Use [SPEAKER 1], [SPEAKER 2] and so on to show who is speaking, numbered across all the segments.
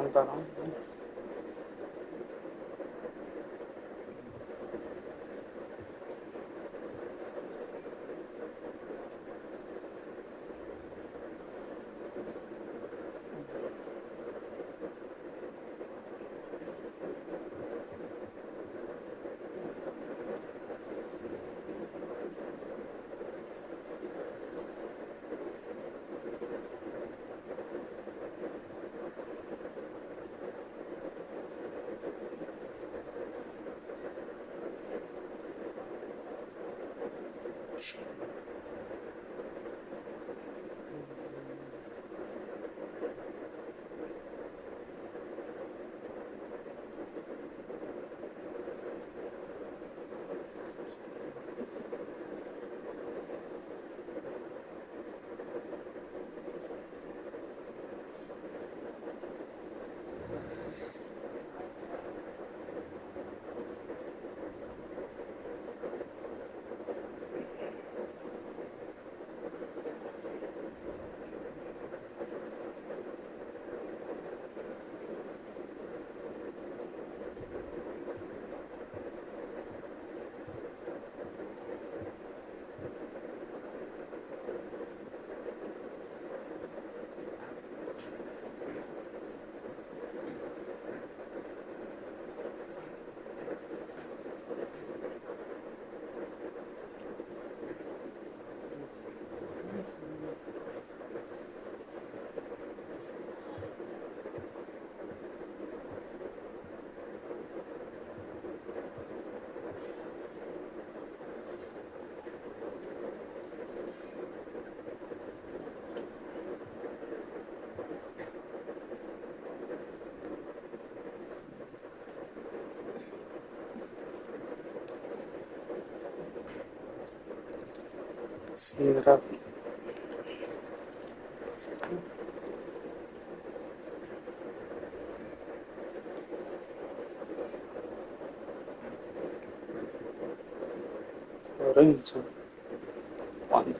[SPEAKER 1] aguantaron. Sí, era Lorenzo. Juan.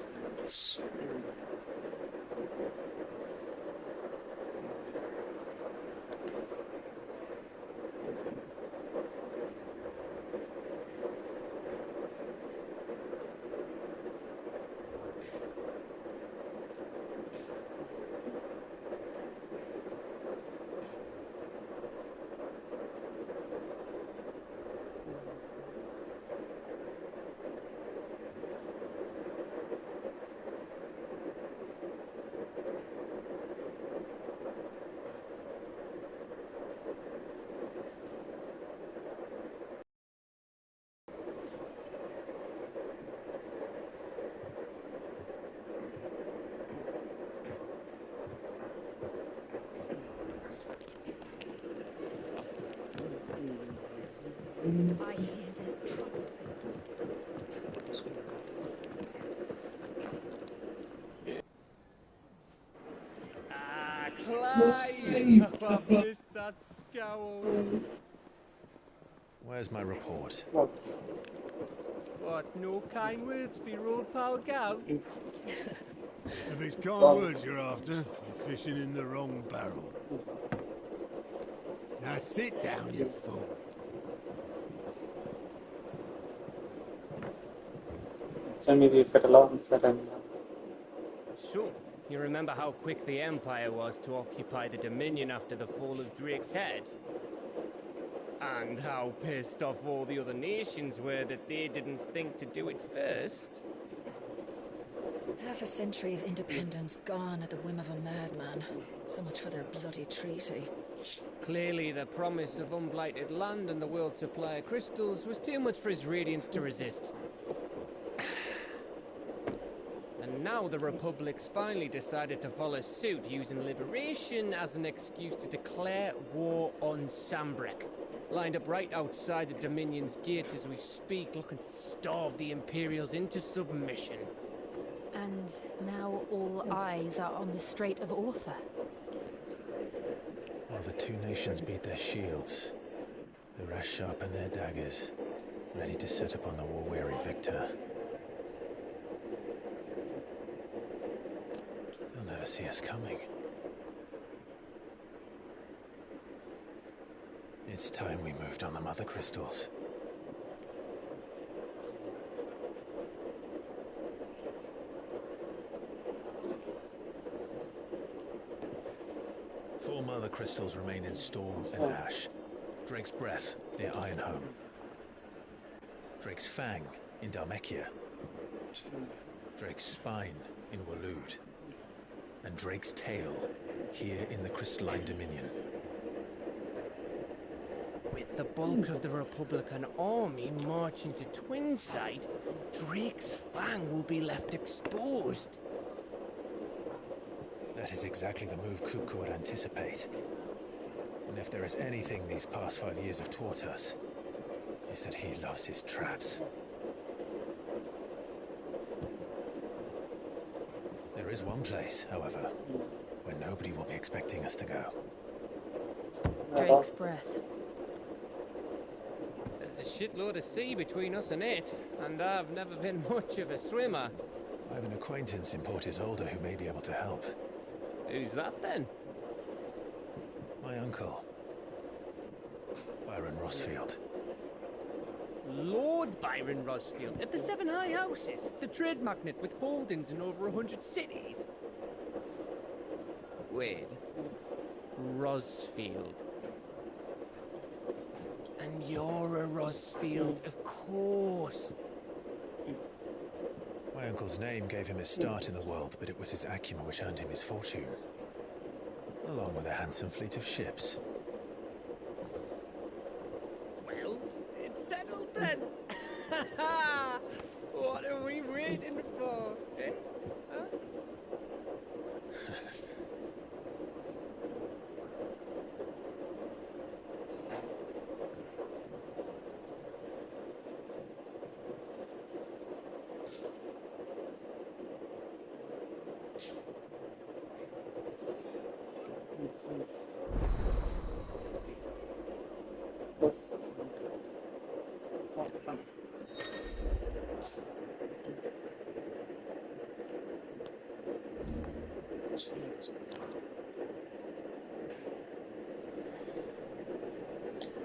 [SPEAKER 2] I hear there's trouble.
[SPEAKER 3] Ah, Clive! Oh, I've missed that scowl.
[SPEAKER 4] Where's my report?
[SPEAKER 3] What, no kind words for your old pal Gav?
[SPEAKER 5] If it's kind words you're after, you're fishing in the wrong barrel. Now sit down, you fool.
[SPEAKER 1] Send me the catalog, said I'm
[SPEAKER 3] So, you remember how quick the Empire was to occupy the Dominion after the fall of Drake's head? And how pissed off all the other nations were that they didn't think to do it first?
[SPEAKER 2] Half a century of independence gone at the whim of a madman. So much for their bloody treaty.
[SPEAKER 3] Clearly, the promise of unblighted land and the world's supply of crystals was too much for his radiance to resist. And now the Republic's finally decided to follow suit, using liberation as an excuse to declare war on Sambrek. Lined up right outside the Dominion's gates as we speak, looking to starve the Imperials into submission.
[SPEAKER 6] And now all eyes are on the Strait of Author.
[SPEAKER 4] While the two nations beat their shields, the rest sharpen their daggers, ready to set upon the war-weary victor. They'll never see us coming. It's time we moved on the mother crystals. Four mother crystals remain in Storm and Ash. Drake's Breath near Ironhome. Drake's Fang in Dhalmekia. Drake's Spine in Waloed. And Drake's Tail here in the Crystalline Dominion.
[SPEAKER 3] With the bulk of the Republican army marching to Twinside, Drake's Fang will be left exposed.
[SPEAKER 4] That is exactly the move Kupka would anticipate. And if there is anything these past 5 years have taught us, is that he loves his traps. There is one place, however, where nobody will be expecting us to go.
[SPEAKER 6] Drake's Breath.
[SPEAKER 3] There's a shitload of sea between us and it, and I've never been much of a swimmer.
[SPEAKER 4] I have an acquaintance in Port Isolde who may be able to help.
[SPEAKER 3] Who's that then?
[SPEAKER 4] My uncle, Byron Rosfield.
[SPEAKER 3] Lord Byron Rosfield of the Seven High Houses, the trade magnate with holdings in over 100 cities. Wait, Rosfield. And you're a Rosfield, of course.
[SPEAKER 4] My uncle's name gave him his start in the world, but it was his acumen which earned him his fortune, along with a handsome fleet of ships.
[SPEAKER 3] Well, it's settled then. What are we waiting for, eh? Huh?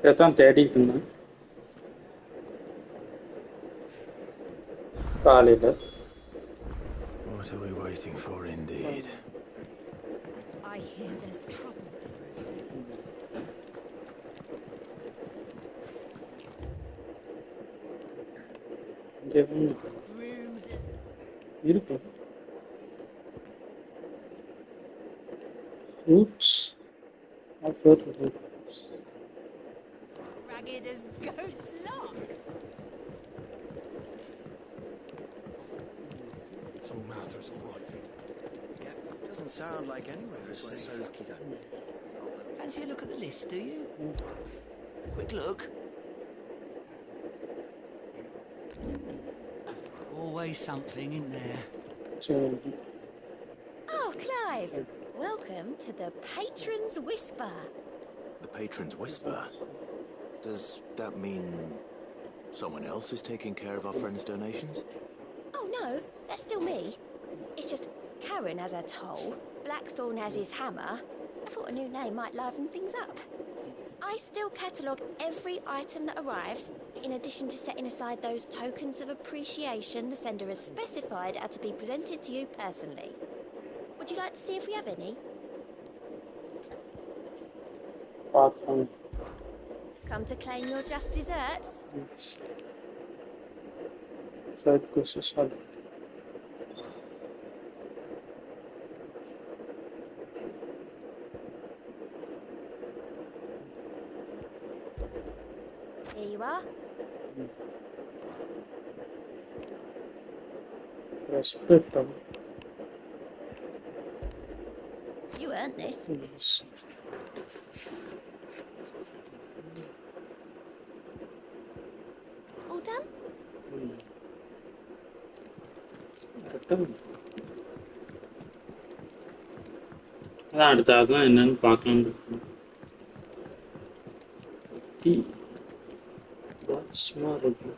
[SPEAKER 1] ഇതെത്താൻ തേടിയിരിക്കുന്നു കാലില്.
[SPEAKER 4] What are we waiting for, indeed?
[SPEAKER 2] I hear there's trouble, Rooms is
[SPEAKER 1] இருக்கு. Oops. I thought it was.
[SPEAKER 2] ragged as goat's locks.
[SPEAKER 7] So Mather's all right.
[SPEAKER 8] Yeah, doesn't sound like anywhere is so lucky though.
[SPEAKER 7] Fancy a look at the list, do you? Quick look. Always something in there.
[SPEAKER 1] So,
[SPEAKER 6] Oh, Clive. Welcome to the Patron's Whisper.
[SPEAKER 8] The Patron's Whisper. Does that mean someone else is taking care of our friends' donations?
[SPEAKER 6] Oh, no, that's still me. It's just Karen has her toll, Blackthorn has his hammer. I thought a new name might liven things up. I still catalogue every item that arrives, in addition to setting aside those tokens of appreciation the sender has specified are to be presented to you personally. Would you like to see if we have any?
[SPEAKER 1] bathroom.
[SPEAKER 6] Come to claim your just desserts?
[SPEAKER 1] Side courses solved.
[SPEAKER 6] Here you are.
[SPEAKER 1] Respect them.
[SPEAKER 6] You earned this.
[SPEAKER 1] Yes.
[SPEAKER 6] All done?
[SPEAKER 1] அதான் அடுத்த அதான் என்னன்னு பார்க்கலாம்னு இருக்கேன். Tea சும்மா இருக்கு.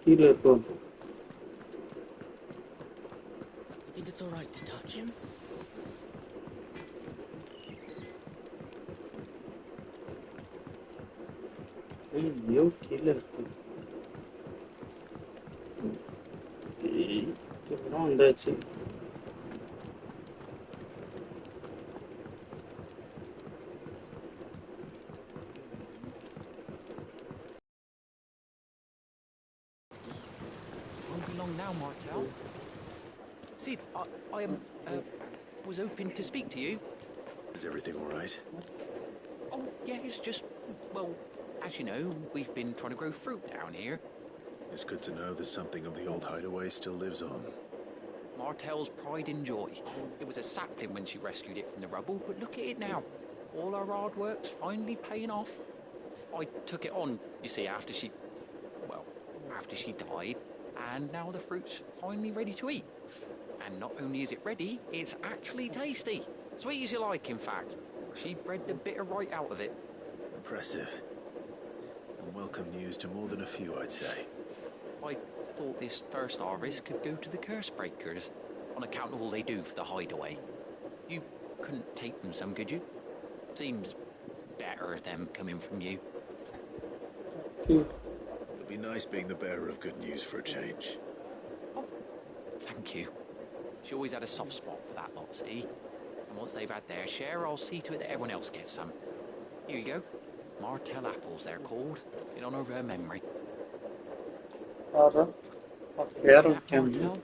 [SPEAKER 1] கீழே இருக்கும்.
[SPEAKER 7] Jim.
[SPEAKER 1] ஐயோ கீழே இருக்கு. இதெல்லாம் வந்தாச்சு.
[SPEAKER 7] Won't be long now, Martel. See, I was hoping to speak to you.
[SPEAKER 8] Is everything all right?
[SPEAKER 7] Oh, yeah, it's just, well, as you know, we've been trying to grow fruit down here.
[SPEAKER 8] It's good to know that something of the old hideaway still lives on.
[SPEAKER 7] Martel's pride and joy. It was a sapling when she rescued it from the rubble, but look at it now. All our hard work's finally paying off. I took it on, you see, after she died, and now the fruit's finally ready to eat. And not only is it ready, it's actually tasty. Sweet as you like, in fact. She bred the bitter right out of it.
[SPEAKER 8] Impressive. And welcome news to more than a few, I'd say.
[SPEAKER 7] I thought this first harvest could go to the curse breakers, on account of all they do for the hideaway. You couldn't take them some, could you? Seems better them coming from you.
[SPEAKER 8] It'll be nice being the bearer of good news for a change.
[SPEAKER 7] Oh, thank you. She always had a soft spot for that lot, see? And once they've had their share, I'll see to it that everyone else gets some. Here you go. Martel apples, they're called, in honour of her memory.
[SPEAKER 1] வேற
[SPEAKER 7] Martel,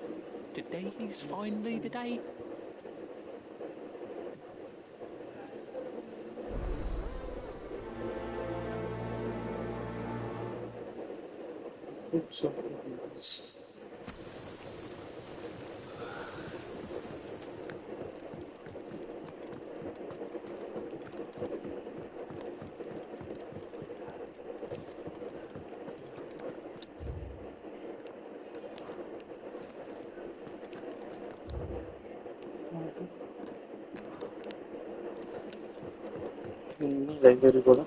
[SPEAKER 7] today's finally the day.
[SPEAKER 1] library కూడా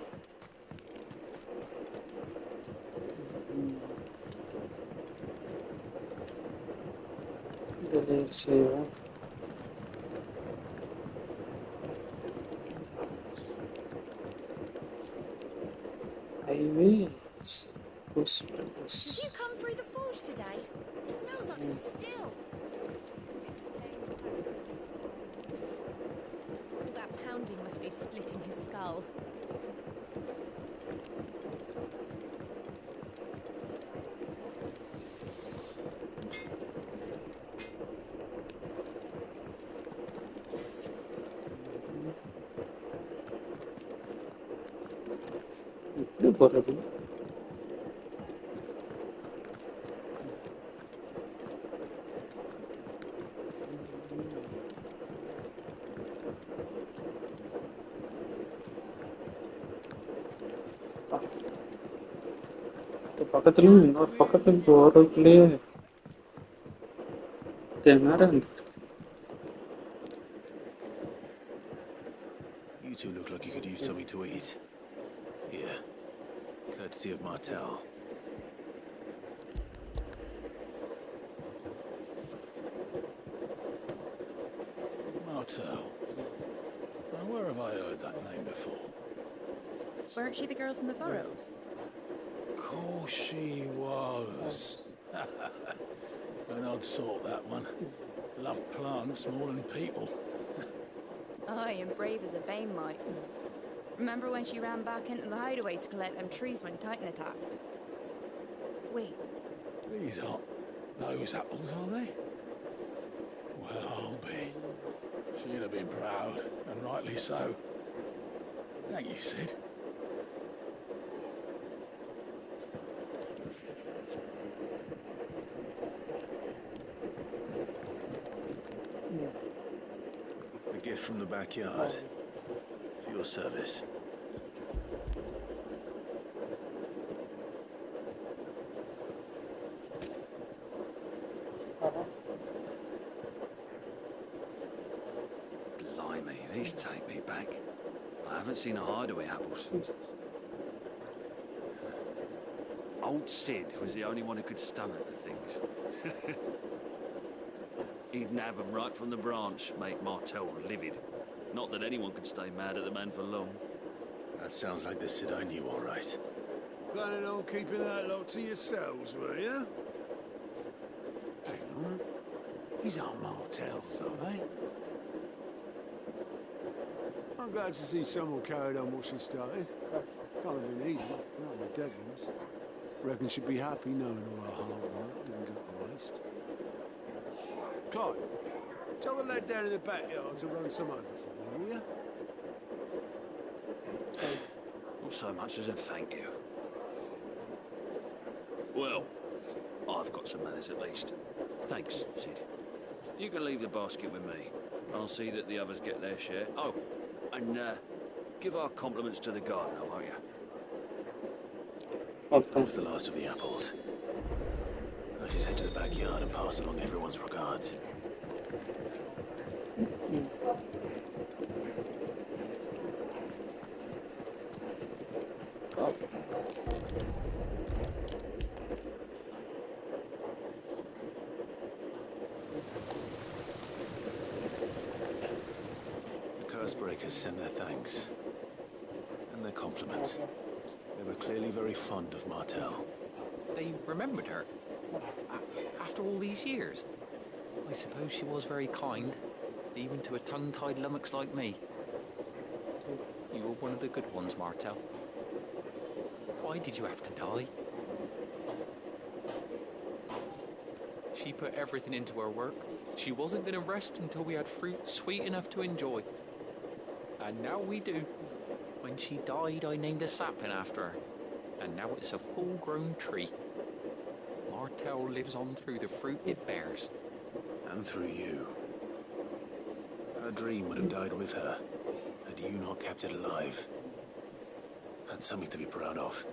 [SPEAKER 1] delete save highways
[SPEAKER 6] Did you come through the forge today? It smells like a still. All that pounding must be splitting his skull.
[SPEAKER 1] ఇప్పుడు పోறது பக்கத்துல இன்னொரு பக்கத்துல போறதுக்குள்ளேயே நேரம்
[SPEAKER 8] You two look like you could use something to eat. Yeah. Courtesy of Martel.
[SPEAKER 5] Martel. Now, where have I heard that name before?
[SPEAKER 2] Weren't she the girl from the Furrows?
[SPEAKER 5] Course she was. An odd sort, that one. Loved plants more than people.
[SPEAKER 2] Aye, and brave as a bane might. Remember when she ran back into the hideaway to collect them trees when Titan attacked? Wait,
[SPEAKER 5] These aren't those apples, are they? Well, I'll be. She'd have been proud, and rightly so. Thank you, Sid.
[SPEAKER 8] A gift from the backyard. For your service.
[SPEAKER 9] Blimey, these take me back. I haven't seen a hideaway apple since. Old Sid was the only one who could stomach the things. He'd nab 'em right from the branch, make Martel livid. Not that anyone could stay mad at the man for long.
[SPEAKER 4] That sounds like the Sid I knew, all right.
[SPEAKER 5] Planning on keeping that lot to yourselves, were you? Hang on. These aren't Martels, are they? I'm glad to see someone carried on what she started. Can't have been easy, not in the Deadlands. Reckon she'd be happy knowing all her hard work didn't go to waste. Clive, tell the lad down in the backyard to run some over for me, will you?
[SPEAKER 9] Not so much as a thank you. Well, I've got some manners at least. Thanks, Sid. You can leave the basket with me. I'll see that the others get their share. Oh, and give our compliments to the gardener, won't you?
[SPEAKER 4] That was the last of the apples. I should head to the backyard and pass along everyone's regards. The curse breakers send their thanks and their compliments. They were clearly very fond of Martel.
[SPEAKER 7] They remembered her. After all these years. I suppose she was very kind, even to a tongue-tied lummox like me. You were one of the good ones, Martel. Why did you have to die? She put everything into her work. She wasn't going to rest until we had fruit sweet enough to enjoy. And now we do. When she died, I named a sapling after her. And now it's a full-grown tree. Martel lives on through the fruit it bears.
[SPEAKER 4] And through you. Her dream would have died with her, had you not kept it alive. That's something to be proud of.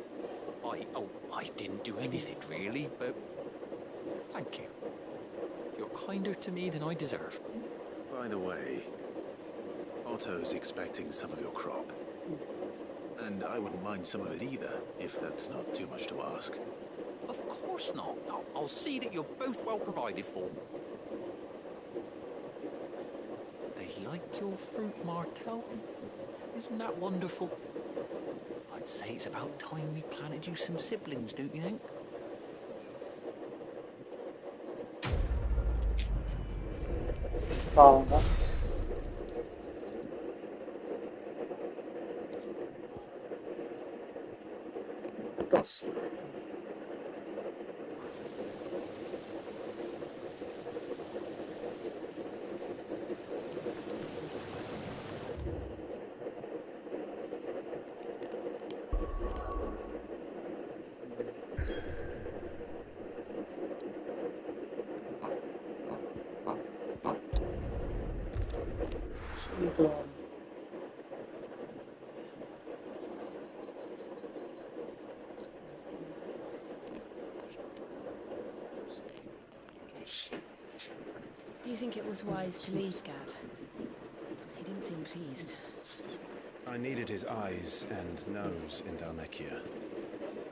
[SPEAKER 7] I didn't do anything really, but thank you. You're kinder to me than I deserve.
[SPEAKER 4] By the way, Otto's expecting some of your crop. And I wouldn't mind some of it either, if that's not too much to ask.
[SPEAKER 7] Of course not. I'll see that you're both well provided for. They like your fruit, Martel. Isn't that wonderful? I'd say it's about time we planted you some siblings, don't you think?
[SPEAKER 1] Sağında. Das.
[SPEAKER 2] Do you think it was wise to leave, Gav? He didn't seem pleased.
[SPEAKER 4] I needed his eyes and nose in Dhalmekia.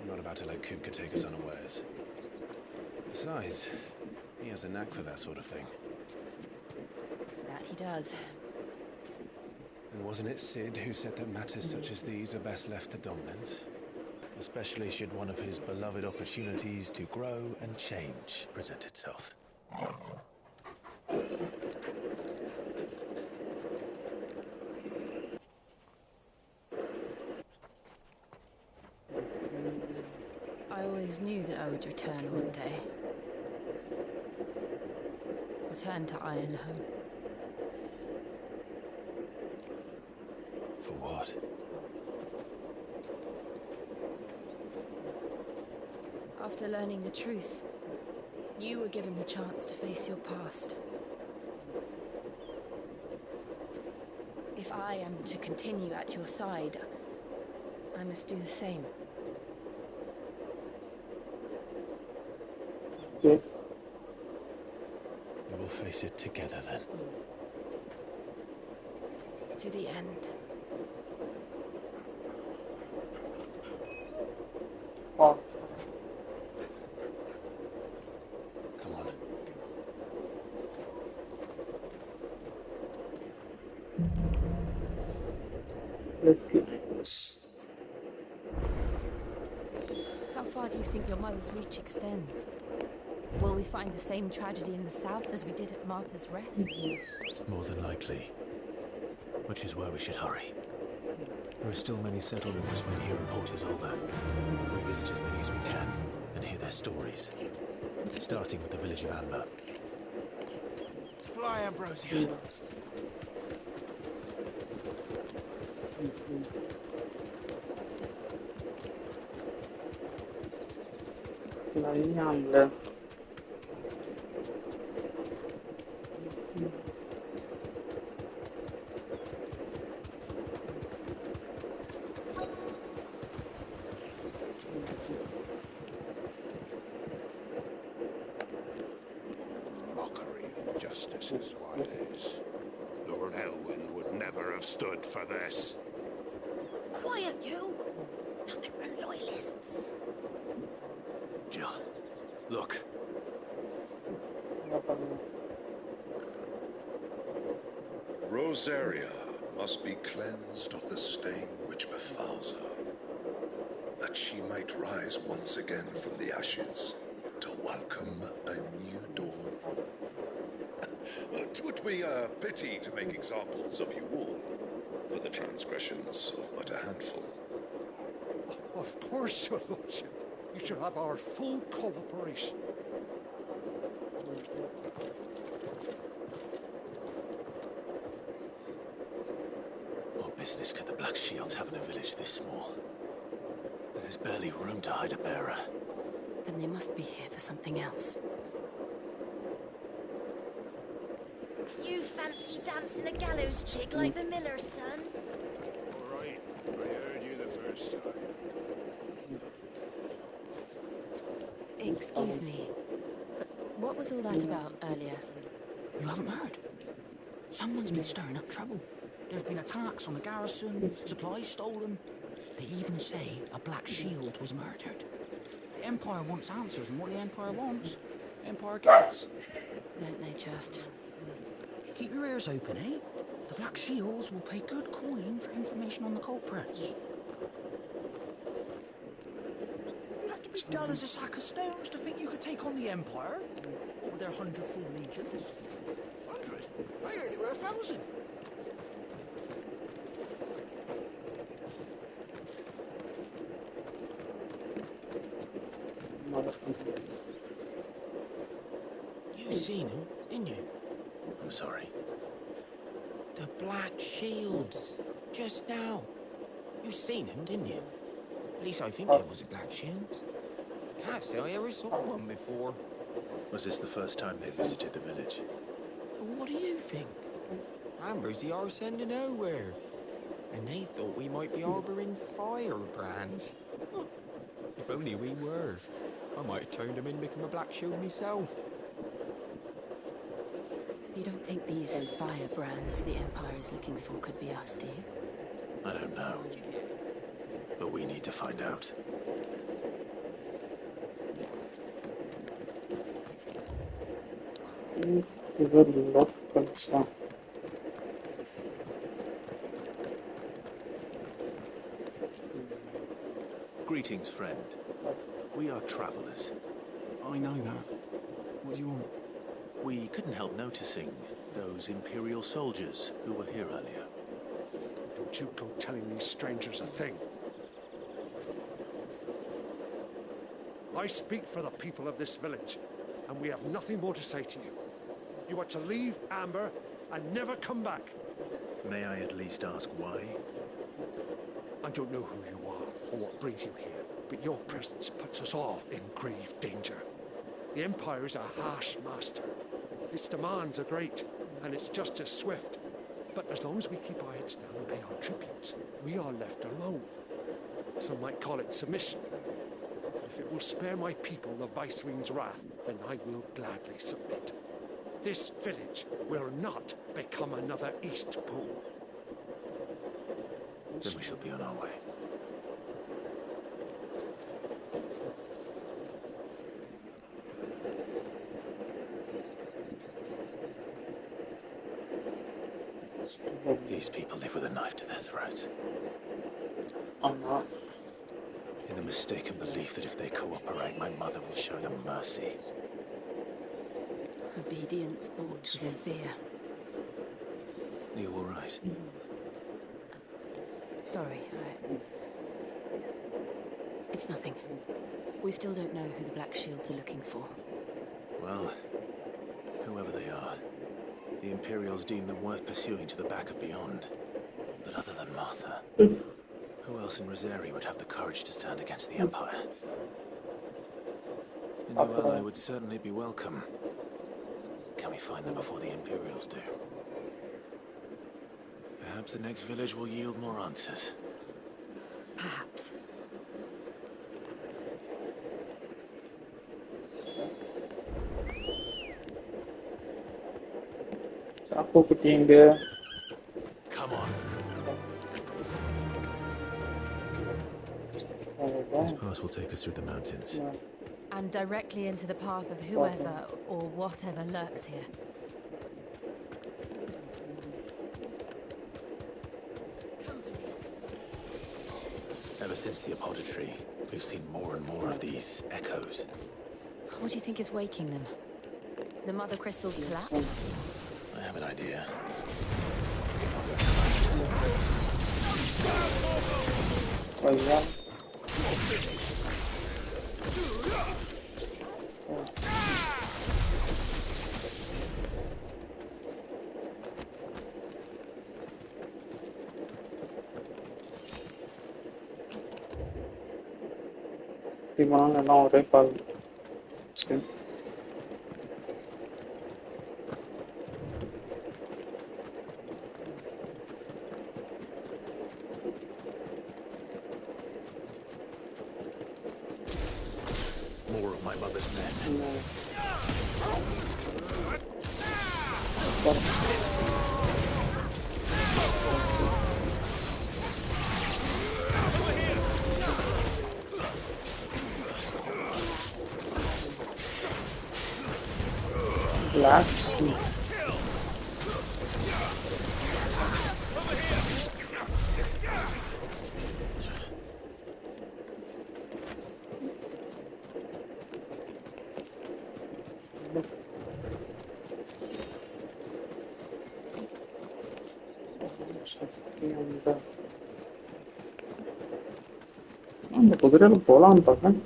[SPEAKER 4] I'm not about to let Kupka take us unawares. Besides, he has a knack for that sort of thing.
[SPEAKER 2] That he does.
[SPEAKER 4] And wasn't it Sid who said that matters such as these are best left to dominance? Especially should one of his beloved opportunities to grow and change present itself.
[SPEAKER 2] I always knew that I would return one day. Return to Ironhome.
[SPEAKER 4] For what?
[SPEAKER 2] After learning the truth, you were given the chance to face your past. If I am to continue at your side, I must do the same.
[SPEAKER 1] Okay.
[SPEAKER 4] We will face it together then.
[SPEAKER 2] To the end.
[SPEAKER 1] Oh.
[SPEAKER 4] Come on.
[SPEAKER 10] How far do you think your mother's reach extends? Will we find the same tragedy in the south as we did at Martha's Rest?
[SPEAKER 4] More than likely. Which is why we should hurry. There are still many settlements between here and Port Isolde. We visit as many as we can and hear their stories. Starting with the village of Amber.
[SPEAKER 8] Fly, Ambrosia.
[SPEAKER 1] Amber.
[SPEAKER 11] Mockery of justice is what it is. Lord Elwyn would never have stood for this.
[SPEAKER 6] Quiet, you! Nothing but loyalists.
[SPEAKER 4] Jill, look.
[SPEAKER 12] Rosaria must be cleansed of the stain which befouls her, that she might rise once again from the ashes to welcome a new dawn. It would be a pity to make examples of you all for the transgressions of but a handful.
[SPEAKER 13] Of course, Your Lordship. You shall have our full cooperation.
[SPEAKER 4] What business could the Black Shields have in a village this small? There's barely room to hide a bearer.
[SPEAKER 10] Then they must be here for something else.
[SPEAKER 6] You fancy dancing a gallows jig like the miller's son?
[SPEAKER 11] All right, I heard you the first time.
[SPEAKER 10] Excuse me, but what was all that about earlier?
[SPEAKER 14] You haven't heard? Someone's been stirring up trouble. There have been attacks on the garrison, supplies stolen. They even say a Black Shield was murdered. The Empire wants answers, and what the Empire wants, the Empire gets.
[SPEAKER 10] Don't they just?
[SPEAKER 14] Keep your ears open, eh? The Black Shields will pay good coin for information on the culprits. You'd have to be dull as a sack of stones to think you could take on the Empire. What with their 100 full legions? 100? I heard it were 1,000. You seen him, didn't you?
[SPEAKER 4] I'm sorry.
[SPEAKER 14] The Black Shields. Just now. You seen him, didn't you? At least I think it was the Black Shields. Can't say I ever saw one before.
[SPEAKER 4] Was this the first time they visited the village?
[SPEAKER 14] What do you think? Amber's the arse end of nowhere. And they thought we might be harbouring firebrands. Huh. If only we were. I might have turned them in and become a Black Shield myself.
[SPEAKER 10] You don't think these firebrands the Empire is looking for could be us, do you?
[SPEAKER 4] I don't know. But we need to find out. Greetings, friend. We are travelers.
[SPEAKER 14] I know that. What do you want?
[SPEAKER 4] We couldn't help noticing those Imperial soldiers who were here earlier.
[SPEAKER 13] Don't you go telling these strangers a thing. I speak for the people of this village, and we have nothing more to say to you. You are to leave Amber and never come back.
[SPEAKER 4] May I at least ask why?
[SPEAKER 13] I don't know who you are or what brings you here, but your presence puts us all in grave danger. The Empire is a harsh master. Its demands are great, and its justice swift. But as long as we keep our heads down and pay our tributes, we are left alone. Some might call it submission. But if it will spare my people the Viceroy's wrath, then I will gladly submit. This village will not become another East Pool.
[SPEAKER 4] Then we shall be on our way. These people live with a knife to their throats. In the mistaken belief that if they cooperate, my mother will show them mercy.
[SPEAKER 10] Obedience bought with fear.
[SPEAKER 4] Are you all right?
[SPEAKER 10] Sorry, it's nothing. We still don't know who the Black Shields are looking for.
[SPEAKER 4] Well, whoever they are, the Imperials deem them worth pursuing to the back of beyond. But other than Martha, who else in Rosari would have the courage to stand against the Empire? A new ally would certainly be welcome. Can we find them before the Imperials do? Perhaps the next village will yield more answers.
[SPEAKER 10] Perhaps.
[SPEAKER 1] Aku kucing dia.
[SPEAKER 4] Come on. This pass will take us through the mountains.
[SPEAKER 10] And directly into the path of whoever or whatever lurks here.
[SPEAKER 4] Ever since the apothecary, we've seen more and more of these echoes.
[SPEAKER 10] What do you think is waking them? The mother crystal's collapse?
[SPEAKER 4] I have an idea.
[SPEAKER 1] Di mana elang repal. Okay.
[SPEAKER 4] More of my mother's men.
[SPEAKER 1] Black Sea. அந்த குதிரையில போலான்னு பார்த்தேன்.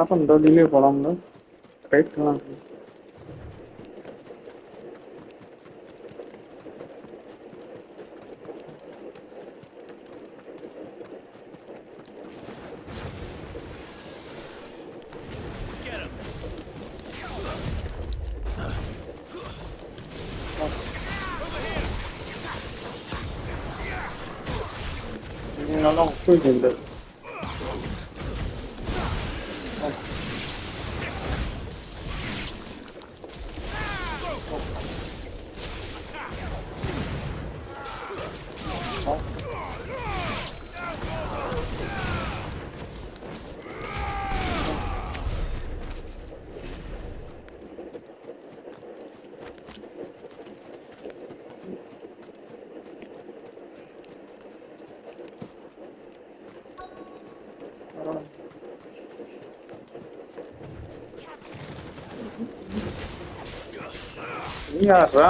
[SPEAKER 1] Apa ndo delay போலாம் ndo right தான் no, fui de Yaarra.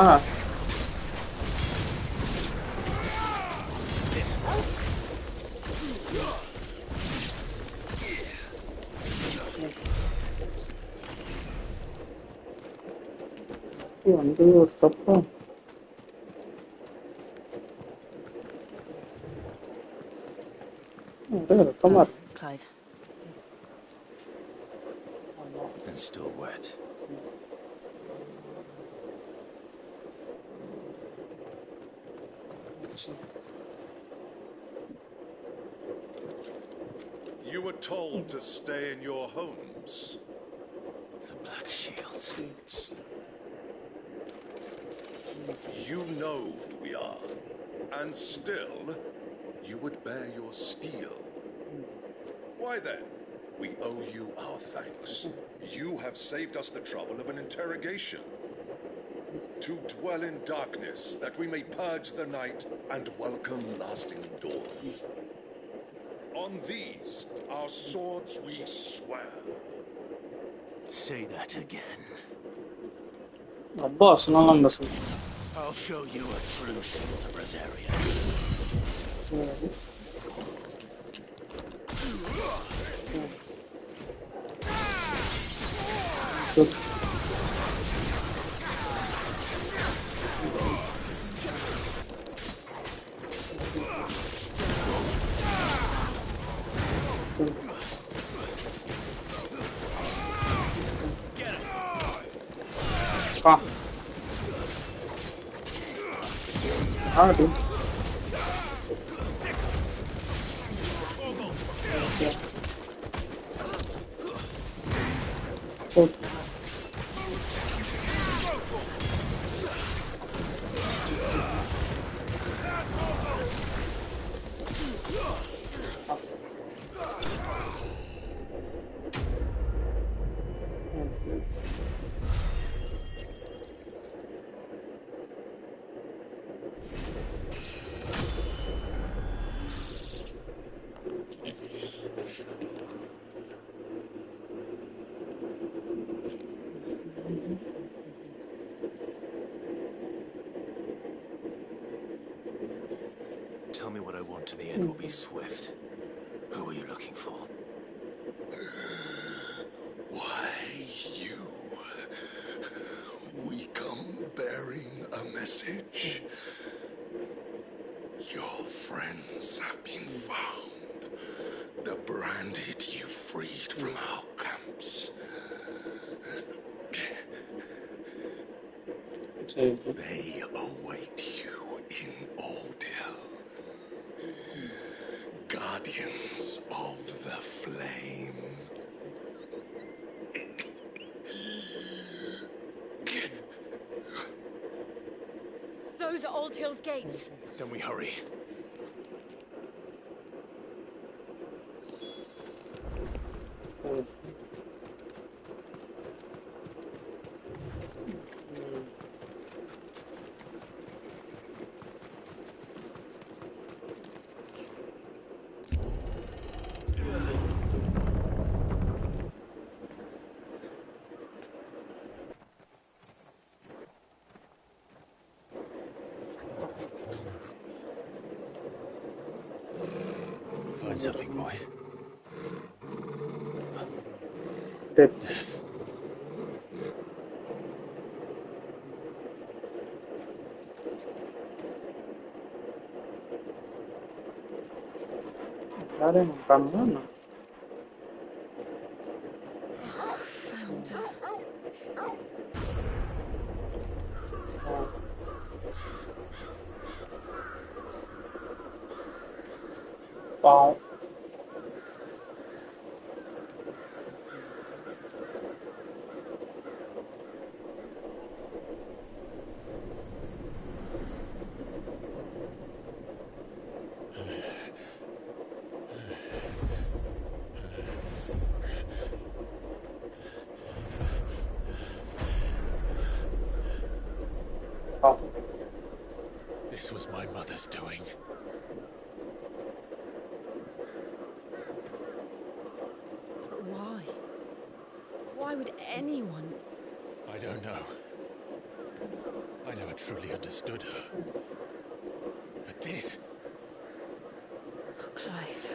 [SPEAKER 1] வந்து ஒரு தப்பா
[SPEAKER 10] Clive.
[SPEAKER 4] And still wet.
[SPEAKER 12] You were told to stay in your homes.
[SPEAKER 8] The Black Shields.
[SPEAKER 12] You know who we are. And still, you would bear your steel. Why then? We owe you our thanks. You have saved us the trouble of an interrogation. To dwell in darkness, that we may purge the night and welcome lasting dawn. On these, our swords we swear.
[SPEAKER 8] Say that again.
[SPEAKER 1] అబ్బా అసలు అనిపిస్తుంది.
[SPEAKER 8] I'll show you a true shield of Rosaria.
[SPEAKER 1] Dude.
[SPEAKER 8] Tell me what I want and the end will be swift. Who are you looking for?
[SPEAKER 12] Why, you? We come bearing a message. Your friends have been found. The branded you freed from our camps. They await you in Ordeal. Guardians of the Flame.
[SPEAKER 6] Those are Old Hill's gates.
[SPEAKER 8] Then we hurry.
[SPEAKER 4] Find something, boy.
[SPEAKER 1] Death. Found
[SPEAKER 2] her.
[SPEAKER 1] Wow.
[SPEAKER 4] This was my mother's doing.
[SPEAKER 2] But why? Why would anyone?
[SPEAKER 4] I don't know. I never truly understood her. But this...
[SPEAKER 2] Oh, Clive.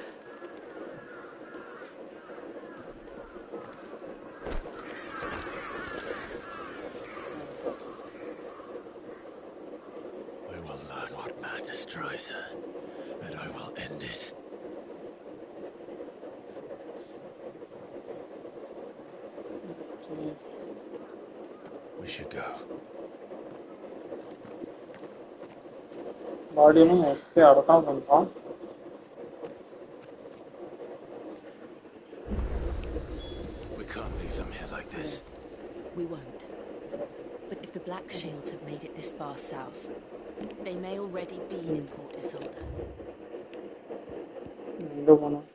[SPEAKER 4] I will learn what madness drives her, and I will end it. We should go.
[SPEAKER 1] பாடியும் எப்படி அடக்கம் பண்றான்.
[SPEAKER 4] We can't leave them here like this.
[SPEAKER 10] We won't. But if the Black Shields have made it this far south, they may already be in Port Isolde.
[SPEAKER 1] எங்க போனோம்?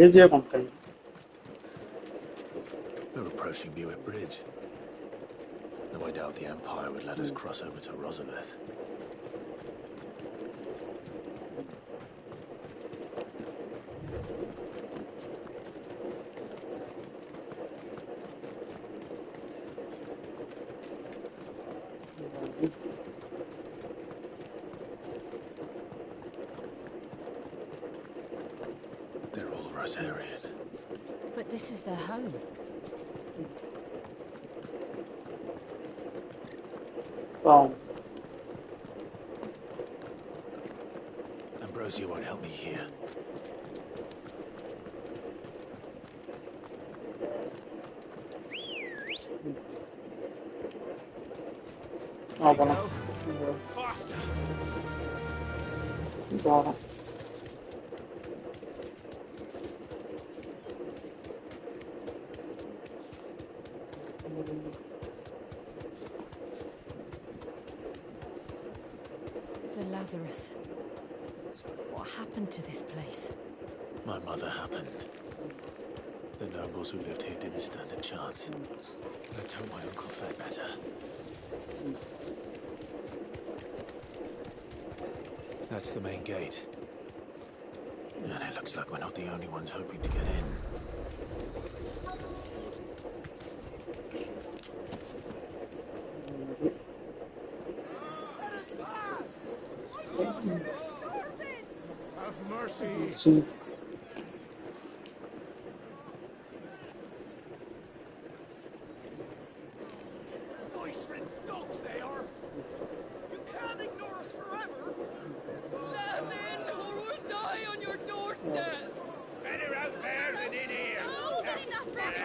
[SPEAKER 1] Vijay company.
[SPEAKER 4] We're approaching Buick Bridge. Though I doubt the Empire would let us cross over to Rosalith. They're all Rosarian.
[SPEAKER 10] But this is their home.
[SPEAKER 4] Ambrosia won't help me here.
[SPEAKER 11] Faster!
[SPEAKER 10] The Lazarus. What happened to this place?
[SPEAKER 4] My mother happened. The nobles who lived here didn't stand a chance. Let's hope my uncle fared better. That's the main gate. And it looks like we're not the only ones hoping to get in.
[SPEAKER 11] Let us pass! Have mercy!
[SPEAKER 1] See.
[SPEAKER 11] Voice-ridden dogs they are! You can't ignore us forever!
[SPEAKER 15] Let us in or we'll die on your doorstep!
[SPEAKER 11] Better out there than in here!
[SPEAKER 15] Oh, get enough
[SPEAKER 11] Fuck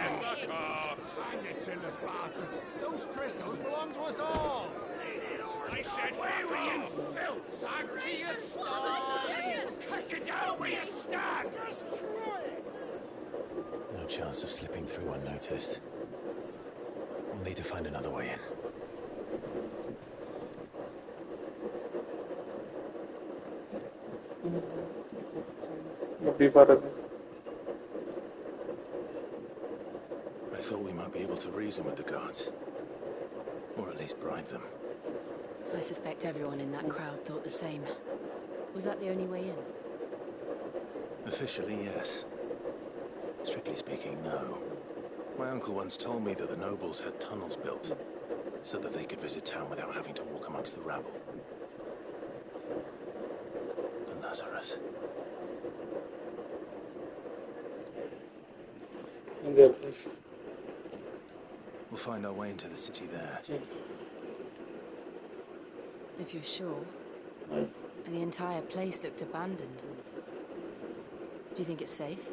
[SPEAKER 11] off! Hang the chinless bastards! Those crystals belong to us all! I said, where were you, filth? Back to your stall! Cut you down where you stand! Destroy it!
[SPEAKER 4] No chance of slipping through unnoticed. We'll need to find another way in.
[SPEAKER 1] எப்படி பாருங்க.
[SPEAKER 4] I thought we might be able to reason with the guards. Or at least bribe them.
[SPEAKER 10] I suspect everyone in that crowd thought the same. Was that the only way in?
[SPEAKER 4] Officially, yes. Strictly speaking, no. My uncle once told me that the nobles had tunnels built so that they could visit town without having to walk amongst the rabble. The Lazarus. We'll find our way into the city there.
[SPEAKER 10] If you're sure. And the entire place looked abandoned. Do you think it's safe?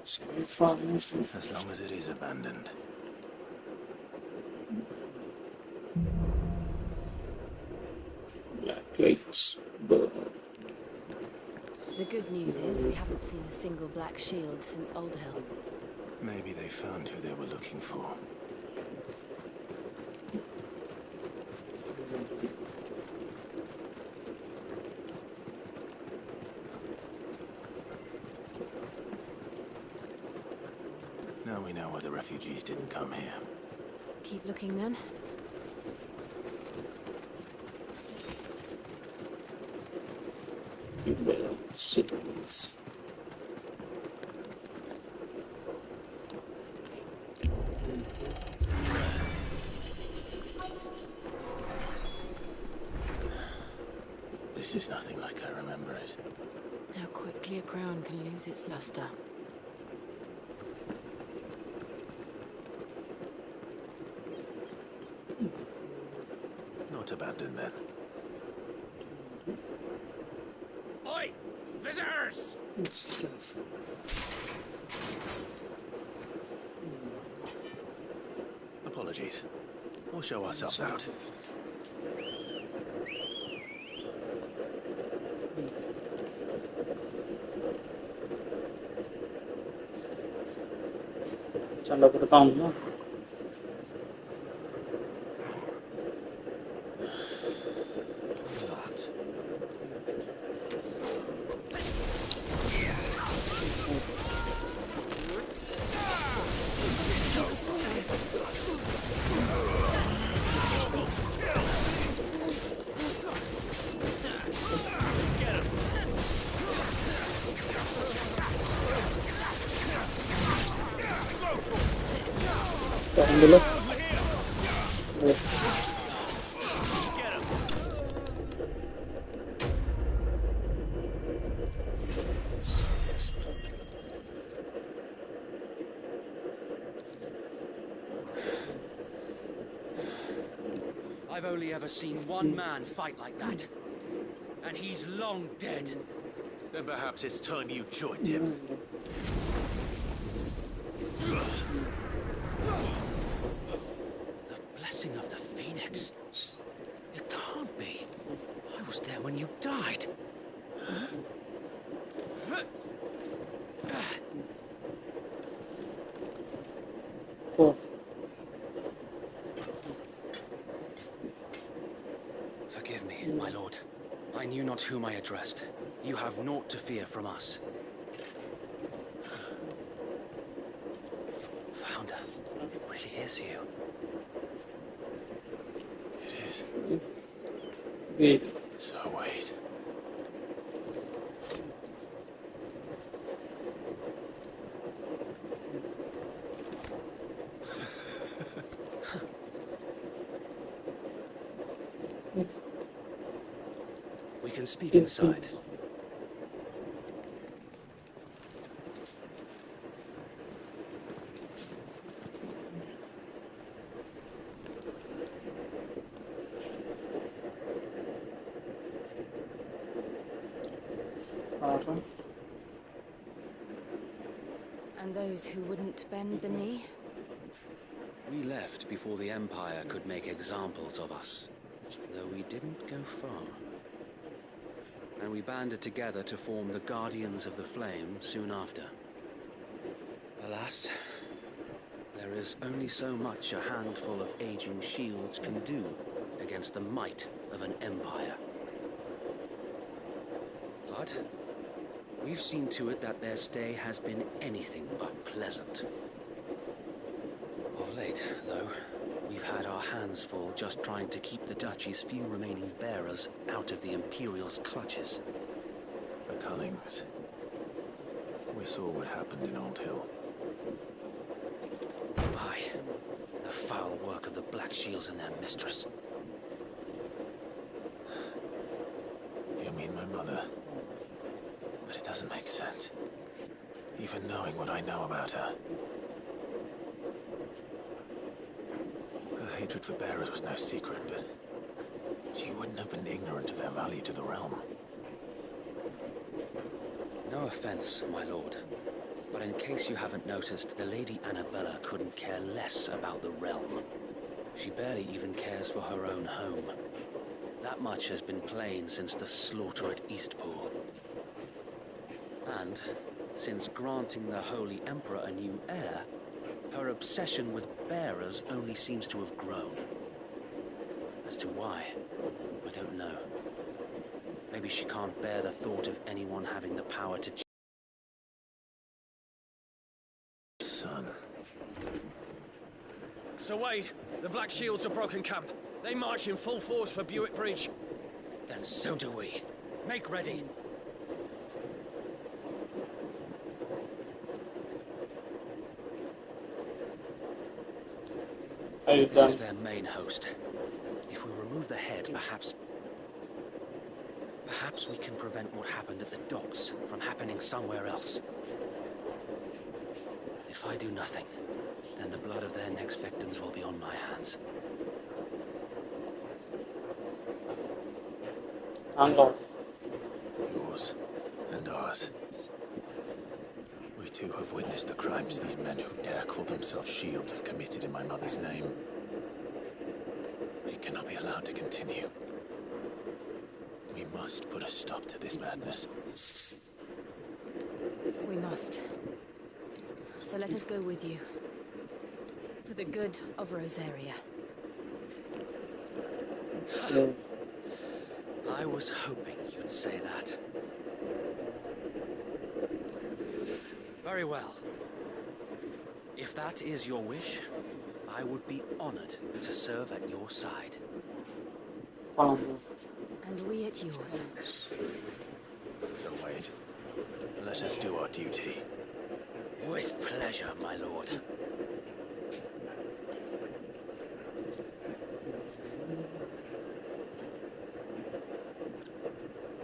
[SPEAKER 4] As long as it is abandoned.
[SPEAKER 1] Black lights burn.
[SPEAKER 10] The good news is we haven't seen a single black shield since Old Hill.
[SPEAKER 4] Maybe they found who they were looking for. Now we know why the refugees didn't come here.
[SPEAKER 10] Keep looking then.
[SPEAKER 1] Cities.
[SPEAKER 4] This is nothing like I remember it.
[SPEAKER 10] How quickly a crown can lose its luster.
[SPEAKER 4] Not abandoned then.
[SPEAKER 9] Oi! Visitors!
[SPEAKER 8] Apologies. We'll show ourselves out.
[SPEAKER 1] చండ కొడతా ఉన్నా అందులో
[SPEAKER 9] I've only ever seen one man fight like that. And he's long dead.
[SPEAKER 8] Then perhaps it's time you joined him.
[SPEAKER 9] The blessing of the Phoenix. It can't be. I was there when you died. Forgive me, my lord. I knew not whom I addressed. You have naught to fear from us. Founder, it really is you.
[SPEAKER 8] It is.
[SPEAKER 1] wait
[SPEAKER 8] So wait.
[SPEAKER 9] We can speak inside.
[SPEAKER 10] And those who wouldn't bend the knee?
[SPEAKER 9] We left before the Empire could make examples of us, though we didn't go far. And we banded together to form the Guardians of the Flame soon after. Alas, there is only so much a handful of aging shields can do against the might of an empire. But we've seen to it that their stay has been anything but pleasant. Of late, though, we've had our hands full just trying to keep the Duchy's few remaining bearers out of the Imperial's clutches.
[SPEAKER 8] The Cullings. We saw what happened in Old Hill.
[SPEAKER 9] Aye, the foul work of the Black Shields and their mistress.
[SPEAKER 8] You mean my mother? But it doesn't make sense. Even knowing what I know about her. Her hatred for bearers was no secret, but she wouldn't have been ignorant of their value to the realm.
[SPEAKER 9] No offense, my lord, but in case you haven't noticed, the Lady Annabella couldn't care less about the realm. She barely even cares for her own home. That much has been plain since the slaughter at Eastpool. And since granting the Holy Emperor a new heir, her obsession with bearers only seems to have grown. As to why, I don't know. Maybe she can't bear the thought of anyone having the power to...
[SPEAKER 8] Son.
[SPEAKER 9] So Wade, the Black Shields have broken camp. They march in full force for Buick Bridge. Then so do we. Make ready. This is their main host. If we remove the head, perhaps we can prevent what happened at the docks from happening somewhere else. If I do nothing, then the blood of their next victims will be on my hands.
[SPEAKER 4] Yours and ours. We too have witnessed the crimes these men who dare call themselves shields have committed in my mother's name. It cannot be allowed to continue. We must put a stop to this madness.
[SPEAKER 10] We must. So let us go with you. For the good of Rosaria.
[SPEAKER 9] I was hoping you'd say that. Very well. If that is your wish, I would be honored to serve at your side.
[SPEAKER 10] And we at yours.
[SPEAKER 4] So Wade, let us do our duty.
[SPEAKER 9] With pleasure, my lord.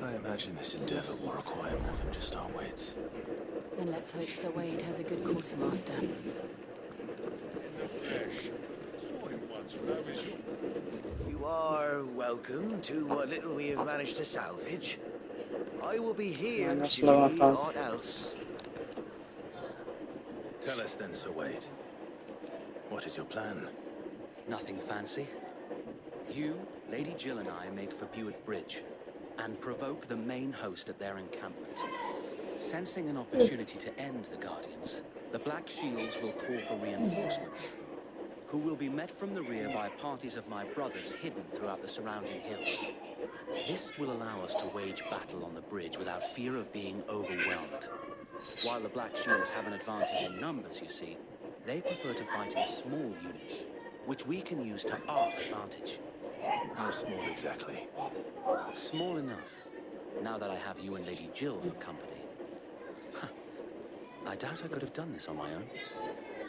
[SPEAKER 4] I imagine this endeavor will require more than just our wits.
[SPEAKER 10] Then let's hope Sir Wade has a good quartermaster.
[SPEAKER 11] In the flesh. Saw him once when I was young.
[SPEAKER 16] You are welcome to what little we have managed to salvage. I will be here should you need aught else.
[SPEAKER 4] Tell us then, Sir Wade. What is your plan?
[SPEAKER 9] Nothing fancy. You, Lady Jill and I make for Buett Bridge and provoke the main host at their encampment. Sensing an opportunity to end the Guardians, the Black Shields will call for reinforcements, who will be met from the rear by parties of my brothers hidden throughout the surrounding hills. This will allow us to wage battle on the bridge without fear of being overwhelmed. While the Black Shields have an advantage in numbers, you see, they prefer to fight in small units, which we can use to our advantage.
[SPEAKER 4] How small exactly?
[SPEAKER 9] Small enough, now that I have you and Lady Jill for company. I doubt I could have done this on my own.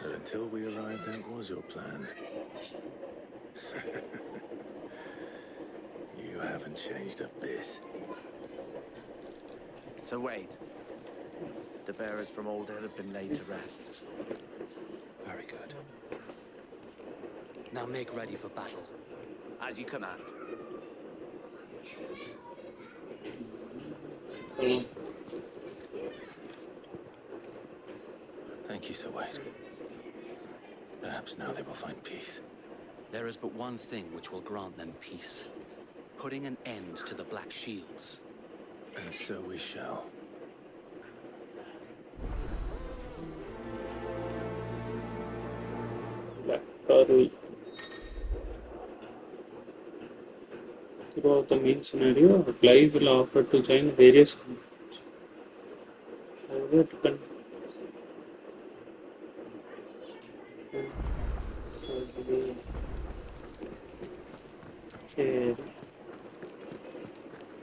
[SPEAKER 4] But until we arrived, that was your plan. You haven't changed a bit.
[SPEAKER 16] So Wade, the bearers from Alden have been laid to rest.
[SPEAKER 9] Very good. Now make ready for battle.
[SPEAKER 16] As you command.
[SPEAKER 4] Thank you, Sir Wade. Perhaps now they will find peace.
[SPEAKER 9] There is but one thing which will grant them peace. Putting an end to the Black Shields.
[SPEAKER 4] And so we shall.
[SPEAKER 1] Throughout the main scenario, Clive will offer to join various companies. However, to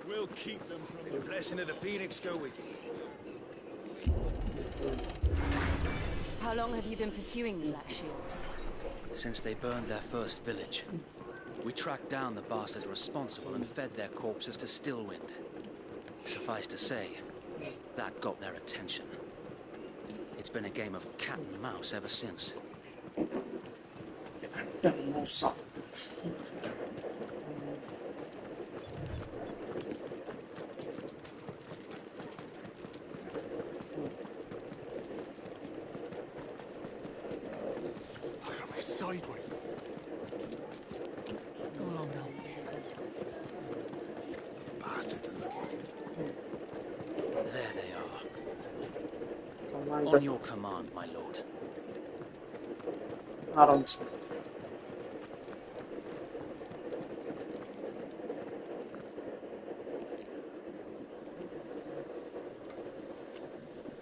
[SPEAKER 11] We'll keep them from
[SPEAKER 16] the blessing of the Phoenix go with you.
[SPEAKER 10] How long have you been pursuing the Black Shields?
[SPEAKER 9] Since they burned their first village. We tracked down the bastards responsible and fed their corpses to Stillwind. Suffice to say, that got their attention. It's been a game of cat and mouse ever since.
[SPEAKER 13] I got me sideways.
[SPEAKER 14] Go along now.
[SPEAKER 13] The bastards are looking.
[SPEAKER 9] There they are. On your command, my lord.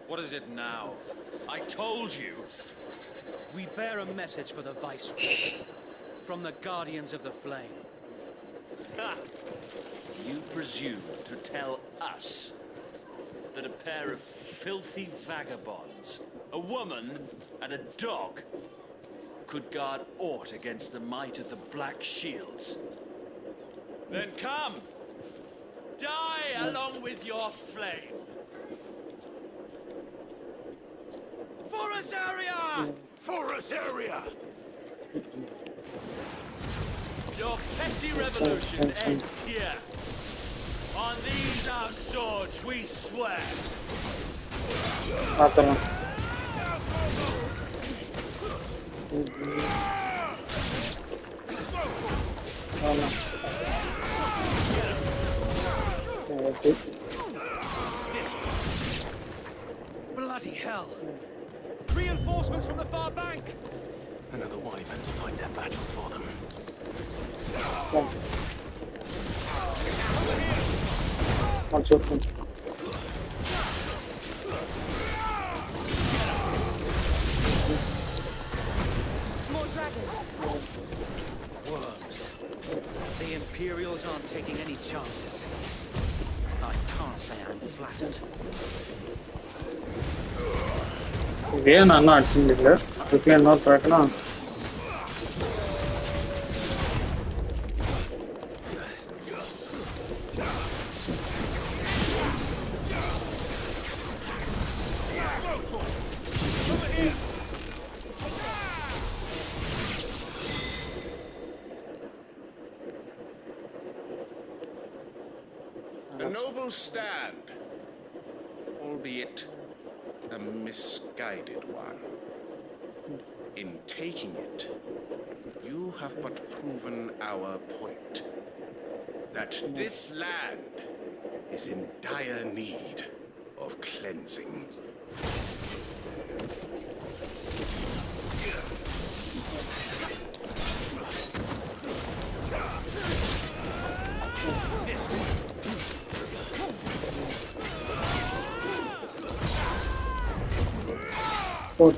[SPEAKER 9] What is it now? I told you! We bear a message for the Viceroy. From the Guardians of the Flame. Ha! You presume to tell us that a pair of filthy vagabonds, a woman and a dog, could guard aught against the might of the Black Shields? Then come! Die along with your flame! For Rosaria!
[SPEAKER 11] For Rosaria!
[SPEAKER 9] Your petty revolution ends here, on Sheathe our swords, we swear.
[SPEAKER 1] Atala.
[SPEAKER 14] Bloody hell! Reinforcements from the far bank!
[SPEAKER 4] Another wyvern to fight their battles for them.
[SPEAKER 1] Watch open.
[SPEAKER 2] More dragons.
[SPEAKER 14] Worms. The Imperials aren't taking any chances. I can't say I'm flattered.
[SPEAKER 1] Again, I'm not seeing it there. If you are not right now.
[SPEAKER 12] A noble stand, albeit a misguided one. In taking it, you have but proven our point, that this land is in dire need of cleansing.
[SPEAKER 1] Good.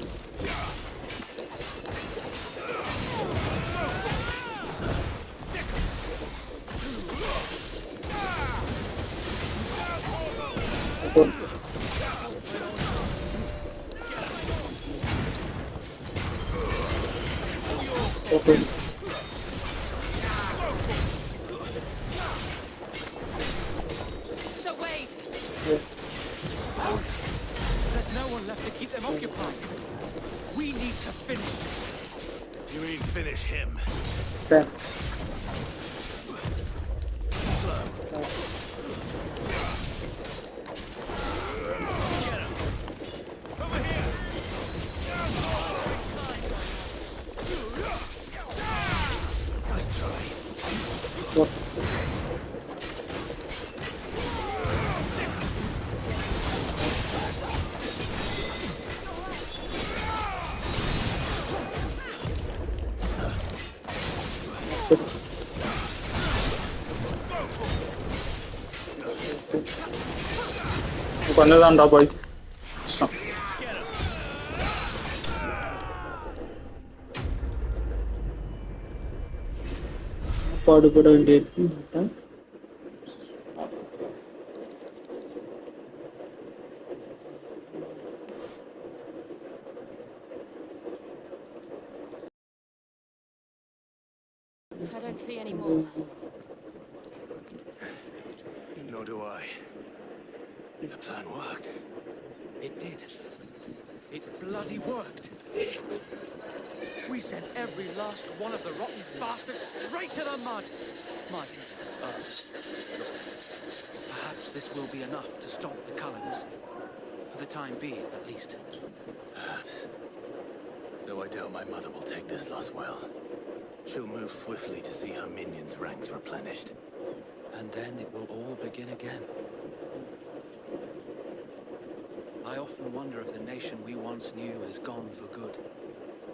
[SPEAKER 1] Good. Okay.
[SPEAKER 14] So Wade!
[SPEAKER 1] Yeah.
[SPEAKER 14] There's no one left to keep them occupied. We need to finish this.
[SPEAKER 4] You mean finish him?
[SPEAKER 1] Okay.
[SPEAKER 4] Nice try.
[SPEAKER 1] Good. Sit. Konnadan boy. Stop. పాడుపడం ఏంటి
[SPEAKER 10] I don't see any more.
[SPEAKER 4] Nor do I. The plan worked.
[SPEAKER 14] It did. It bloody worked. We sent every last one of the rotten bastards straight to the mud. Mike, look, perhaps this will be enough to stop the Cullens. For the time being, at least.
[SPEAKER 4] Perhaps. Though I doubt my mother will take this loss well. She'll move swiftly to see her minions' ranks replenished.
[SPEAKER 14] And then it will all begin again. I often wonder if the nation we once knew has gone for good.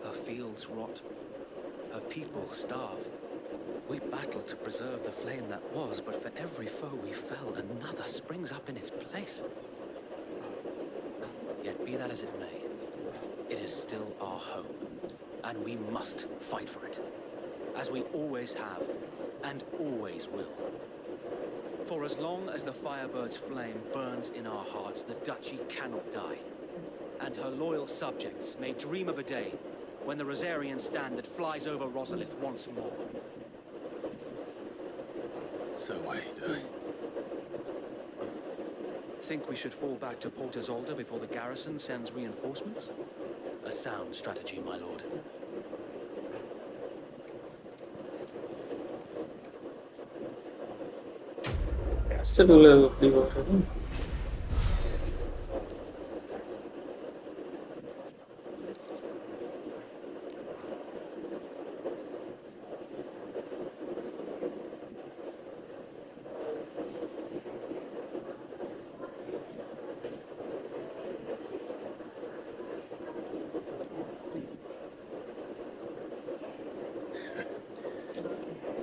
[SPEAKER 14] Her fields rot. Her people starve. We battled to preserve the flame that was, but for every foe we fell, another springs up in its place. Yet be that as it may, it is still our home, and we must fight for it, as we always have, and always will. For as long as the Firebird's flame burns in our hearts, the Duchy cannot die, and her loyal subjects may dream of a day when the Rosarian standard flies over Rosalith once more.
[SPEAKER 4] So wait,
[SPEAKER 14] Think we should fall back to Port Isolde before the garrison sends reinforcements? A sound strategy, my lord.
[SPEAKER 1] Still எப்படி வர்றது?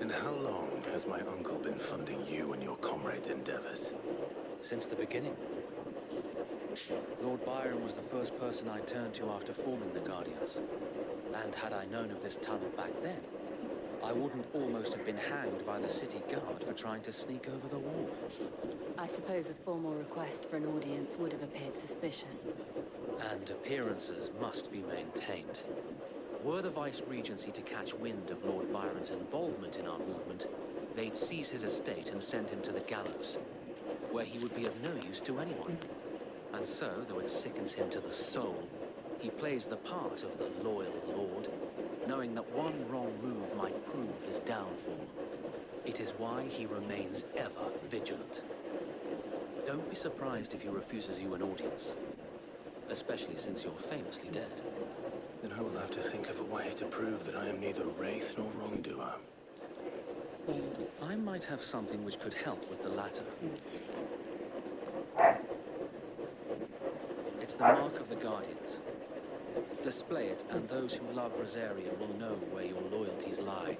[SPEAKER 8] And how long has my uncle been funding you and your comrades' endeavors?
[SPEAKER 17] Since the beginning. Lord Byron was the first person I turned to after forming the Guardians. And had I known of this tunnel back then, I wouldn't almost have been hanged by the city guard for trying to sneak over the wall.
[SPEAKER 10] I suppose a formal request for an audience would have appeared suspicious.
[SPEAKER 17] And appearances must be maintained. Were the Vice-Regency to catch wind of Lord Byron's involvement in our movement, they'd seize his estate and send him to the gallows, where he would be of no use to anyone. And so, though it sickens him to the soul, he plays the part of the loyal lord, knowing that one wrong move might prove his downfall. It is why he remains ever vigilant. Don't be surprised if he refuses you an audience, especially since you're famously dead.
[SPEAKER 8] Then I will have to think of a way to prove that I am neither wraith nor wrongdoer.
[SPEAKER 17] I might have something which could help with the latter. It's the mark of the Guardians. Display it, and those who love Rosaria will know where your loyalties lie.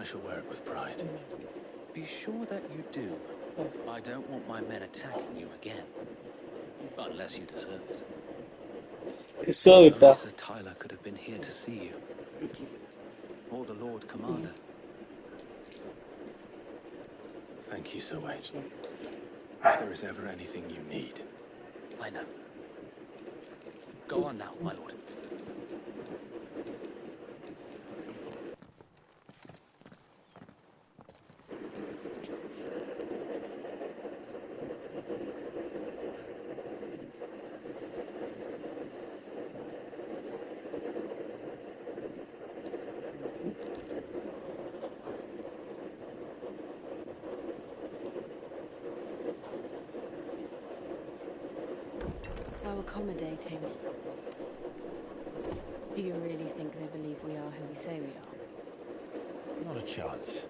[SPEAKER 8] I shall wear it with pride.
[SPEAKER 17] Be sure that you do. I don't want my men attacking you again. Unless you deserve it. Only Sir Tyler could have been here to see you. Or the Lord Commander.
[SPEAKER 8] Thank you, Sir Wade. If there is ever anything you need.
[SPEAKER 17] I know. Go on now, my lord.
[SPEAKER 10] How accommodating. Do you really think they believe we are who we say we are?
[SPEAKER 4] Not a chance.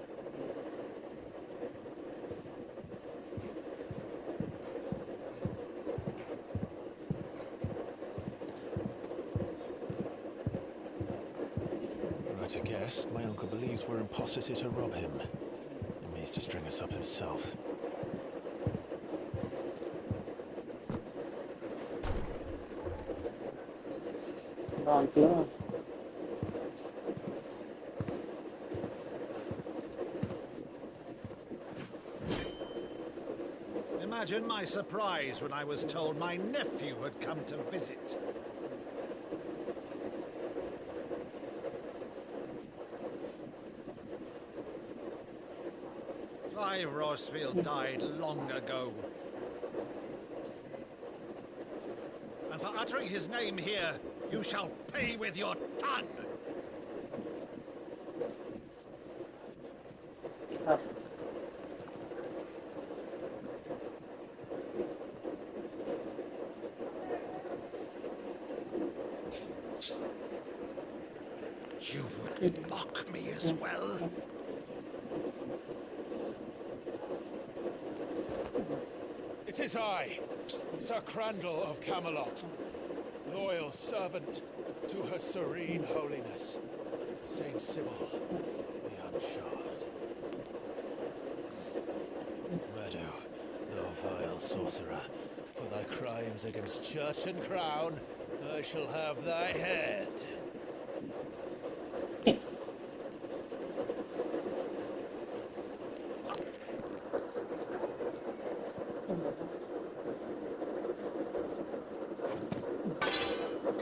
[SPEAKER 4] Right, I guess. My uncle believes we're imposters here to rob him. He means to string us up himself.
[SPEAKER 11] Imagine my surprise when I was told my nephew had come to visit. Clive Rosfield died long ago. And for uttering his name here, you shall pay with your tongue! You would mock me as well?
[SPEAKER 18] It is I, Sir Crandall of Camelot, loyal servant to Her Serene Holiness, Saint Sybil the Unshod. Meadow, thou vile sorcerer, for thy crimes against church and crown, I shall have thy head.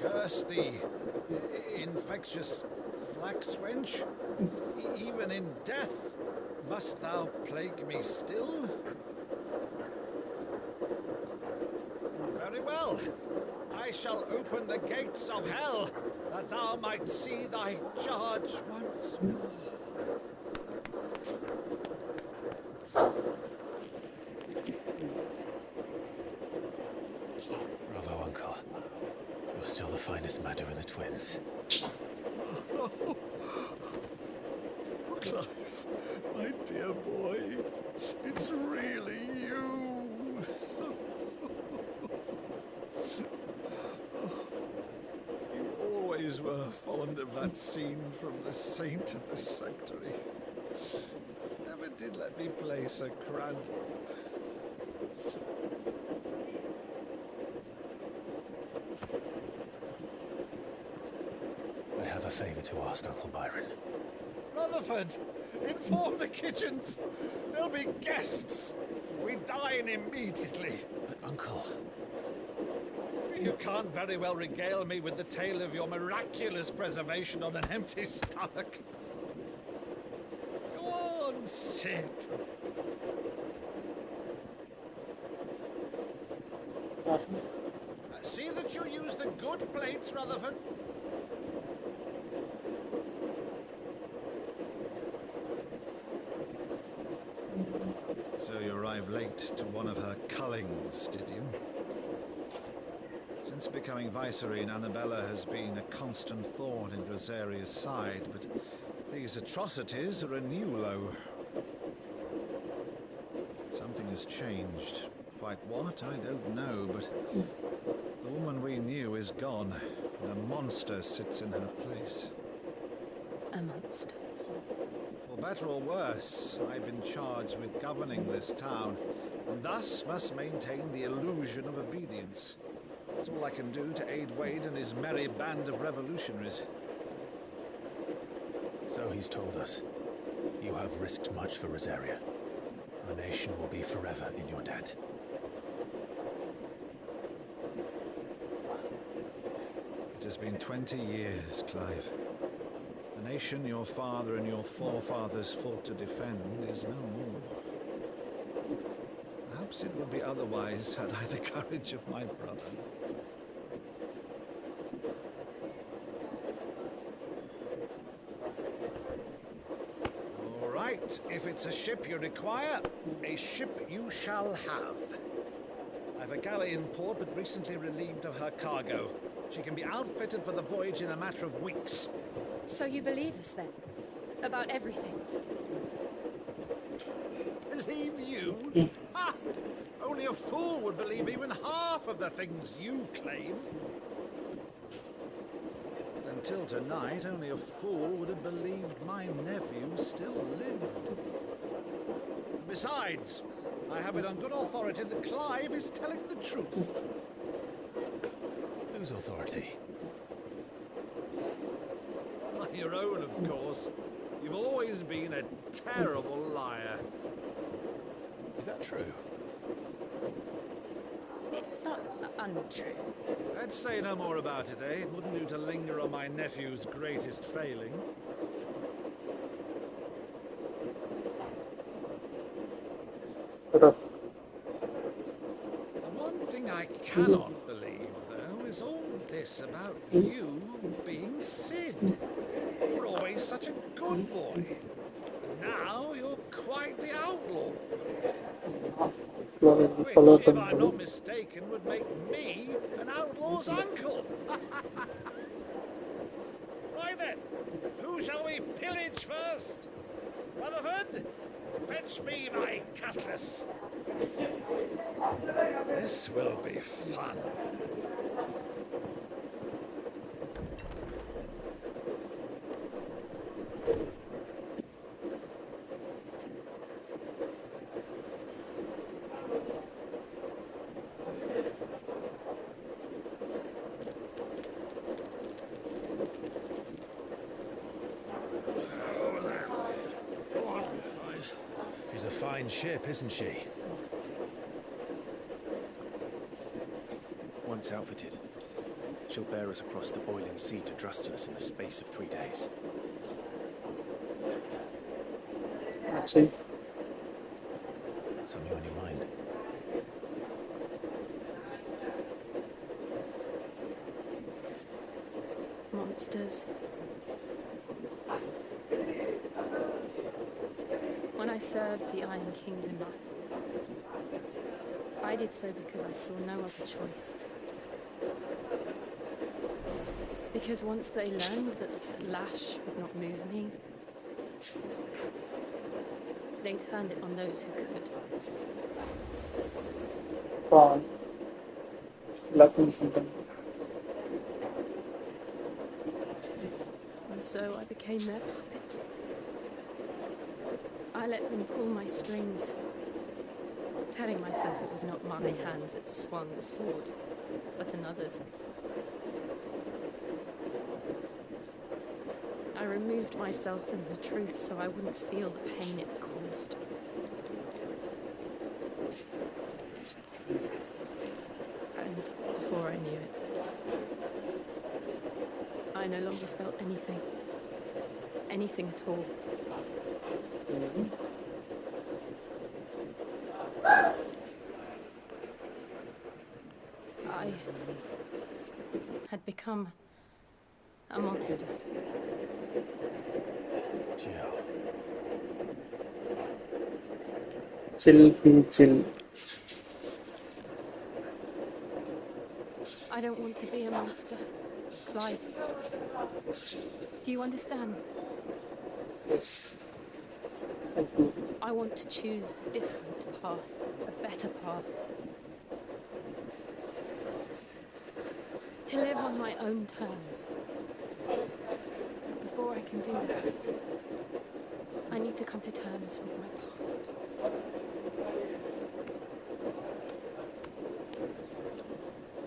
[SPEAKER 11] Curse thee, infectious flax wench. Even in death, must thou plague me still? Very well. I I shall open the gates of hell, that thou might see thy charge once more.
[SPEAKER 4] Bravo, Uncle. You're still the finest Maddu in the twins.
[SPEAKER 11] Oh, Clive, my dear boy, it's really you. You always were fond of that scene from The Saint and the Sanctuary. Never did let me play Sir Crandall.
[SPEAKER 4] I have a favor to ask, Uncle Byron.
[SPEAKER 11] Rutherford, inform the kitchens. There'll be guests. We dine immediately.
[SPEAKER 4] But, Uncle...
[SPEAKER 11] You can't very well regale me with the tale of your miraculous preservation on an empty stomach. Go on, sit. See that you use the good plates, Rutherford. So you arrived late to one of her cullings, did you? Since becoming Vicereine, Annabella has been a constant thorn in Rosaria's side, but these atrocities are a new low. Something has changed. Quite what, I don't know, but the woman we knew is gone, and a monster sits in her place.
[SPEAKER 10] A monster?
[SPEAKER 11] For better or worse, I've been charged with governing this town, and thus must maintain the illusion of obedience. That's all I can do to aid Wade and his merry band of revolutionaries.
[SPEAKER 4] So he's told us. You have risked much for Rosaria. Our nation will be forever in your debt.
[SPEAKER 11] It has been 20 years, Clive. The nation your father and your forefathers fought to defend is no more. Perhaps it would be otherwise had I the courage of my brother. All right, if it's a ship you require, a ship you shall have. I've a galley in port, but recently relieved of her cargo. She can be outfitted for the voyage in a matter of weeks.
[SPEAKER 10] So you believe us then? About everything?
[SPEAKER 11] Believe you? Ha! Only a fool would believe even half of the things you claim. But until tonight, only a fool would have believed my nephew still lived. And besides, I have it on good authority that Clive is telling the truth.
[SPEAKER 4] Whose authority?
[SPEAKER 11] Your own, of course. You've always been a terrible liar.
[SPEAKER 4] Is that true?
[SPEAKER 10] It's not untrue.
[SPEAKER 11] I'd say no more about it, eh? It wouldn't do to linger on my nephew's greatest failing. The one thing I cannot believe, though, is all this about you being Sid. You were always such a good boy. But now you're quite the outlaw. Which, if I'm not mistaken, would make me an outlaw's uncle. Right then, who shall we pillage first? Rutherford, fetch me my cutlass. This will be fun.
[SPEAKER 4] She's a fine ship, isn't she?
[SPEAKER 8] Once outfitted, she'll bear us across the boiling sea to Drustinus in the space of 3 days.
[SPEAKER 1] Let's see.
[SPEAKER 4] Something on your mind?
[SPEAKER 10] others. When I served the Iron Kingdom, I did so because I saw no other choice. Because once they learned that the lash would not move me, they turned it on those who could.
[SPEAKER 1] Paul. Lucky something.
[SPEAKER 10] And so I became their puppet. I let them pull my strings, telling myself it was not my hand that swung the sword, but another's. I removed myself from the truth so I wouldn't feel the pain it caused. And before I knew it, I no longer felt anything. Anything at all. I had become a monster.
[SPEAKER 18] Jill.
[SPEAKER 1] Chill, be chill.
[SPEAKER 10] I don't want to be a monster, Clive. Do you understand?
[SPEAKER 1] Yes.
[SPEAKER 10] I want to choose a different path, a better path. To live on my own terms. But before I can do that, I need to come to terms with my past.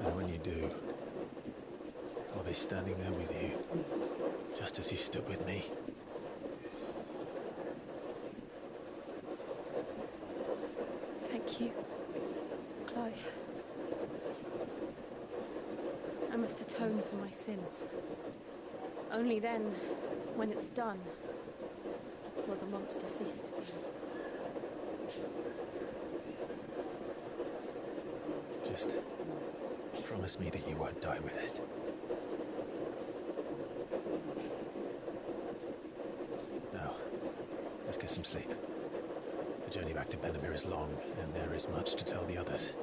[SPEAKER 4] And when you do, I'll be standing there with you, just as you stood with me.
[SPEAKER 10] Thank you, Clive. I must atone for my sins. Only then, when it's done, will the monster cease to be.
[SPEAKER 4] Just promise me that you won't die with it. Now, let's get some sleep. The journey back to Benamir is long, and there is much to tell the others.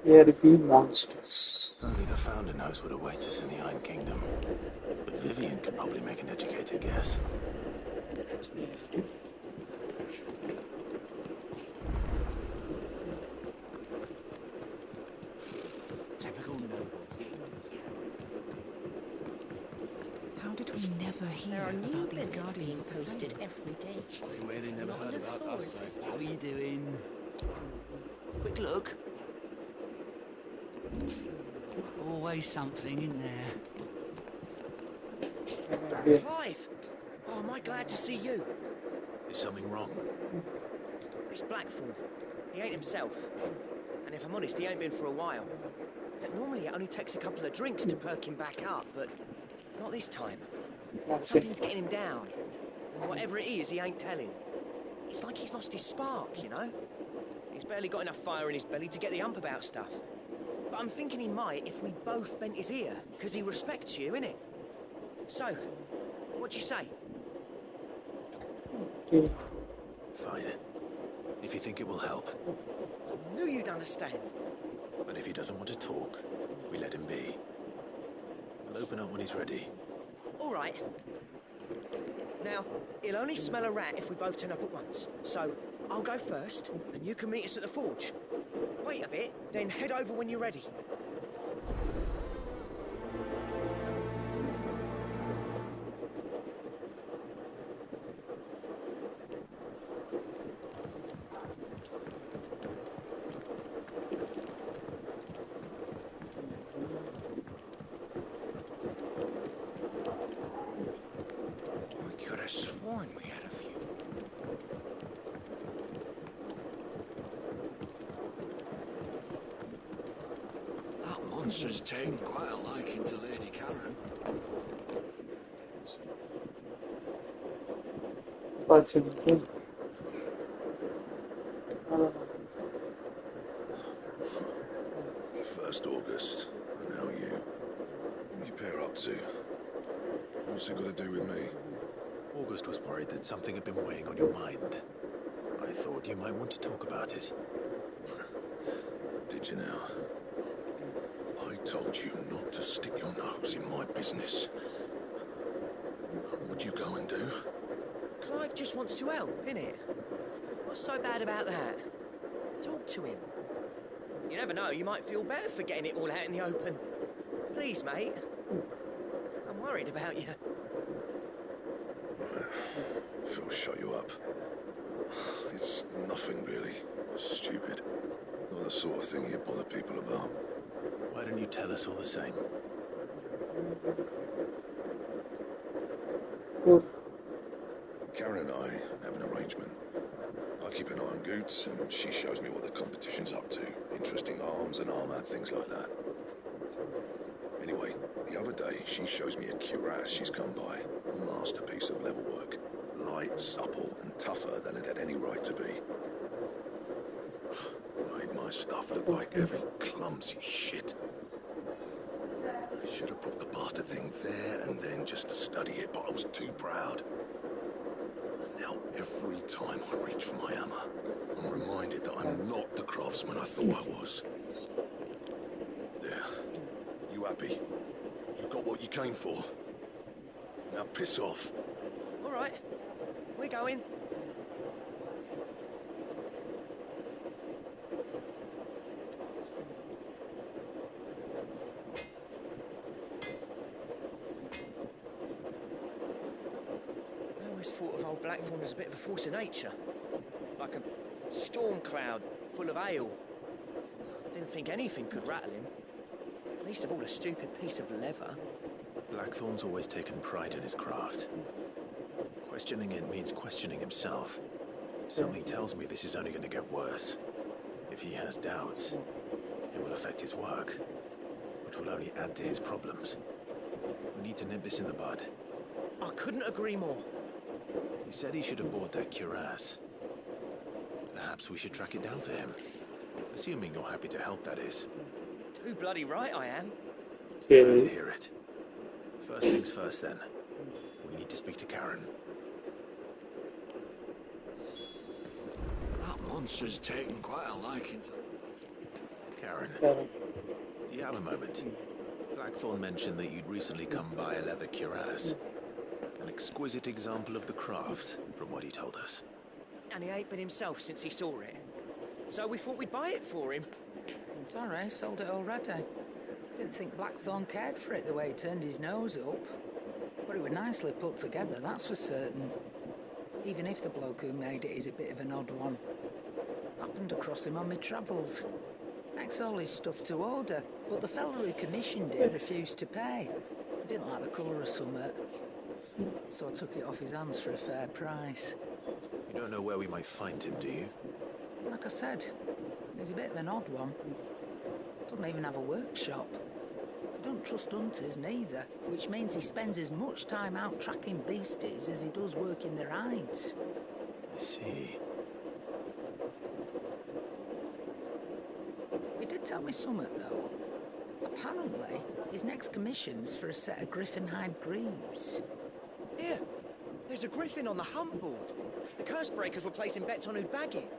[SPEAKER 1] Here be monsters.
[SPEAKER 8] Only the Founder knows what awaits us in the Iron Kingdom. But Vivian could probably make an educated guess.
[SPEAKER 14] Typical nobles. How did we never hear about these guardians being posted every day?
[SPEAKER 8] Same way they never heard about us.
[SPEAKER 14] How are you doing? Quick look. Always something in there.
[SPEAKER 16] Clive! Oh, am I glad to see you?
[SPEAKER 8] Is something wrong?
[SPEAKER 16] It's Blackthorn. He ain't himself. And if I'm honest, he ain't been for a while. Normally it only takes a couple of drinks to perk him back up, but not this time. Something's getting him down. And whatever it is, he ain't telling. It's like he's lost his spark, you know? He's barely got enough fire in his belly to get the ump about stuff. But I'm thinking he might if we both bent his ear, because he respects you, innit? So, what do you say?
[SPEAKER 1] Okay.
[SPEAKER 8] Fine. If you think it will help.
[SPEAKER 16] I knew you'd understand.
[SPEAKER 8] But if he doesn't want to talk, we let him be. We'll open up when he's ready.
[SPEAKER 16] All right. Now, he'll only smell a rat if we both turn up at once. So, I'll go first, and you can meet us at the forge. Wait a bit, then head over when you're ready.
[SPEAKER 11] monster's taken quite a liking to Lady Karen.
[SPEAKER 1] Opportunity.
[SPEAKER 12] First August, and now you. What you pair up to? What's it got to do with me?
[SPEAKER 4] August was worried that something had been weighing on your mind. I thought you might want to talk about it.
[SPEAKER 12] Did you now? I told you not to stick your nose in my business. What'd you go and do?
[SPEAKER 16] Clive just wants to help, innit? What's so bad about that? Talk to him. You never know, you might feel better for getting it all out in the open. Please, mate. I'm worried about you.
[SPEAKER 12] Phil shut you up. It's nothing really. Stupid. Not the sort of thing you bother people about.
[SPEAKER 4] Why don't you tell us all the same?
[SPEAKER 12] Karen and I have an arrangement. I keep an eye on Goots, and she shows me what the competition's up to. Interesting arms and armour, things like that. Anyway, the other day, she shows me a cuirass she's come by. A masterpiece of level work. Light, supple, and tougher than it had any right to be. Made my stuff look like heavy, clumsy shit. I should have put the bastard thing there and then just to study it, but I was too proud. And now every time I reach for my hammer, I'm reminded that I'm not the craftsman I thought I was. There. You happy? You got what you came for? Now piss off.
[SPEAKER 16] All right. We're going. I always thought of old Blackthorn as a bit of a force of nature. Like a storm cloud full of hail. Didn't think anything could rattle him. Least of all a stupid piece of leather.
[SPEAKER 4] Blackthorn's always taken pride in his craft. Questioning it means questioning himself. Something tells me this is only going to get worse. If he has doubts, it will affect his work, which will only add to his problems. We need to nip this in the bud.
[SPEAKER 16] I couldn't agree more.
[SPEAKER 4] He said he should have bought that cuirass. Perhaps we should track it down for him. Assuming you're happy to help, that is.
[SPEAKER 16] Too bloody right I am.
[SPEAKER 4] Glad to hear it. First things first, then. We need to speak to Karen.
[SPEAKER 11] That monster's taken quite a liking to...
[SPEAKER 4] Karen, do you have a moment? Blackthorn mentioned that you'd recently come by a leather cuirass. An exquisite example of the craft, from what he told us.
[SPEAKER 16] And he ain't been himself since he saw it. So we thought we'd buy it for him.
[SPEAKER 14] Sorry, sold it already. Didn't think Blackthorn cared for it the way he turned his nose up. But it was nicely put together, that's for certain. Even if the bloke who made it is a bit of an odd one. Happened across him on my travels. Makes all his stuff to order, but the fella who commissioned it refused to pay. He didn't like the colour of summit. So I took it off his hands for a fair price.
[SPEAKER 4] You don't know where we might find him, do you?
[SPEAKER 14] Like I said, he's a bit of an odd one. Doesn't even have a workshop. I don't trust hunters neither, which means he spends as much time out tracking beasties as he does working their hides.
[SPEAKER 4] I see.
[SPEAKER 14] He did tell me something, though. Apparently, his next commission's for a set of griffin hide greaves.
[SPEAKER 16] Here, there's a griffin on the hunt board. The curse breakers were placing bets on who'd bag it.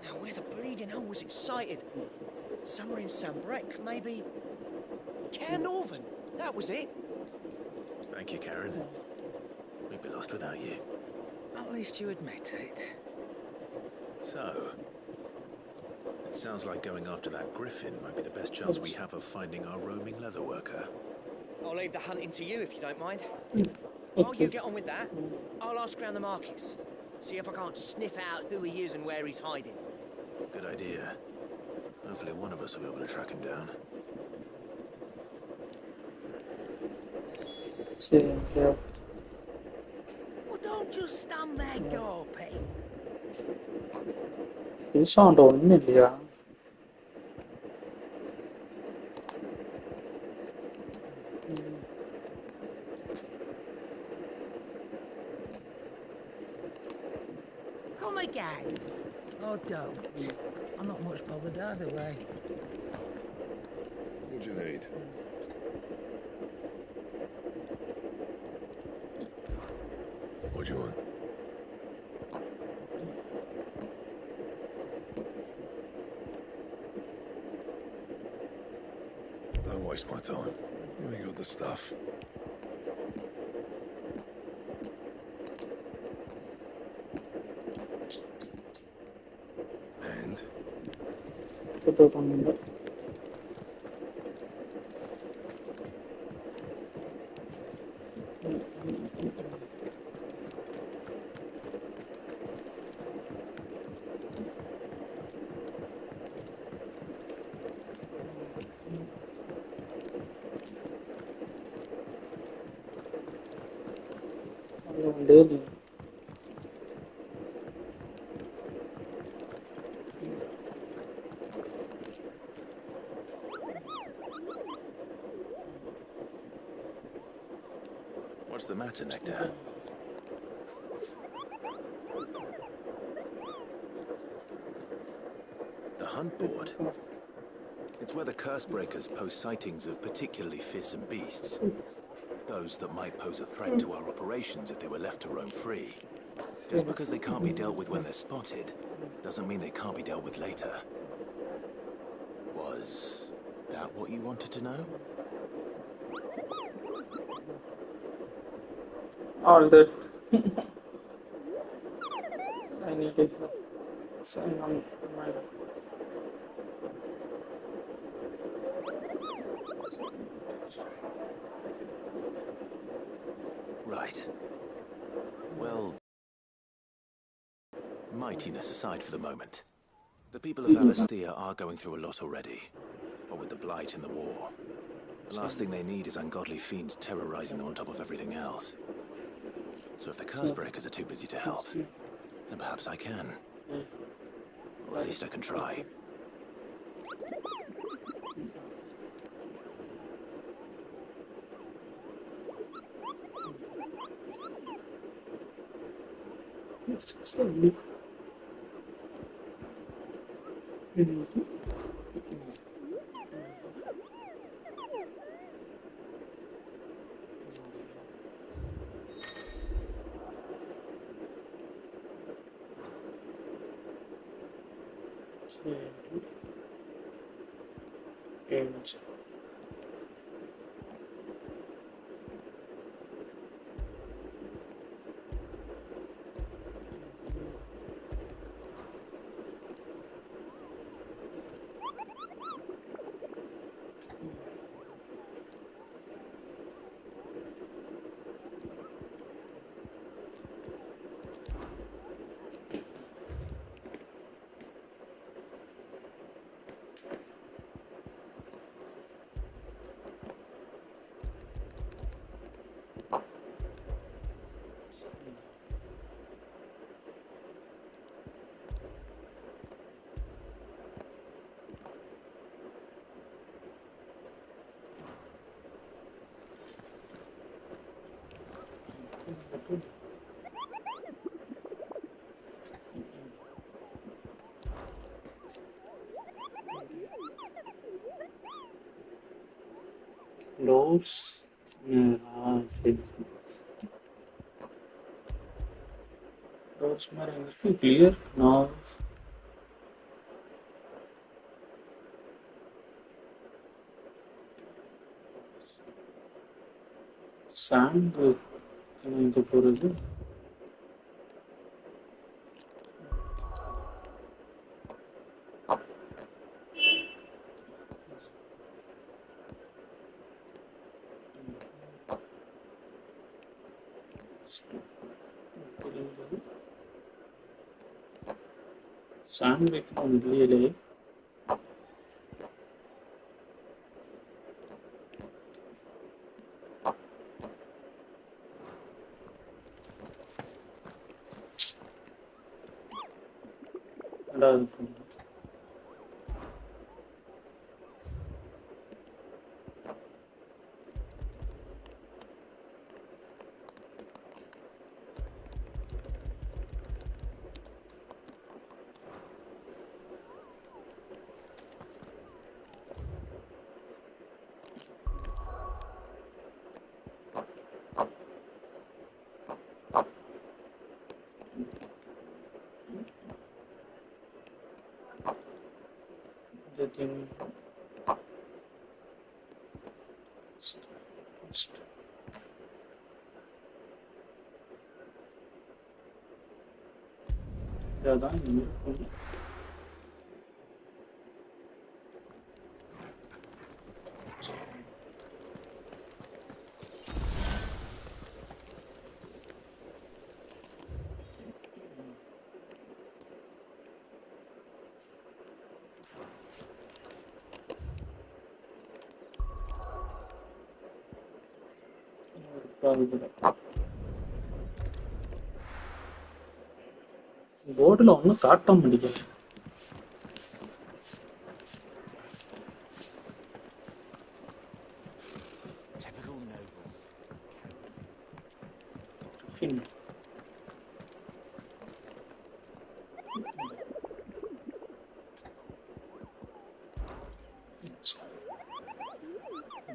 [SPEAKER 16] Now, where the bleeding hell was it sighted? Somewhere in Sambrec, maybe... Cairnorvin, that was it.
[SPEAKER 4] Thank you, Karen. We'd be lost without you.
[SPEAKER 14] At least you admit it.
[SPEAKER 4] So, it sounds like going after that griffin might be the best chance we have of finding our roaming leatherworker.
[SPEAKER 16] I'll leave the hunting to you if you don't mind. While you get on with that, I'll ask around the markets. See if I can't sniff out who he is and where he's hiding.
[SPEAKER 4] Good idea. Hopefully one of us will be able to track him down.
[SPEAKER 1] Yeah.
[SPEAKER 14] Well, don't just stand there gawping.
[SPEAKER 1] ഈ sound ഒന്നുമില്ല
[SPEAKER 19] Come again. Or don't. I'm not much bothered either way.
[SPEAKER 12] What do you need? What do you want? Don't waste my time. You ain't got the stuff. And?
[SPEAKER 1] Daily.
[SPEAKER 8] What's the matter, Nectar? The hunt board? It's where the curse breakers post sightings of particularly fearsome beasts. Those that might pose a threat to our operations if they were left to roam free. Just because they can't be dealt with when they're spotted, doesn't mean they can't be dealt with later. Was that what you wanted to know?
[SPEAKER 1] All that. I need to sign on my.
[SPEAKER 8] Right. Well, mightiness aside for the moment. The people of Valisthea are going through a lot already. What with the blight and the war. The last thing they need is ungodly fiends terrorizing them on top of everything else. So if the curse breakers are too busy to help, then perhaps I can. Or at least I can try.
[SPEAKER 1] It's lovely. And doors. Doors are clear now. Sand. Can I go for it? Sand we can really. everything. இதான் இருக்கும். போர்டில் ஒன்றும் காட்ட முடியல.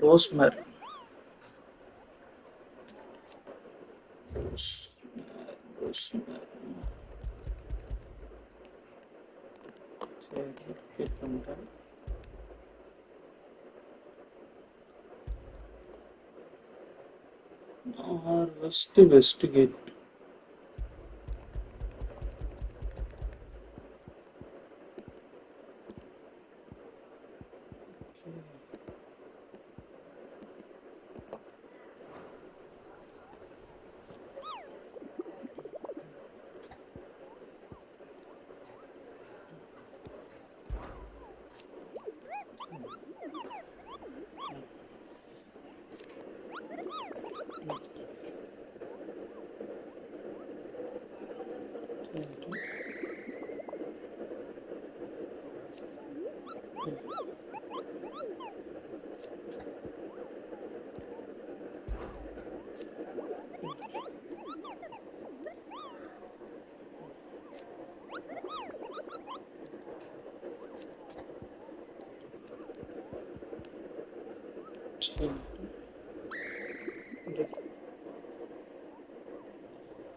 [SPEAKER 1] Rosemary Investigate.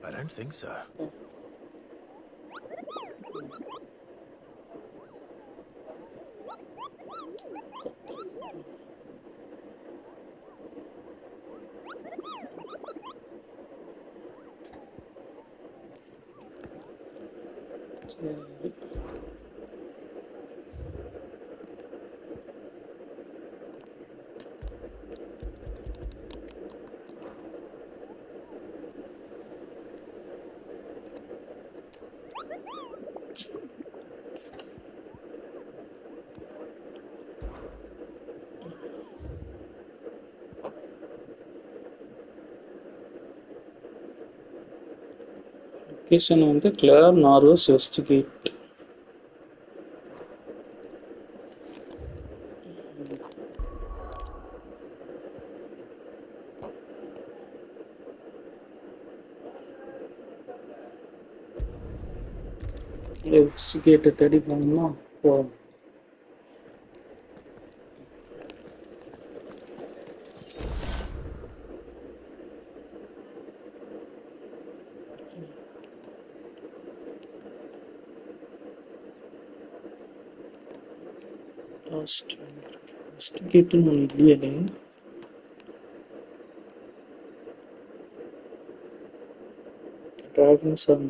[SPEAKER 8] I don't think so. Location வந்து Clare Norwest Westgate. Westgate தேடி போனோம்னா போகும். Westgate ஒன்று இல்லையே. Driving sun.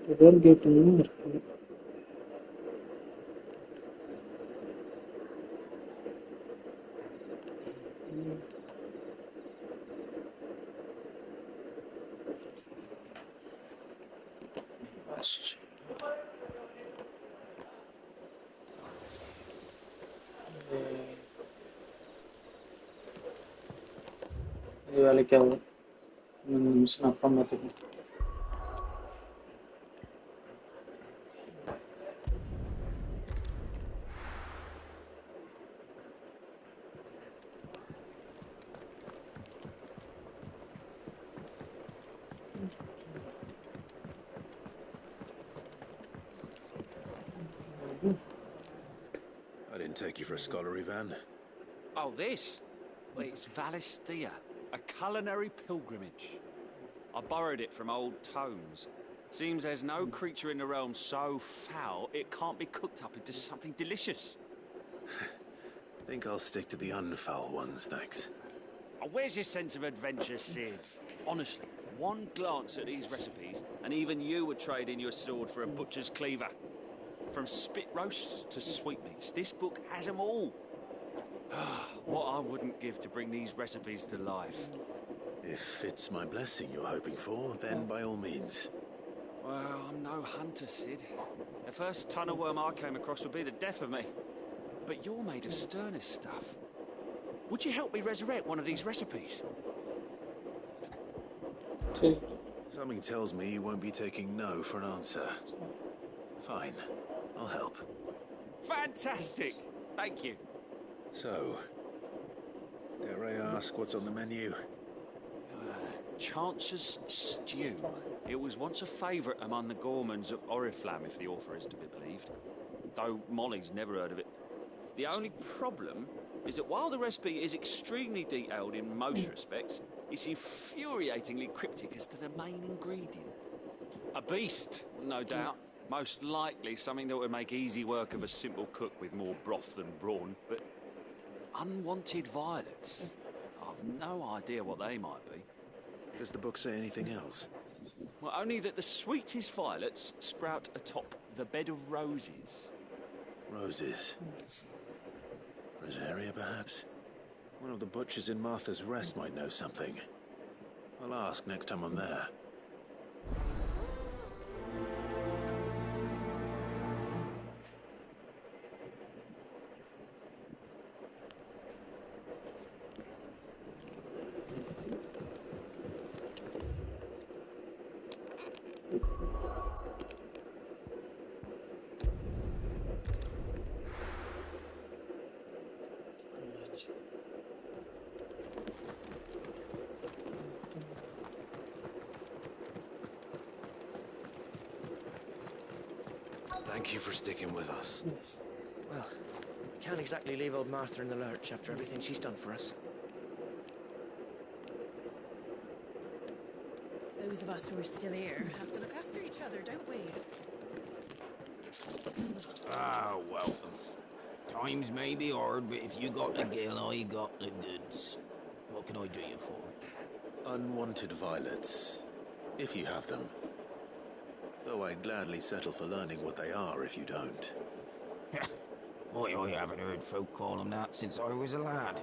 [SPEAKER 8] ரிவர் கேட்டும் இருக்கு. இது வேலைக்கு ஆகும். 3 நிமிஷம் அப்புறம் பார்த்துக்கலாம். I didn't take you for a scholarly van.
[SPEAKER 9] Oh, this? Well, it's Valisthea, a culinary pilgrimage. I borrowed it from old tomes. Seems there's no creature in the realm so foul it can't be cooked up into something delicious.
[SPEAKER 8] Think I'll stick to the unfoul ones, thanks.
[SPEAKER 9] Oh, where's your sense of adventure, Sid? Honestly, one glance at these recipes, and even you would trade in your sword for a butcher's cleaver. From spit roasts to sweetmeats, this book has them all. What I wouldn't give to bring these recipes to life.
[SPEAKER 8] If it's my blessing you're hoping for, then by all means.
[SPEAKER 9] Well, I'm no hunter, Sid. The first ton of worm I came across would be the death of me. But you're made of sterner stuff. Would you help me resurrect one of these recipes?
[SPEAKER 8] Something tells me you won't be taking no for an answer. Fine, I'll help.
[SPEAKER 9] Fantastic! Thank you.
[SPEAKER 8] So, dare I ask what's on the menu?
[SPEAKER 9] Chance's Stew. It was once a favourite among the gourmands of Oriflamme, if the author is to be believed. Though Molly's never heard of it. The only problem is that while the recipe is extremely detailed in most respects, it's infuriatingly cryptic as to the main ingredient. A beast, no doubt. Most likely something that would make easy work of a simple cook with more broth than brawn, but unwanted violets. I've no idea what they might be.
[SPEAKER 8] Does the book say anything else?
[SPEAKER 9] Well, only that the sweetest violets sprout atop the bed of roses.
[SPEAKER 8] Roses. Rosaria, perhaps? One of the butchers in Martha's Rest might know something. I'll ask next time I'm there.
[SPEAKER 20] Thank you for sticking with us.
[SPEAKER 16] Well, we can't exactly leave old Martha in the lurch after everything she's done for us.
[SPEAKER 10] Those of us who are still here have to look after each other, don't we?
[SPEAKER 14] Ah, welcome. Times may be hard, but if you got the gill, I got the goods. What can I do you for?
[SPEAKER 8] Unwanted violets, if you have them. Though I'd gladly settle for learning what they are if you don't.
[SPEAKER 14] Why, I haven't heard folk call them that since I was a lad.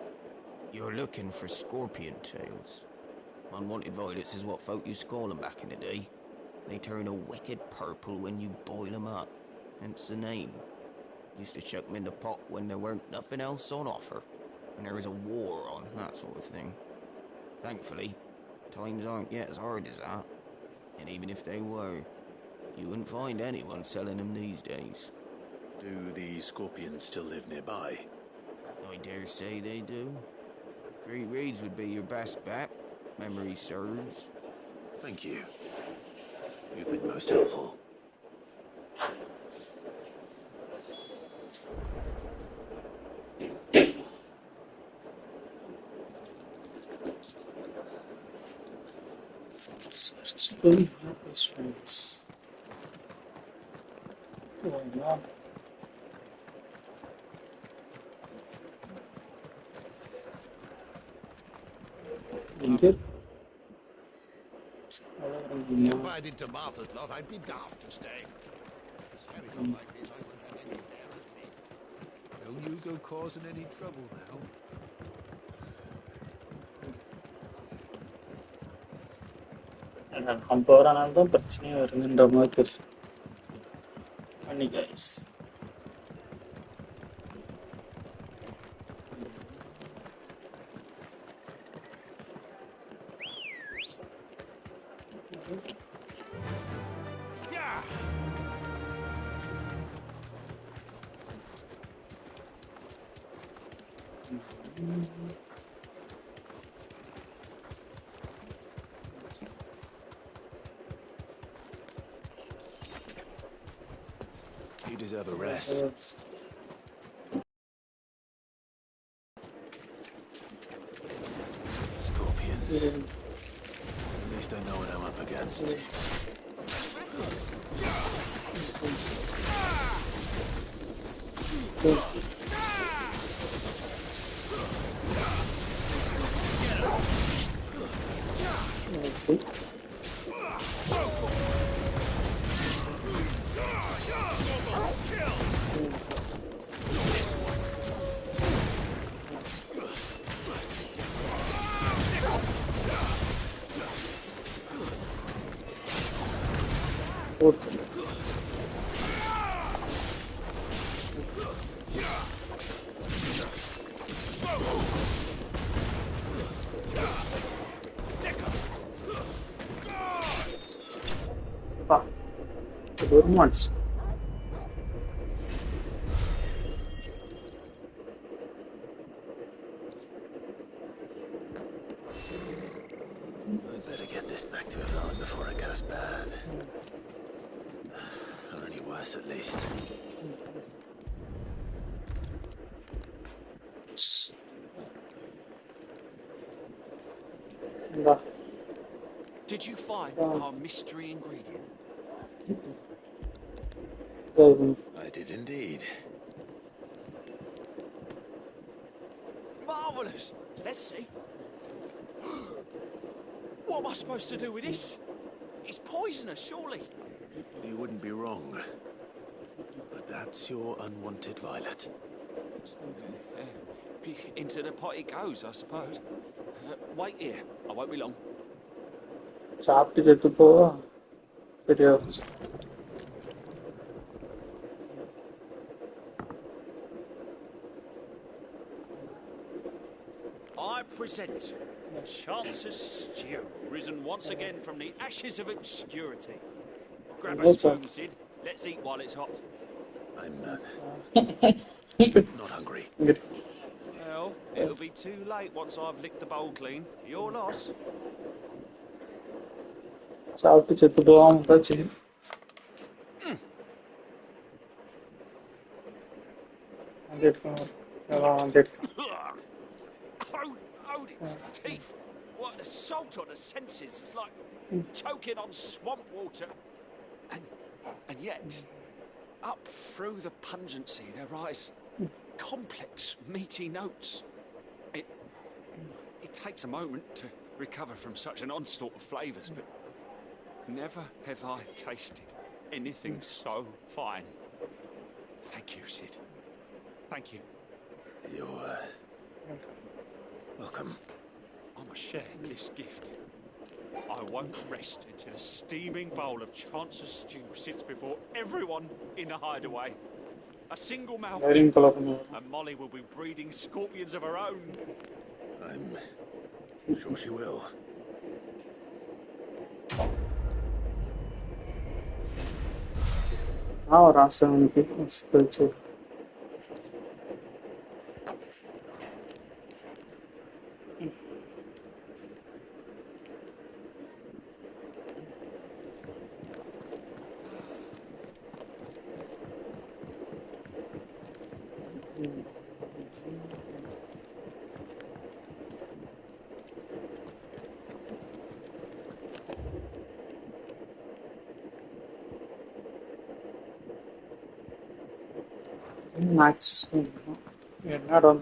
[SPEAKER 14] You're looking for scorpion tails. Unwanted violets is what folk used to call them back in the day. They turn a wicked purple when you boil them up, hence the name. Used to chuck them in the pot when there weren't nothing else on offer, when there was a war on, that sort of thing. Thankfully, times aren't yet as hard as that, and even if they were, you wouldn't find anyone selling them these days.
[SPEAKER 8] Do the scorpions still live nearby?
[SPEAKER 14] I dare say they do. Great Reeds would be your best bet, if memory serves.
[SPEAKER 8] Thank you. You've been most helpful.
[SPEAKER 1] Slowly happy strings. Oh no. Injured?
[SPEAKER 11] If I'd into Martha's lot, I'd be daft to stay. It's very unlikely I would have any there with me. Don't you go causing any trouble now.
[SPEAKER 1] நம்ம போறனால தான் பிரச்சனையே வருதுன்ற மாதிரி பேசு பண்ணி guys
[SPEAKER 8] You deserve a rest.
[SPEAKER 1] Once.
[SPEAKER 8] I'd better get this back to Yvonne before it goes bad. Or any worse, at least.
[SPEAKER 9] Did you find our mystery ingredient?
[SPEAKER 8] I did indeed.
[SPEAKER 9] Marvellous! Let's see. What am I supposed to do with this? It's poisonous, surely.
[SPEAKER 8] You wouldn't be wrong. But that's your unwanted violet.
[SPEAKER 9] Into the pot it goes, I suppose. Wait here. I won't be long.
[SPEAKER 1] சாப்பிட்டு செத்து போவா சரியா
[SPEAKER 9] I present Chance's Stew, risen once again from the ashes of obscurity. Grab a spoon, Sid. Let's eat while it's hot.
[SPEAKER 8] I'm not hungry.
[SPEAKER 9] Well, it'll be too late once I've licked the bowl clean. Your loss.
[SPEAKER 1] சாப்பிட்டு செத்து போவாம தான் சரி
[SPEAKER 9] Hold its teeth. What an assault on the senses. It's like choking on swamp water. And yet, up through the pungency, there rise complex, meaty notes. It takes a moment to recover from such an onslaught of flavours, but never have I tasted anything so fine. Thank you, Sid. Thank you.
[SPEAKER 8] You're welcome.
[SPEAKER 9] I must share this gift. I won't rest until a steaming bowl of Chance's stew sits before everyone in the hideaway. A single mouthful, and Molly will be breeding scorpions of her own.
[SPEAKER 8] I'm sure she will.
[SPEAKER 1] రాసానికి వస్తుంది Max, you're not on.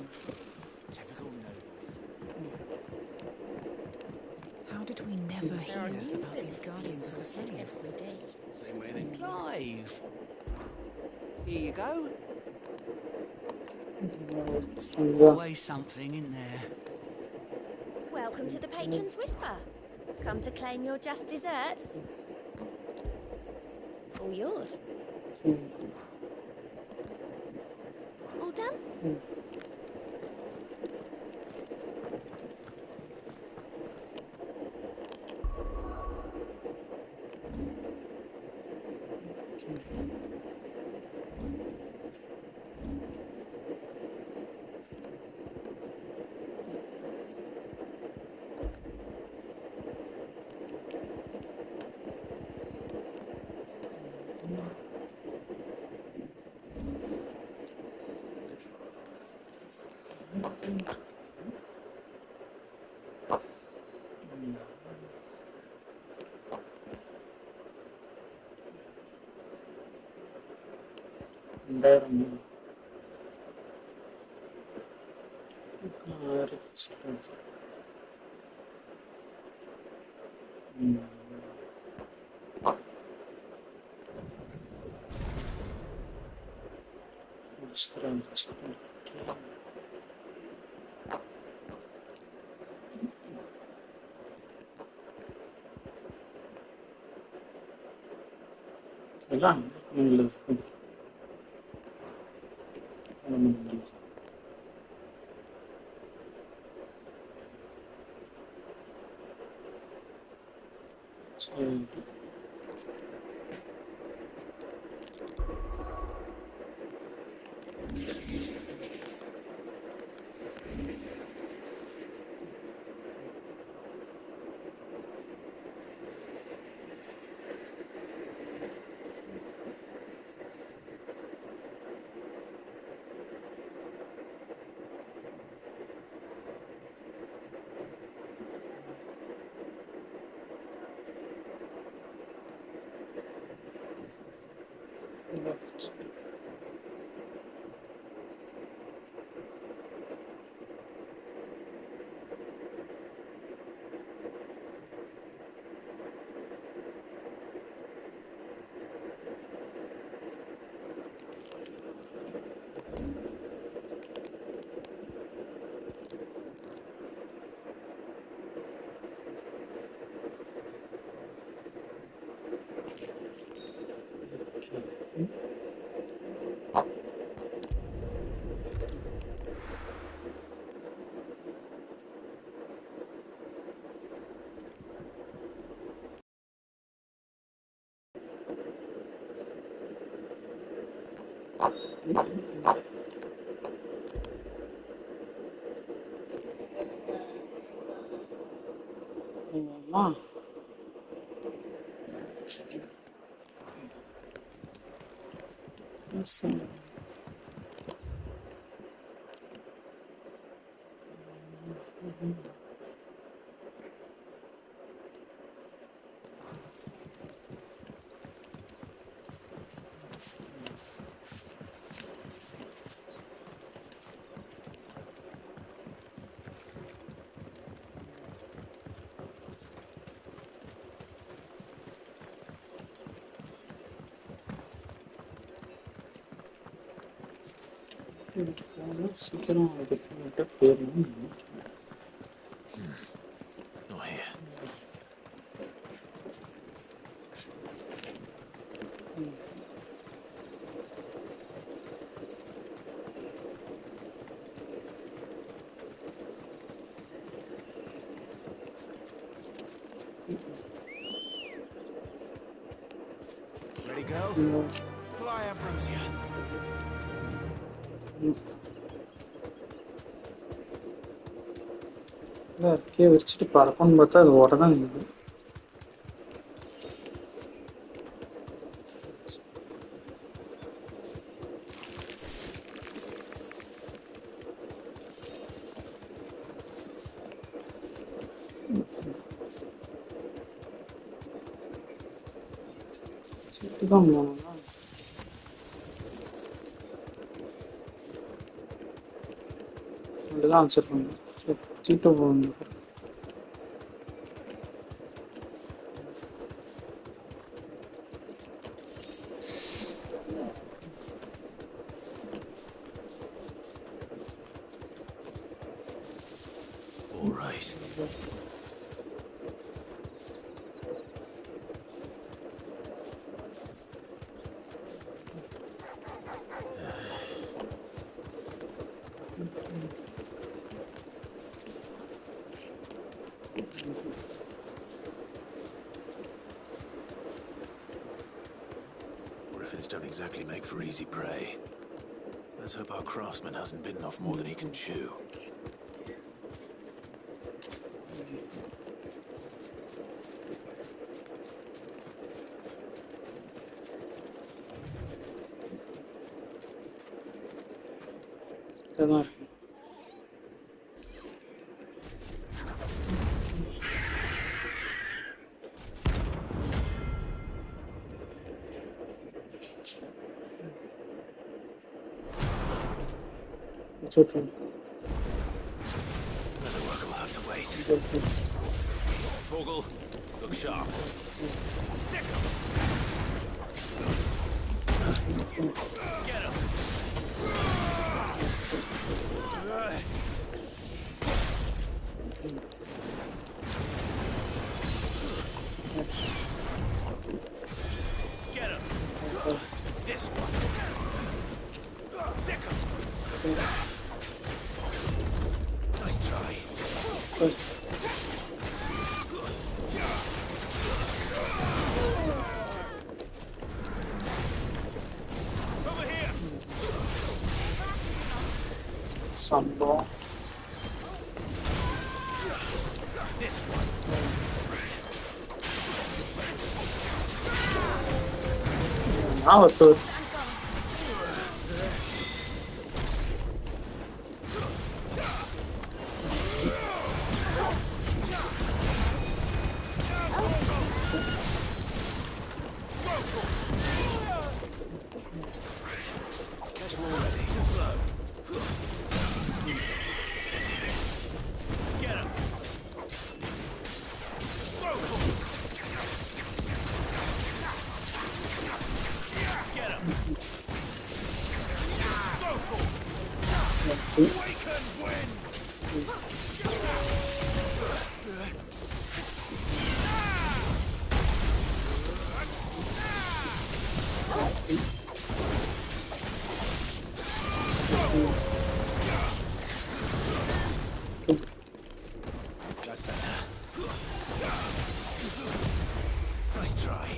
[SPEAKER 14] How did we never hear about these guardians of the flame every day?
[SPEAKER 3] Same way they Clive.
[SPEAKER 16] Here you go.
[SPEAKER 14] Always something in there.
[SPEAKER 6] Welcome to the Patron's Whisper. Come to claim your just desserts. All yours. All done?
[SPEAKER 8] Not here. Ready, go? Fly, Ambrosia.
[SPEAKER 1] வச்சுட்டு பறக்கணும்னு பார்த்தா அது ஓட தான் நிற்குது. தான் போனோம்னா அப்படிதான் வச்சிருக்காங்க. சீட்டை போகணும்.
[SPEAKER 8] All right. Griffins don't exactly make for easy prey. Let's hope our craftsman hasn't bitten off more than he can chew.
[SPEAKER 1] அதான் வச்சுட்ருங்க.
[SPEAKER 8] Vogel, look sharp. Get him. Get him. This one. Sick him. Nice try. Over here.
[SPEAKER 1] Sunball.
[SPEAKER 8] This one.
[SPEAKER 1] Now it goes.
[SPEAKER 8] Catch roll ready. Slow. Get him. Get him. Awaken winds. That's better. Nice try.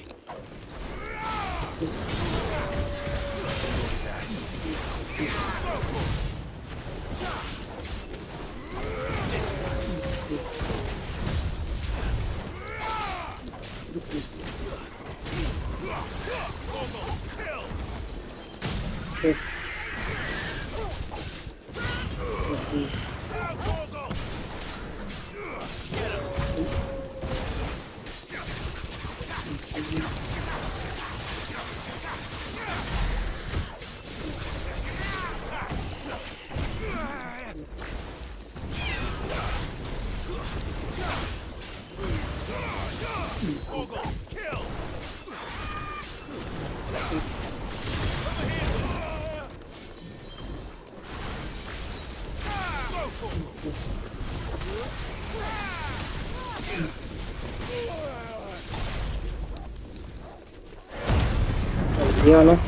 [SPEAKER 1] Diana.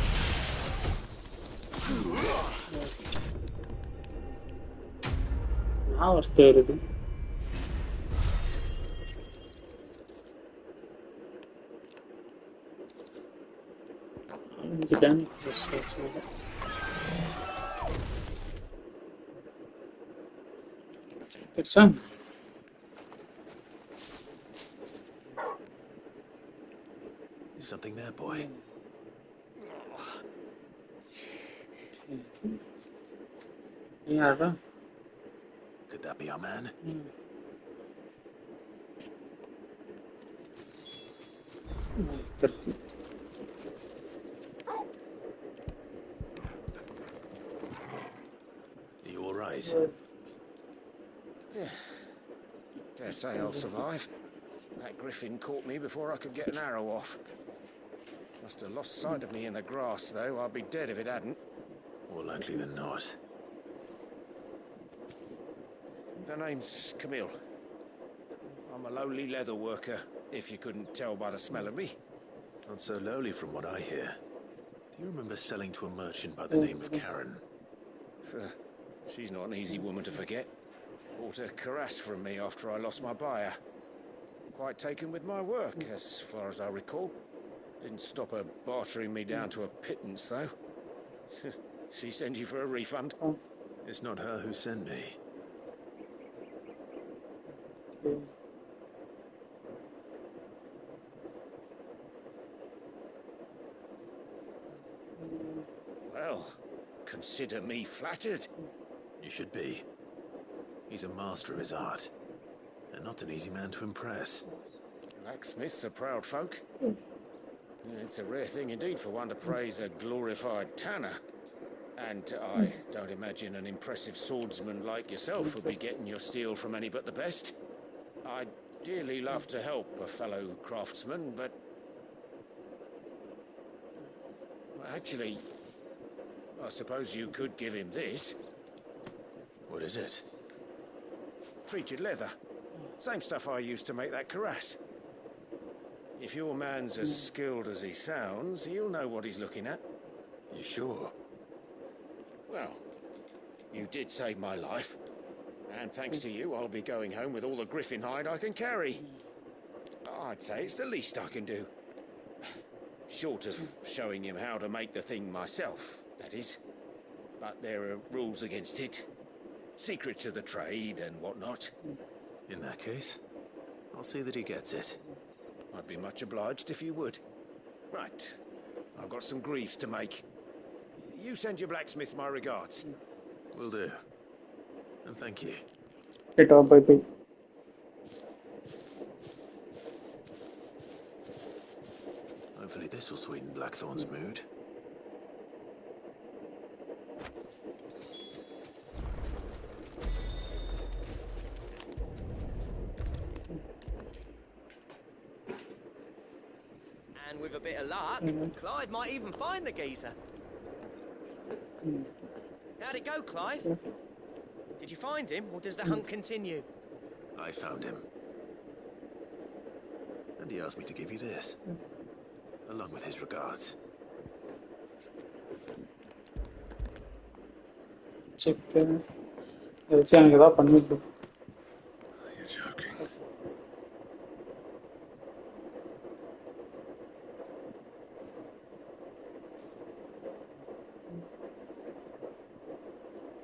[SPEAKER 1] Now it's dirty. Done. Good son.
[SPEAKER 8] Something there, boy.
[SPEAKER 1] Yeah, right.
[SPEAKER 8] Could that be our man? Are you all right?
[SPEAKER 9] Dare say I'll survive. That griffin caught me before I could get an arrow off. Must have lost sight of me in the grass, though. I'd be dead if it hadn't.
[SPEAKER 8] More likely than not.
[SPEAKER 9] The name's Camille. I'm a lowly leather worker, if you couldn't tell by the smell of me.
[SPEAKER 8] Not so lowly from what I hear. Do you remember selling to a merchant by the name of Karen?
[SPEAKER 9] She's not an easy woman to forget. Bought a cuirass from me after I lost my buyer. Quite taken with my work, as far as I recall. Didn't stop her bartering me down to a pittance, though. She sent you for a refund?
[SPEAKER 8] It's not her who sent me.
[SPEAKER 9] Well, consider me flattered.
[SPEAKER 8] You should be. He's a master of his art, and not an easy man to impress.
[SPEAKER 9] Blacksmiths are proud folk. It's a rare thing indeed for one to praise a glorified tanner. And I don't imagine an impressive swordsman like yourself would be getting your steel from any but the best. I'd dearly love to help a fellow craftsman, but... Well, actually, I suppose you could give him this.
[SPEAKER 8] What is it?
[SPEAKER 9] Treated leather. Same stuff I used to make that cuirass. If your man's as skilled as he sounds, he'll know what he's looking at.
[SPEAKER 8] You sure?
[SPEAKER 9] Well, you did save my life. And thanks to you, I'll be going home with all the griffin hide I can carry. I'd say it's the least I can do. Short of showing him how to make the thing myself, that is. But there are rules against it. Secrets of the trade and whatnot.
[SPEAKER 8] In that case, I'll see that he gets it.
[SPEAKER 9] I'd be much obliged if you would. Right. I've got some greaves to make. You send your blacksmith my regards.
[SPEAKER 8] Will do. And thank you.
[SPEAKER 1] Bye-bye.
[SPEAKER 8] Hopefully this will sweeten Blackthorn's mood.
[SPEAKER 16] And with a bit of luck, Clive might even find the geezer. How'd it go, Clive? Did you find him, or does the hunt continue?
[SPEAKER 8] I found him. And he asked me to give you this, along with his regards.
[SPEAKER 1] Check. எனக்கு ஏதாவது பண்ணிட்டு.
[SPEAKER 12] You're joking.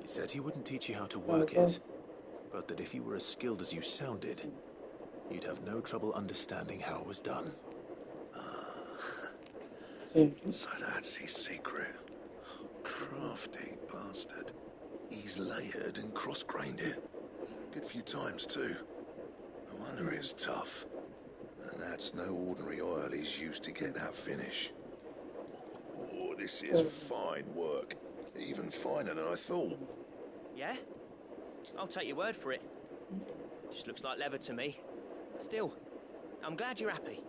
[SPEAKER 8] He said he wouldn't teach you how to work it, but that if you were as skilled as you sounded, you'd have no trouble understanding how it was done.
[SPEAKER 12] So that's his secret. Crafty bastard. He's layered and cross-grained it. Good few times, too. No wonder it's tough. And that's no ordinary oil he's used to get that finish. Oh, this is fine work. Even finer than I thought.
[SPEAKER 16] Yeah? I'll take your word for it. Just looks like leather to me. Still, I'm glad you're happy.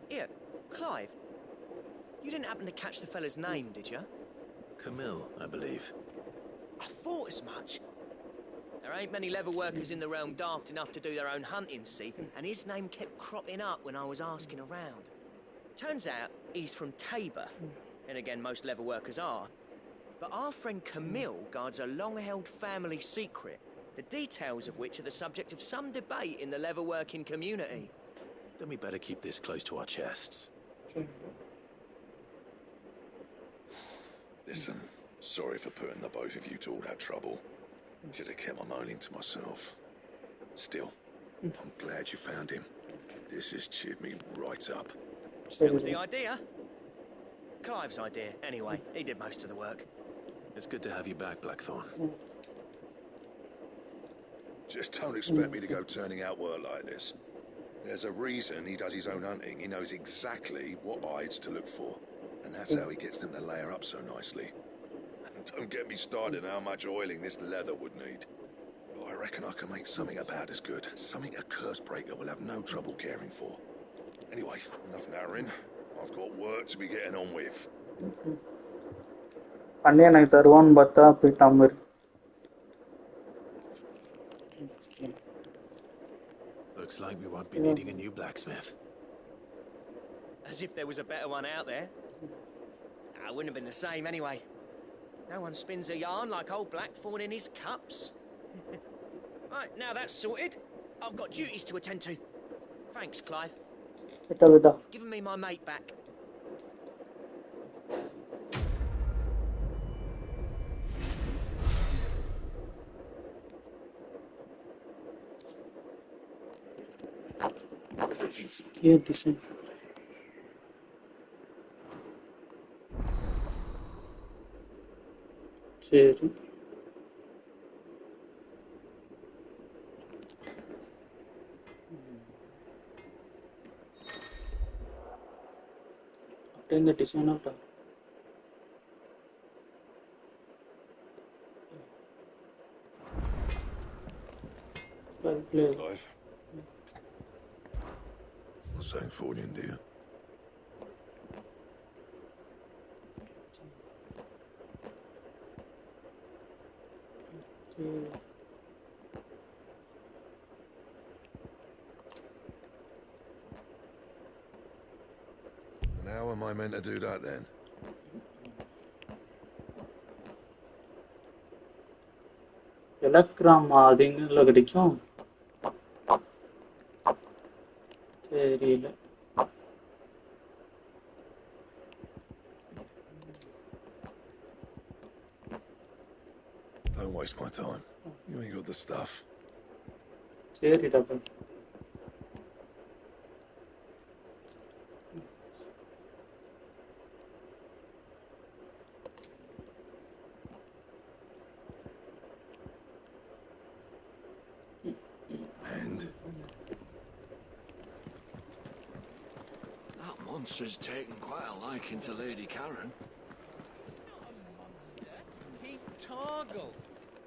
[SPEAKER 16] Here, Clive, you didn't happen to catch the fella's name, did you?
[SPEAKER 8] Camille, I believe.
[SPEAKER 16] I thought as much. There ain't many leather workers in the realm daft enough to do their own hunting, see, and his name kept cropping up when I was asking around. Turns out he's from Tabor, and again most leather workers are. But our friend Camille guards a long-held family secret, the details of which are the subject of some debate in the leather-working community.
[SPEAKER 8] Then we better keep this close to our chests.
[SPEAKER 12] Listen, sorry for putting the both of you to all that trouble. Should have kept my moaning to myself. Still, I'm glad you found him. This has cheered me right up.
[SPEAKER 16] That was the idea. Clive's idea, anyway. He did most of the work.
[SPEAKER 8] It's good to have you back, Blackthorn.
[SPEAKER 12] Just don't expect me to go turning out work like this. There's a reason he does his own hunting. He knows exactly what hides to look for. And that's how he gets them to layer up so nicely. And don't get me started on how much oiling this leather would need. But I reckon I can make something about as good. Something a curse breaker will have no trouble caring for. Anyway, enough nattering. I've got work to be getting on with.
[SPEAKER 1] அண்ணே எனக்கு தருவான்னு பார்த்தா போயிட்டான் மாதிரி.
[SPEAKER 8] Looks like we won't be needing a new blacksmith.
[SPEAKER 16] As if there was a better one out there. It wouldn't have been the same anyway. No one spins a yarn like old Blackthorn in his cups. Right, now that's sorted, I've got duties to attend to. Thanks, Clive. You've given me my mate back.
[SPEAKER 1] Scared this thing. சரி அப்படியே இந்த டிசைனாக பாரு.
[SPEAKER 12] Clive, Sancthornian, do you? And how am I meant to do that then?
[SPEAKER 1] எலக்ட்ராம் அதுங்கள கிடைக்கும் தெரியல
[SPEAKER 12] Don't waste my time. You ain't got the stuff.
[SPEAKER 1] சரி double
[SPEAKER 12] And
[SPEAKER 9] That monster's taken quite a liking to Lady Karen.
[SPEAKER 19] He's Torgal,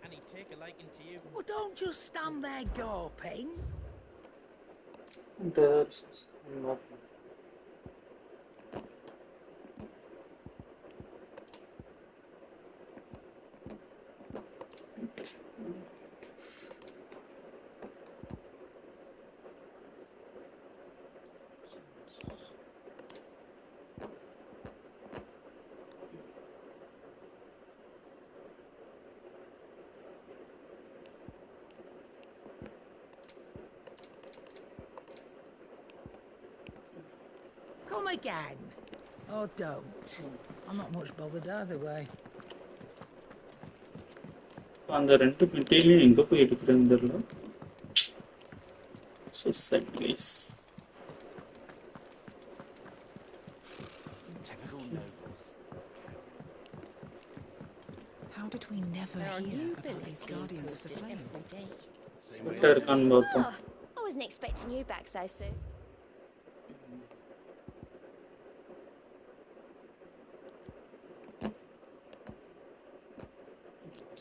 [SPEAKER 19] and he'd take a liking to you. Well, don't just stand there gawping.
[SPEAKER 1] there's not
[SPEAKER 19] Come again. Oh, don't. I'm not much bothered either way.
[SPEAKER 1] அந்த ரெண்டு பெட்டியிலையும் எங்க போய் எடுக்கிறேன்னு தெரியல so sad guys
[SPEAKER 14] Typical nobles.
[SPEAKER 10] How did we never hear about these guardians of the flame?
[SPEAKER 6] Every day.
[SPEAKER 1] எங்க இருக்கான்னு பார்த்தோம்
[SPEAKER 6] I wasn't expecting you back so soon.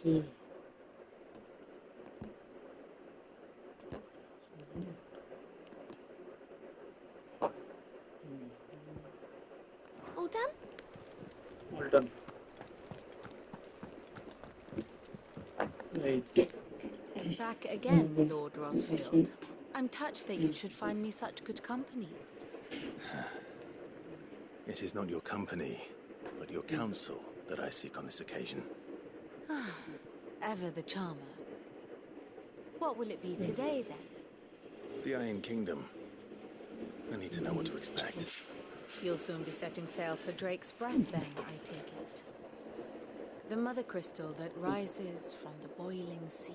[SPEAKER 1] okay.
[SPEAKER 6] All done?
[SPEAKER 1] All done. Right.
[SPEAKER 10] Back again, Lord Rosfield. I'm touched that you should find me such good company.
[SPEAKER 8] It is not your company, but your counsel that I seek on this occasion.
[SPEAKER 10] Ever the charmer. What will it be today, then?
[SPEAKER 8] The Iron Kingdom. I need to know what to expect.
[SPEAKER 10] You'll soon be setting sail for Drake's Breath, then, I take it. The mother crystal that rises from the boiling sea.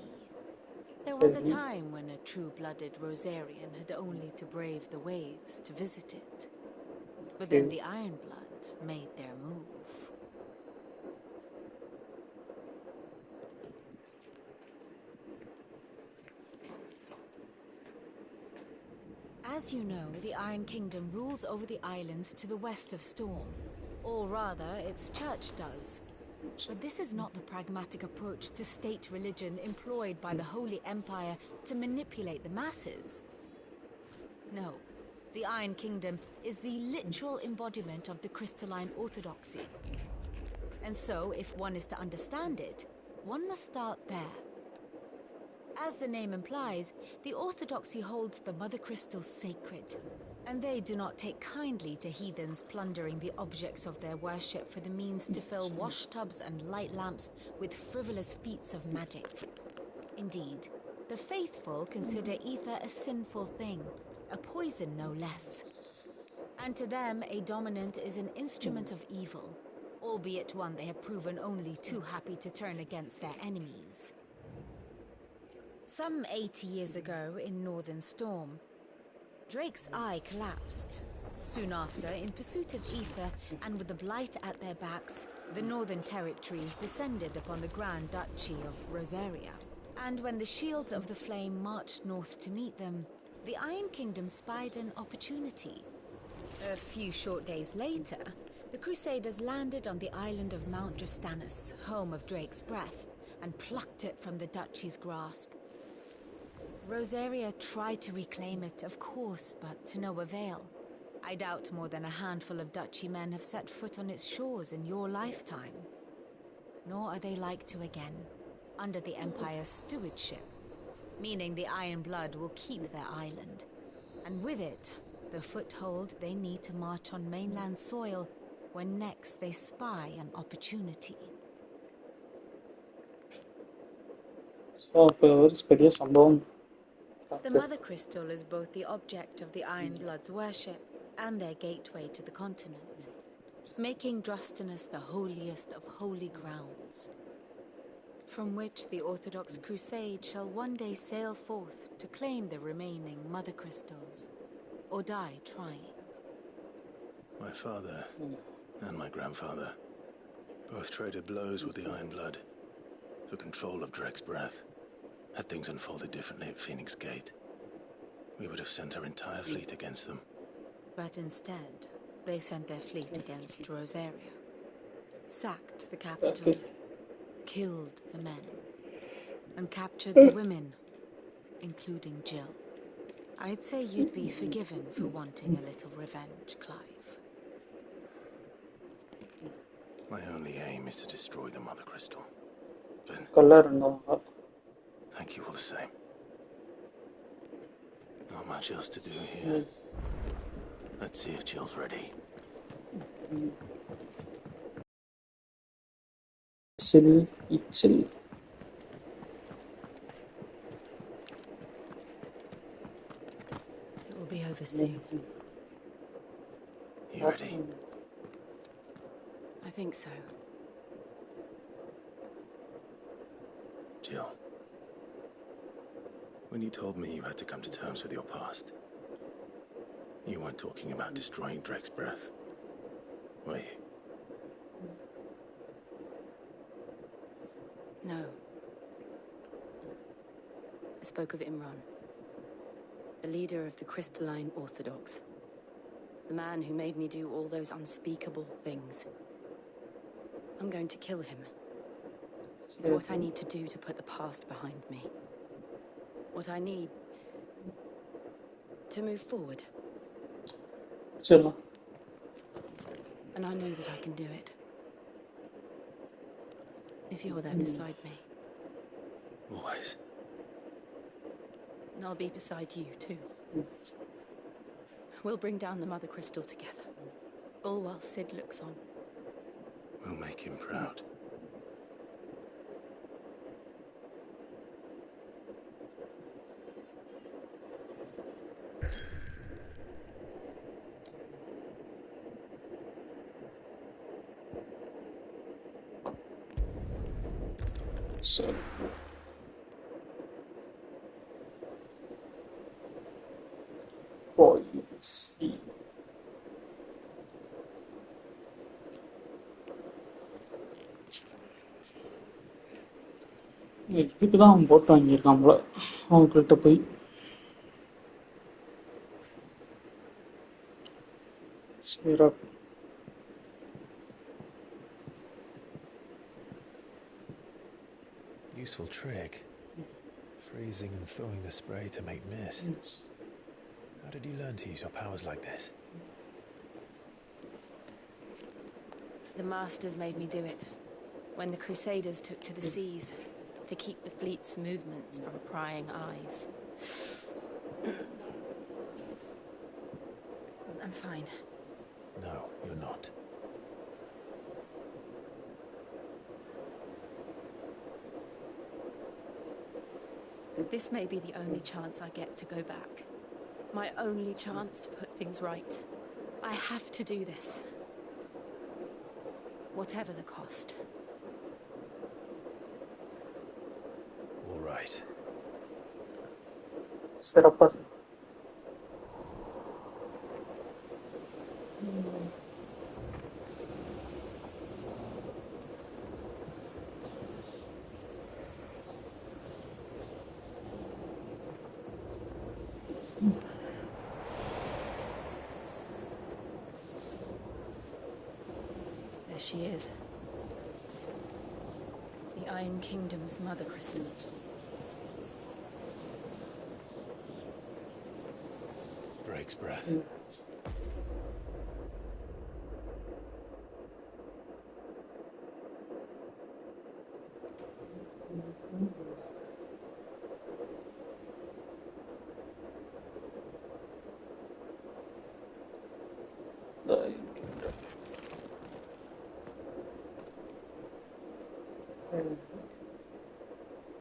[SPEAKER 10] There was a time when a true-blooded Rosarian had only to brave the waves to visit it. But then the Ironblood made their move. As you know, the Iron Kingdom rules over the islands to the west of Storm. Or rather, its church does. But this is not the pragmatic approach to state religion employed by the Holy Empire to manipulate the masses. No, the Iron Kingdom is the literal embodiment of the crystalline orthodoxy. And so, if one is to understand it, one must start there. As the name implies, the orthodoxy holds the Mother Crystals sacred, and they do not take kindly to heathens plundering the objects of their worship for the means to fill washtubs and light lamps with frivolous feats of magic. Indeed, the faithful consider ether a sinful thing, a poison no less. And to them, a dominant is an instrument of evil, albeit one they have proven only too happy to turn against their enemies. Some 80 years ago, in Northern Storm, Drake's eye collapsed. Soon after, in pursuit of ether and with the blight at their backs, the Northern Territories descended upon the Grand Duchy of Rosaria. And when the Shields of the Flame marched north to meet them, the Iron Kingdom spied an opportunity. A few short days later, the Crusaders landed on the island of Mount Justanus, home of Drake's Breath, and plucked it from the Duchy's grasp. Rosaria tried to reclaim it, of course, but to no avail. I doubt more than a handful of duchy men have set foot on its shores in your lifetime. Nor are they like to again, under the Empire's stewardship, meaning the Iron Blood will keep their island. And with it, the foothold they need to march on mainland soil when next they spy an opportunity.
[SPEAKER 1] So, பெரிய சம்பவம்.
[SPEAKER 10] The Mother Crystal is both the object of the Iron Blood's worship and their gateway to the continent, making Drustinus the holiest of holy grounds, from which the Orthodox Crusade shall one day sail forth to claim the remaining Mother Crystals, or die trying.
[SPEAKER 8] My father and my grandfather both traded blows with the Iron Blood for control of Drake's breath. Had things unfolded differently at Phoenix Gate, we would have sent our entire fleet against them.
[SPEAKER 10] But instead, they sent their fleet against Rosaria, sacked the capital, killed the men, and captured the women, including Jill. I'd say you'd be forgiven for wanting a little revenge, Clive.
[SPEAKER 8] My only aim is to destroy the Mother Crystal. But thank you all the same. Not much else to do here. Let's see if Jill's ready.
[SPEAKER 1] Chill.
[SPEAKER 10] It will be over soon.
[SPEAKER 8] You ready?
[SPEAKER 10] I think so.
[SPEAKER 8] Jill, when you told me you had to come to terms with your past, you weren't talking about destroying Drake's breath, were you?
[SPEAKER 21] No. I spoke of Imran, the leader of the Crystalline Orthodox. The man who made me do all those unspeakable things. I'm going to kill him. It's what I need to do to put the past behind me. What I need to move forward.
[SPEAKER 1] Chill.
[SPEAKER 21] And I know that I can do it. If you're there beside me.
[SPEAKER 8] Always.
[SPEAKER 21] And I'll be beside you, too. We'll bring down the Mother Crystal together. All while Sid looks on.
[SPEAKER 8] We'll make him proud.
[SPEAKER 1] So, see. இதுக்கு தான் அவன் போட்டு வாங்கியிருக்கான் போல அவங்கள்ட்ட போய். சரி,
[SPEAKER 4] Useful trick. Freezing and thawing the spray to make mist. How did you learn to use your powers like this?
[SPEAKER 21] The Masters made me do it. When the Crusaders took to the seas, to keep the fleet's movements from prying eyes. I'm fine.
[SPEAKER 4] No, you're not.
[SPEAKER 21] This may be the only chance I get to go back. My only chance to put things right. I have to do this. Whatever the cost.
[SPEAKER 4] All right.
[SPEAKER 1] சிறப்பா
[SPEAKER 21] There she is. The Iron Kingdom's Mother Crystal.
[SPEAKER 4] Drake's breath.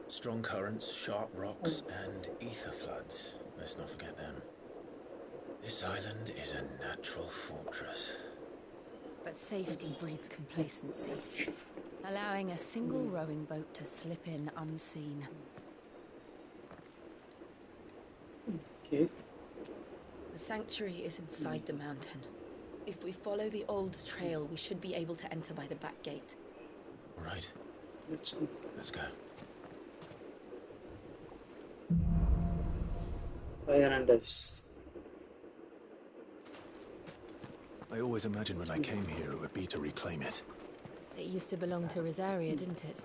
[SPEAKER 4] Strong currents, sharp rocks, and ether floods. Let's not forget them. This island is a natural fortress.
[SPEAKER 10] But safety breeds complacency, allowing a single rowing boat to slip in unseen.
[SPEAKER 1] Okay.
[SPEAKER 5] The sanctuary is inside the mountain. If we follow the old trail, we should be able to enter by the back gate.
[SPEAKER 4] Right. Let's go.
[SPEAKER 1] Fire and ice.
[SPEAKER 8] I always imagined when I came here it would be to reclaim it.
[SPEAKER 10] It used to belong to Rosaria, didn't it?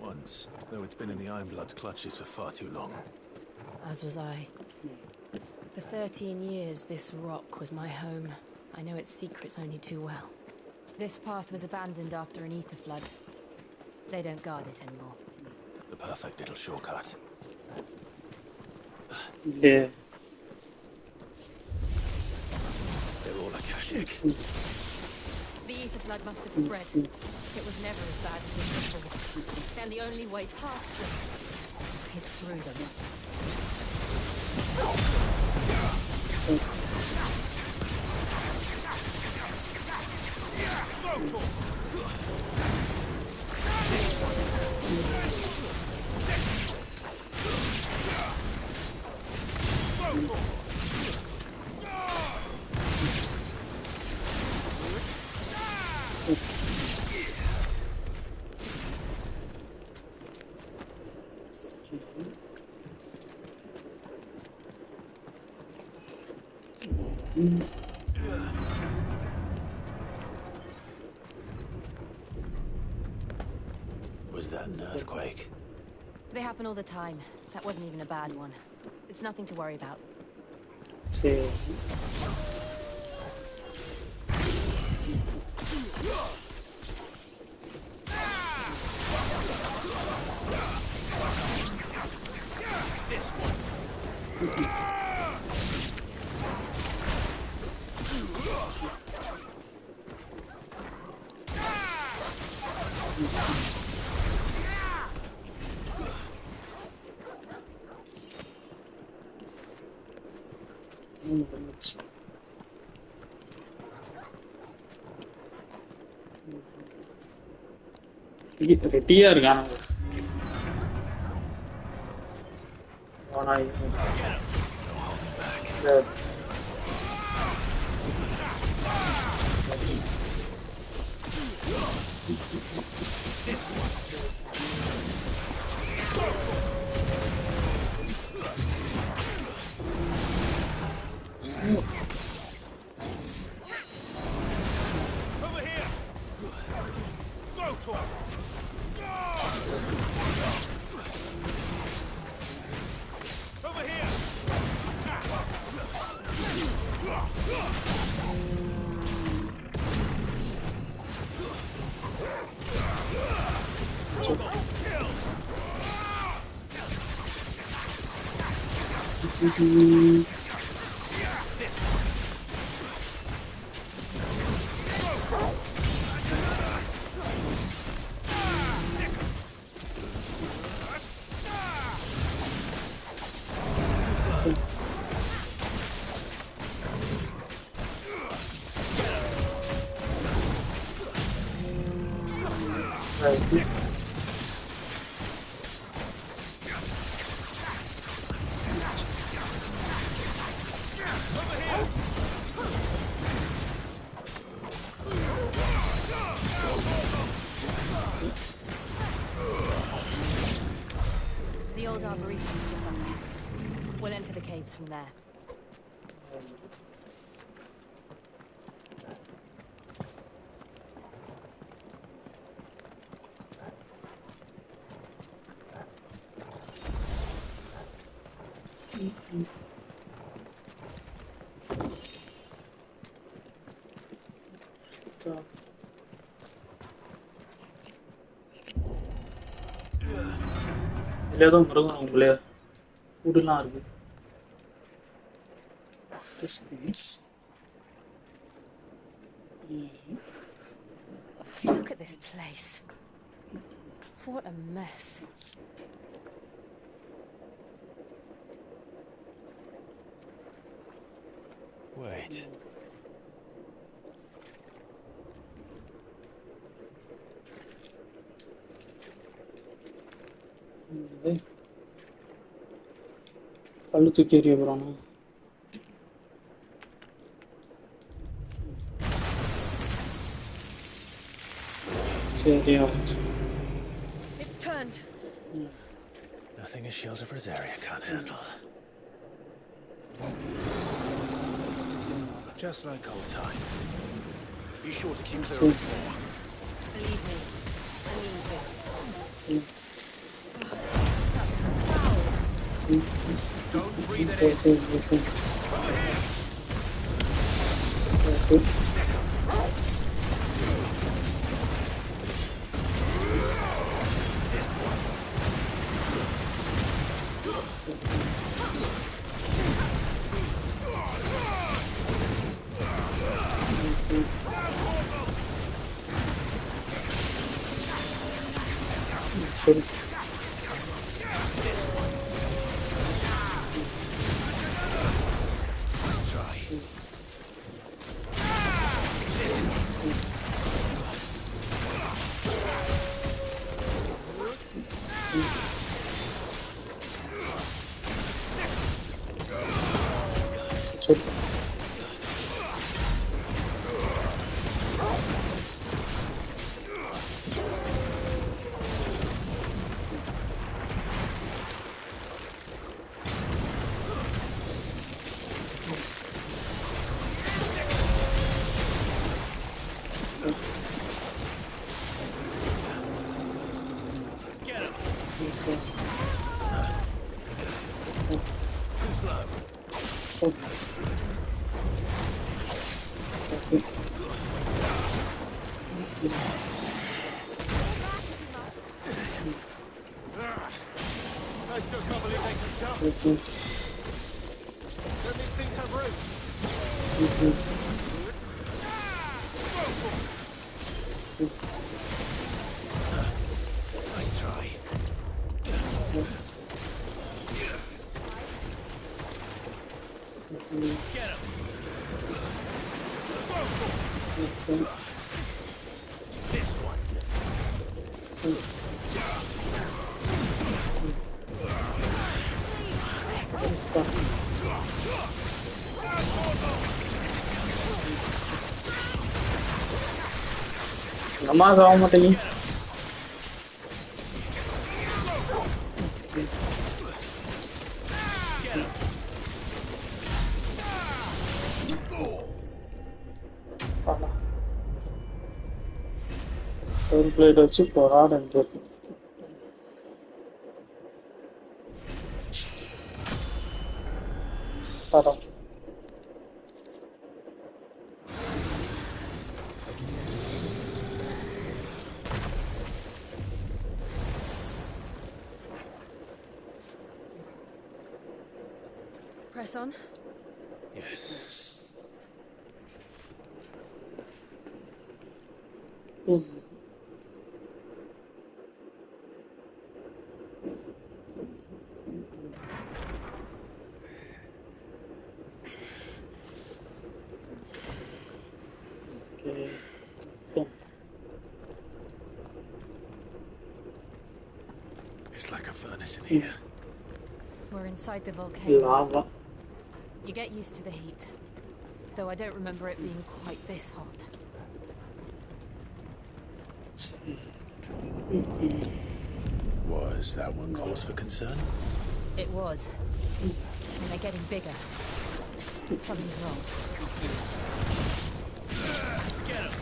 [SPEAKER 8] Once, though it's been in the Ironblood's clutches for far too long.
[SPEAKER 10] As was I. For 13 years, this rock was my home. I know its secrets only too well. This path was abandoned after an ether flood. They don't guard it anymore.
[SPEAKER 8] The perfect little shortcut.
[SPEAKER 1] Yeah.
[SPEAKER 8] They're all Akashic.
[SPEAKER 10] The ether flood must have spread. It was never as bad as this before. And the only way past them is through them.
[SPEAKER 8] Was that an earthquake?
[SPEAKER 10] They happen all the time. That wasn't even a bad one. It's nothing to worry about.
[SPEAKER 1] Okay.
[SPEAKER 11] This one.
[SPEAKER 1] ரெட்டியா இருக்கான
[SPEAKER 11] Over here. Go to him. Over here.
[SPEAKER 10] The old arboretum is just up there. We'll enter the caves from there.
[SPEAKER 1] இதுல ஏதோ மிருகம் உங்களே ஃபுட்டுலாம் இருக்கு. This things.
[SPEAKER 5] Look at this place. What a mess.
[SPEAKER 4] Wait.
[SPEAKER 1] கல்லு தூக்கி எறிய போறானா? சரியா
[SPEAKER 5] It's turned.
[SPEAKER 4] Nothing a shield of Rosaria can't handle. Just like old times. Be sure to keep clear of the floor.
[SPEAKER 5] Believe me, I mean to.
[SPEAKER 11] Don't breathe it in.
[SPEAKER 1] Sorry. Sorry.
[SPEAKER 11] Too slow. I still can't believe they can jump. Don't these things have roots?
[SPEAKER 4] Nice try.
[SPEAKER 11] Get him. This one.
[SPEAKER 1] நமாஸ் ஆக மாட்டேங்க. ஒரு plate வச்சு போராடுறது. படம்
[SPEAKER 5] Press on.
[SPEAKER 4] Yes. It's like a furnace in here.
[SPEAKER 10] We're inside the volcano.
[SPEAKER 1] Lava.
[SPEAKER 10] You get used to the heat. Though I don't remember it being quite this hot.
[SPEAKER 4] Was that one cause for concern?
[SPEAKER 10] It was. And they're getting bigger. Something's wrong.
[SPEAKER 11] Get him.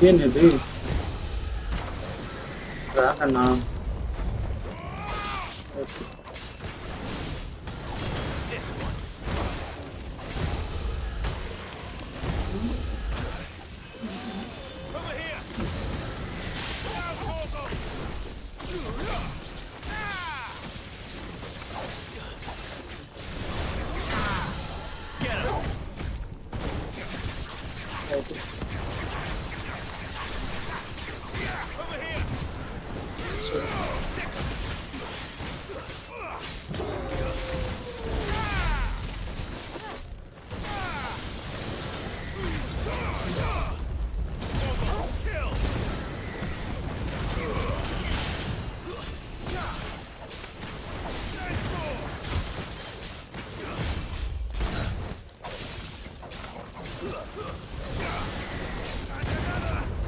[SPEAKER 1] ಏನದು dragon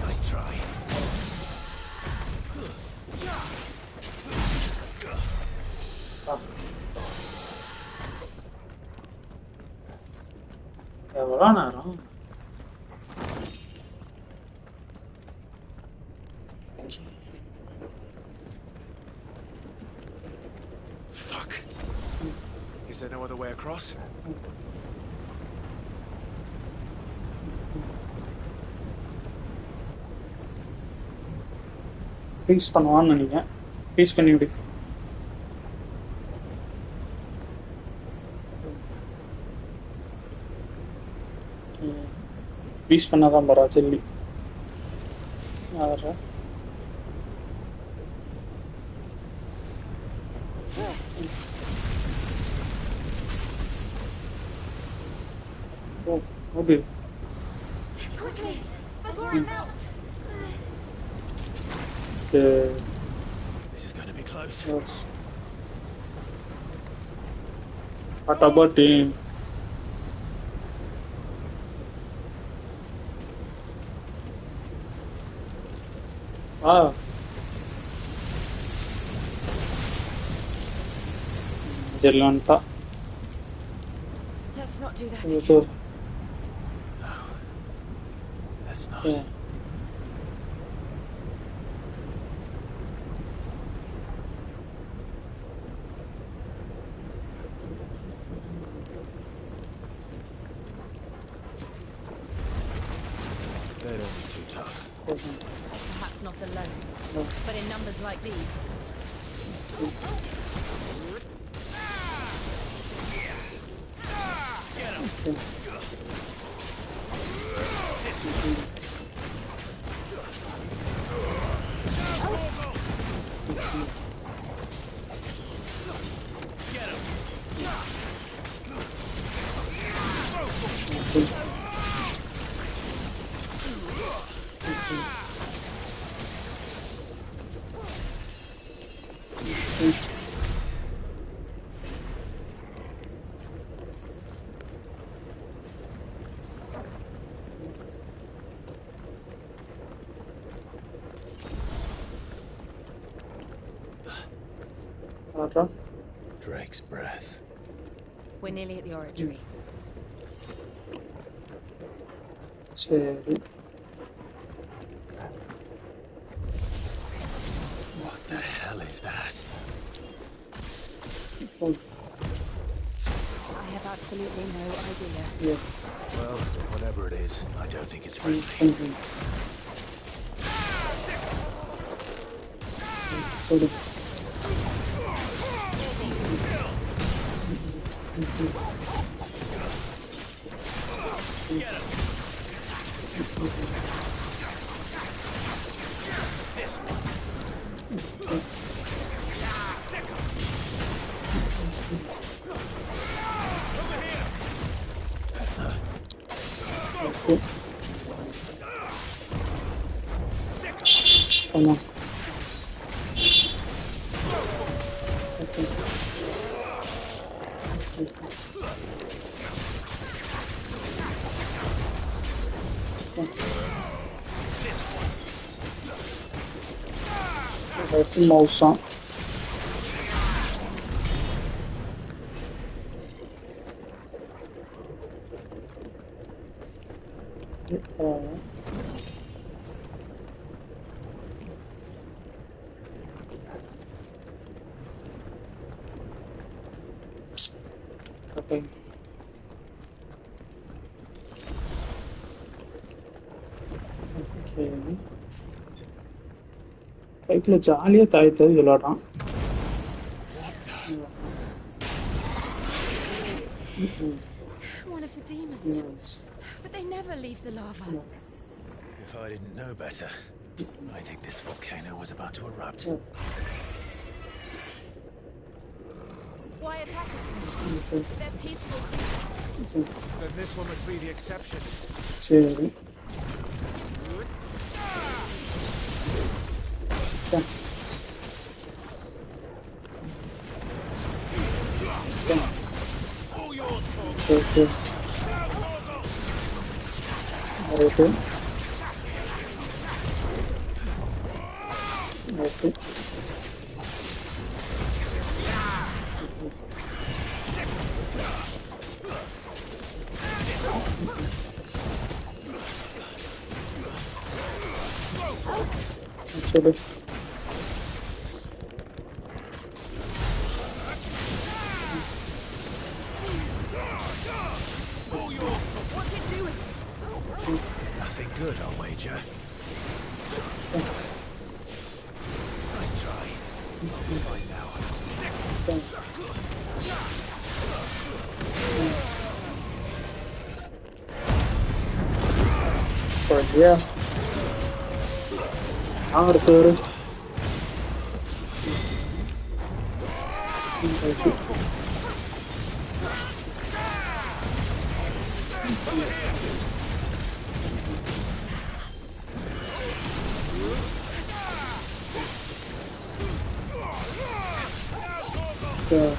[SPEAKER 8] Nice try.
[SPEAKER 1] எவ்வளோ நேரம்
[SPEAKER 4] Fuck. Is there no other way across?
[SPEAKER 1] Freeze பண்ணுவான்னு நினைக்கிறேன் freeze பண்ணி விடு freeze பண்ணாதான் பரா செல்லி யாரா ஓடு
[SPEAKER 6] Quickly, before it melts.
[SPEAKER 4] This is going to be close.
[SPEAKER 1] Yes. What about him? Jelanta.
[SPEAKER 2] Let's not do that again.
[SPEAKER 4] No. Let's not.
[SPEAKER 1] Yeah.
[SPEAKER 4] They don't be too tough.
[SPEAKER 10] Perhaps not alone,
[SPEAKER 1] No.
[SPEAKER 10] but in numbers like these.
[SPEAKER 4] Drake's breath.
[SPEAKER 10] We're nearly at the oratory.
[SPEAKER 1] சரி
[SPEAKER 4] What the hell is that?
[SPEAKER 10] I have absolutely no idea.
[SPEAKER 1] Yeah.
[SPEAKER 4] Well, whatever it is, I don't think it's friendly.
[SPEAKER 1] Something. Sorry. Come on. Okay. Okay. Mouse on. Okay. Okay. Cycle jolly தாய்த்து விளையாடுறான்.
[SPEAKER 5] One of the demons.
[SPEAKER 1] Yes.
[SPEAKER 5] But they never leave the lava.
[SPEAKER 4] If I didn't know better, I think this volcano was about to erupt.
[SPEAKER 10] Why attack us then? They're peaceful creatures.
[SPEAKER 13] Then this one must be the exception.
[SPEAKER 1] சரி. Okay. Okay. Okay. Actually.
[SPEAKER 5] What's it doing?
[SPEAKER 4] Nothing good, I'll wager. Nice try. I'll be fine now.
[SPEAKER 1] Yeah. Arthur. Yeah.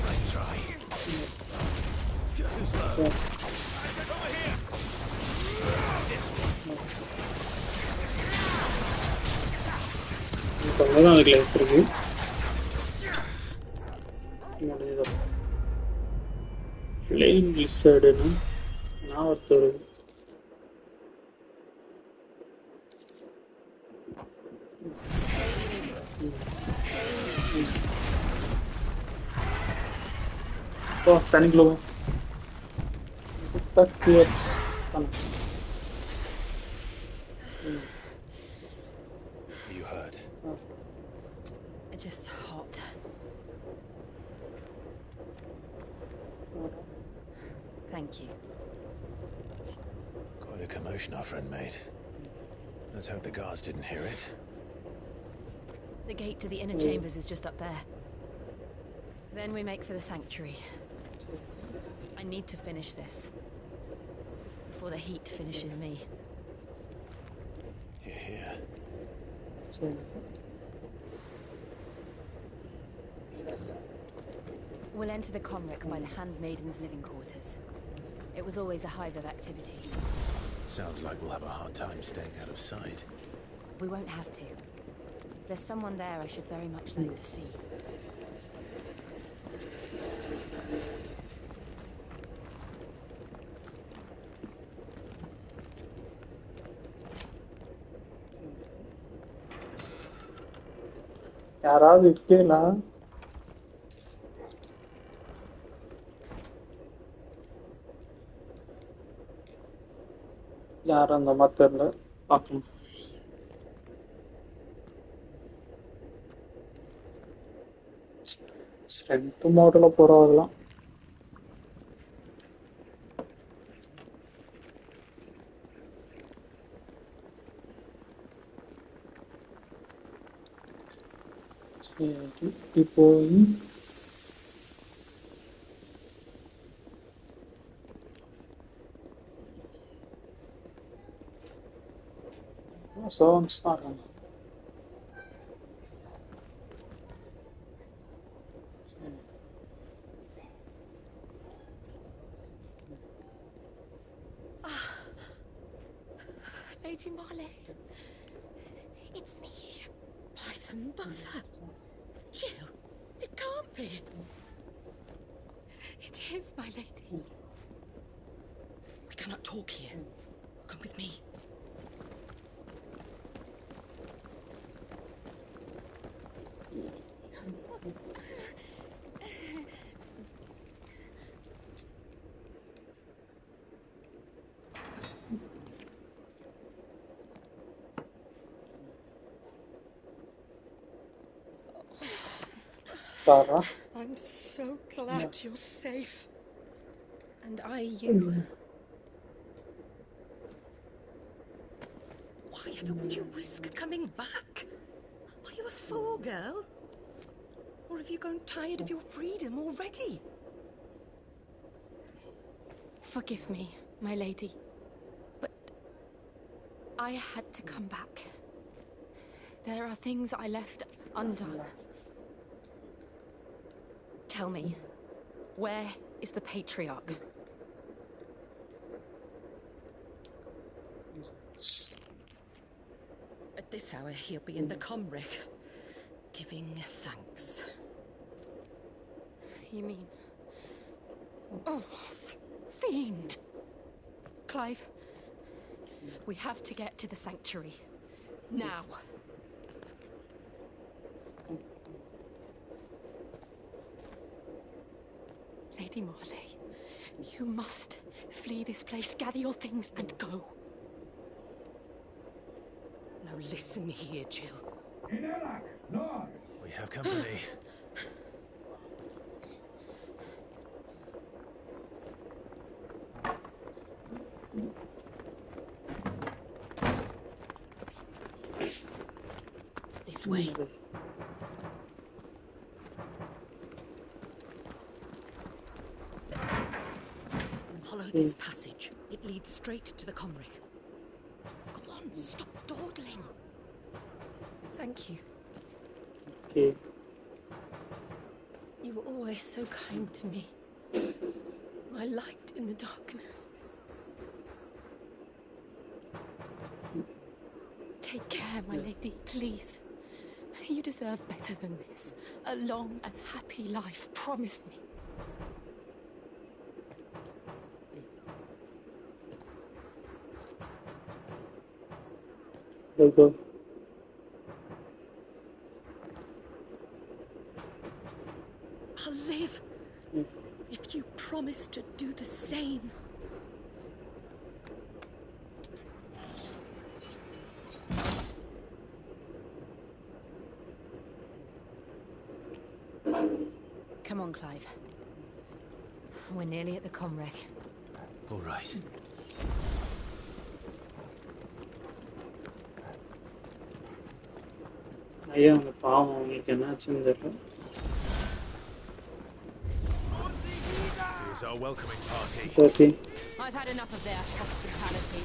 [SPEAKER 4] Nice try. Too slow.
[SPEAKER 1] Yeah.
[SPEAKER 4] Over here. This one.
[SPEAKER 1] கொஞ்சம் அதுக்கு life இருக்கு. Flame லிசர்டுன்னு நான் ஒருத்தர் ஓ தனிக்குள்ள clear பண்ண
[SPEAKER 4] You hurt?
[SPEAKER 5] Just hot. Thank you.
[SPEAKER 4] Quite a commotion our friend made. Let's hope the guards didn't hear it.
[SPEAKER 5] The gate to the inner chambers is just up there. Then we make for the sanctuary. I need to finish this before the heat finishes me.
[SPEAKER 4] You're here.
[SPEAKER 5] We'll enter the Comric by the Handmaiden's living quarters. It was always a hive of activity.
[SPEAKER 4] Sounds like we'll have a hard time staying out of sight.
[SPEAKER 5] We won't have to. There's someone there I should very much like to see.
[SPEAKER 1] யாராவது இருக்கீங்களா? யாரும் அந்த மாதிரி தெரியல பார்க்கலாம். Strength model போறாங்கலாம். இப்போ songs ஆடுறாங்க.
[SPEAKER 10] Lady Marley, it's me. By the mother. Jill, it can't be. It is, my lady. We cannot talk here. Come with me.
[SPEAKER 1] Sarah.
[SPEAKER 10] I'm so glad you're safe. And you. Why ever would you risk coming back? Are you a fool, girl? Or have you grown tired of your freedom already?
[SPEAKER 5] Forgive me, my lady. But I had to come back. There are things I left undone. Tell me, where is the Patriarch?
[SPEAKER 10] At this hour, he'll be in the Comric, giving thanks.
[SPEAKER 5] You mean... Oh, fiend! Clive, we have to get to the sanctuary. Now. Lady Marley, you must flee this place, gather your things and go.
[SPEAKER 10] Now listen here, Jill.
[SPEAKER 4] We have company.
[SPEAKER 10] This way. Follow this passage. It leads straight to the Comric. Go on, stop dawdling.
[SPEAKER 5] Thank you.
[SPEAKER 1] Okay.
[SPEAKER 5] You were always so kind to me. My light in the darkness. Take care, my lady, please. You deserve better than this. A long and happy life, promise me.
[SPEAKER 1] Go.
[SPEAKER 10] I'll live if you promise to do the same.
[SPEAKER 5] Come on, Clive. We're nearly at the Comric.
[SPEAKER 4] All right.
[SPEAKER 1] ஐயா அவங்க பாவம் அவங்களுக்கு என்னாச்சுன்னு தெரியல.
[SPEAKER 4] Here's our welcoming party.
[SPEAKER 1] Okay.
[SPEAKER 5] I've had enough of their hospitality.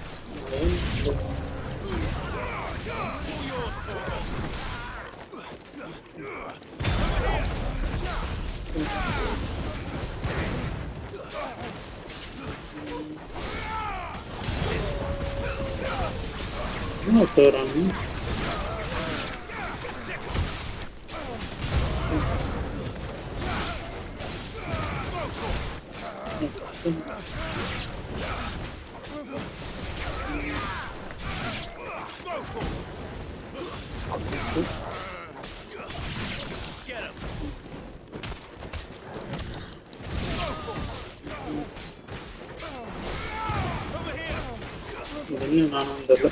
[SPEAKER 1] No, Torah.
[SPEAKER 11] Get him! Over here!
[SPEAKER 1] இதெல்லாம் நானும் தெரியல.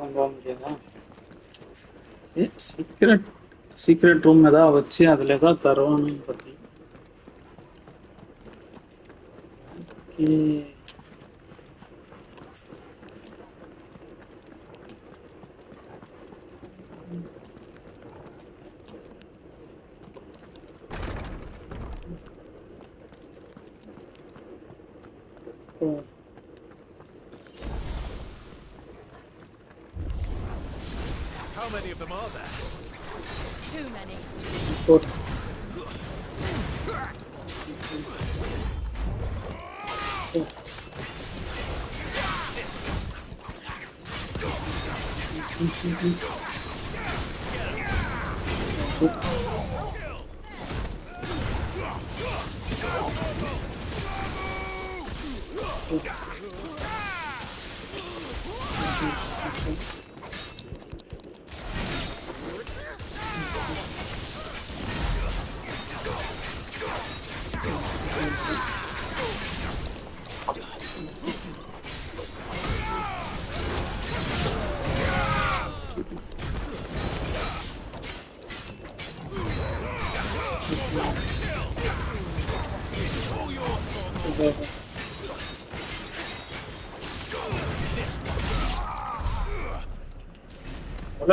[SPEAKER 1] பக்கம் போக முடியாதா? சீக்ரெட் ரூம் ஏதாவது வச்சு அதில் ஏதாவது தருவானு பற்றி.
[SPEAKER 4] How many of them are there?
[SPEAKER 10] Too many.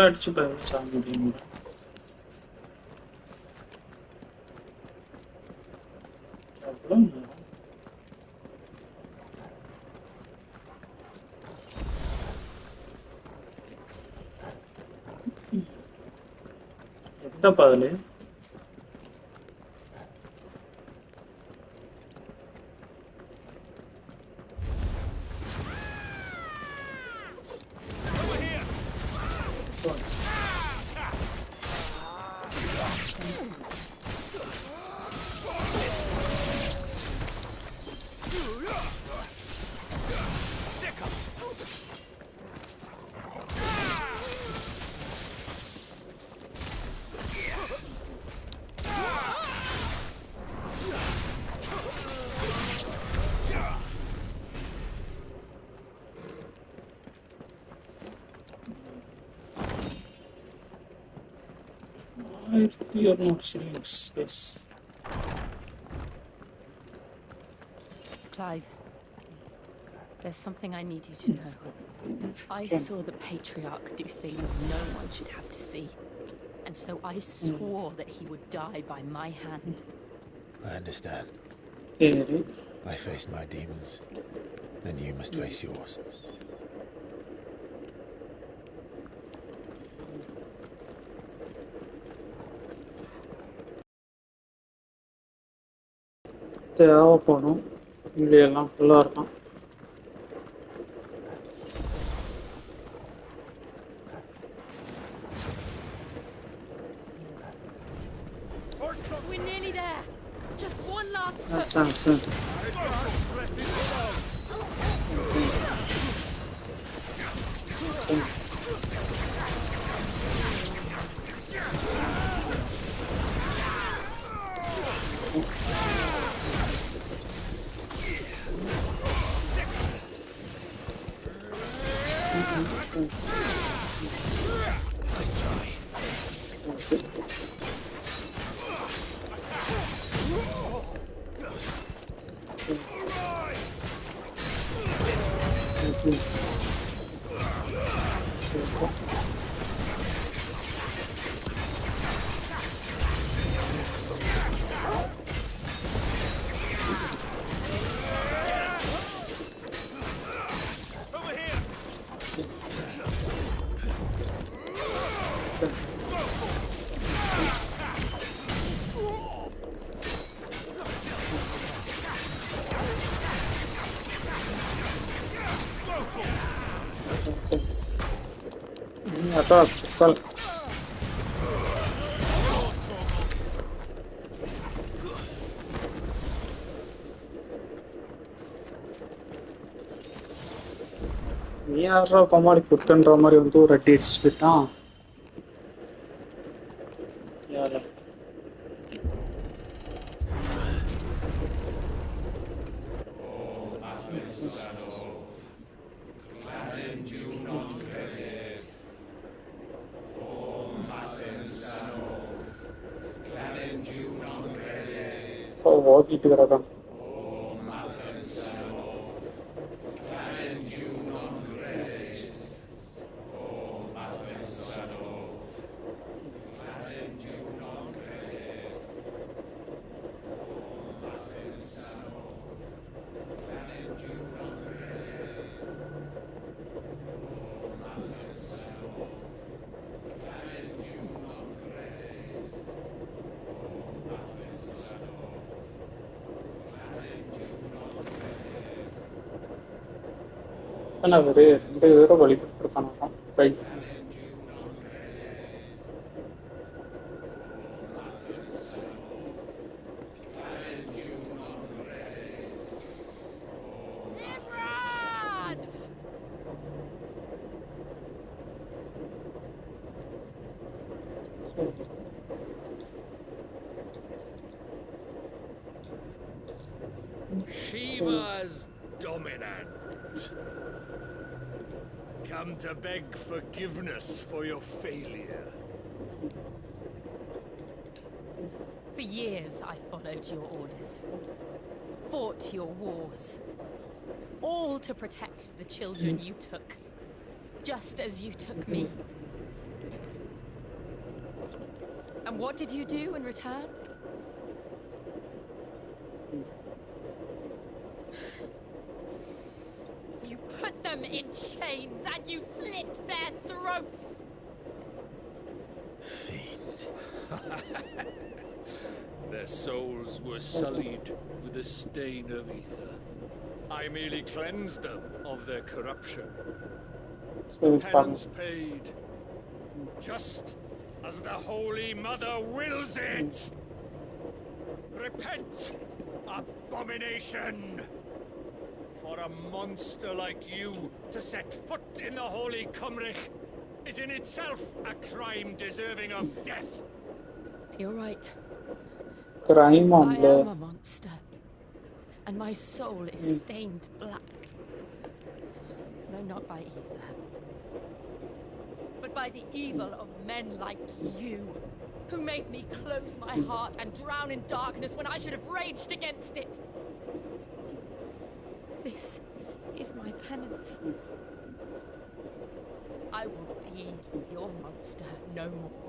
[SPEAKER 10] அடிச்சு சாக முடியும். என்னப்பா அதுல you're not serious. Yes.
[SPEAKER 5] Clive, there's something I need you to know. I saw the Patriarch do things no one should have to see. And so I swore that he would die by my hand.
[SPEAKER 4] I understand. I faced my demons. Then you must face yours.
[SPEAKER 1] தேவைப்படும். இங்கே எல்லாம் ஃபுல்லாக இருக்கும்.
[SPEAKER 10] We're nearly there. Just one last
[SPEAKER 1] Thanks.
[SPEAKER 4] Nice try.
[SPEAKER 1] Attack. நீ யாரா கொமாடி குட்டுன்ற மாதிரி வந்து ஒரு அடி அடிச்சு விட்டான். யார ஓதிட்டு கிடக்கான். அவரு 2 பேரும் வழிபட்டுருக்கானாம். Right.
[SPEAKER 11] Shiva's dominant. Come to beg forgiveness for your failure.
[SPEAKER 5] For years, I followed your orders, fought your wars, all to protect the children you took, just as you took me. And what did you do in return? You put them in chains and you slit their throats!
[SPEAKER 11] Fiend. Their souls were sullied with the stain of ether. I merely cleansed them of their corruption. Penance paid, just as the Holy Mother wills it! Repent, abomination! For a monster like you to set foot in the Holy Cymrich is in itself a crime deserving of death.
[SPEAKER 5] You're right.
[SPEAKER 1] Crime on
[SPEAKER 5] I am a monster, and my soul is stained black. Though not by ether, but by the evil of men like you, who made me close my heart and drown in darkness when I should have raged against it. This is my penance. I will be your monster no more.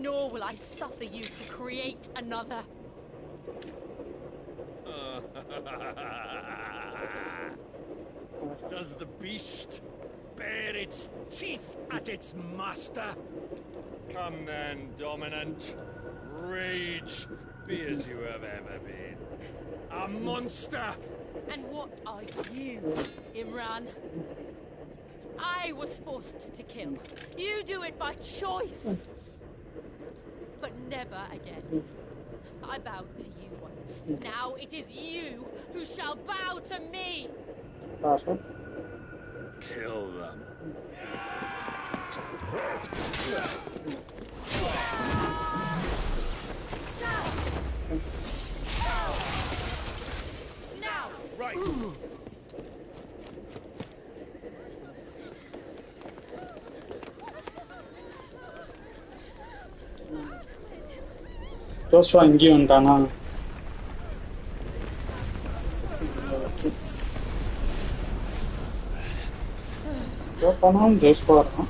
[SPEAKER 5] Nor will I suffer you to create another.
[SPEAKER 11] Does the beast bare its teeth at its master? Come then, dominant. Rage, be as you have ever been. A monster!
[SPEAKER 5] And what are you, Imran? I was forced to kill. You do it by choice. But never again. I bowed to you once. Now it is you who shall bow to me.
[SPEAKER 11] Kill them.
[SPEAKER 5] Now!
[SPEAKER 11] Right.
[SPEAKER 1] Joshua இங்கேயும் வந்துட்டானா? ஜோஸ்வா இருக்கான்.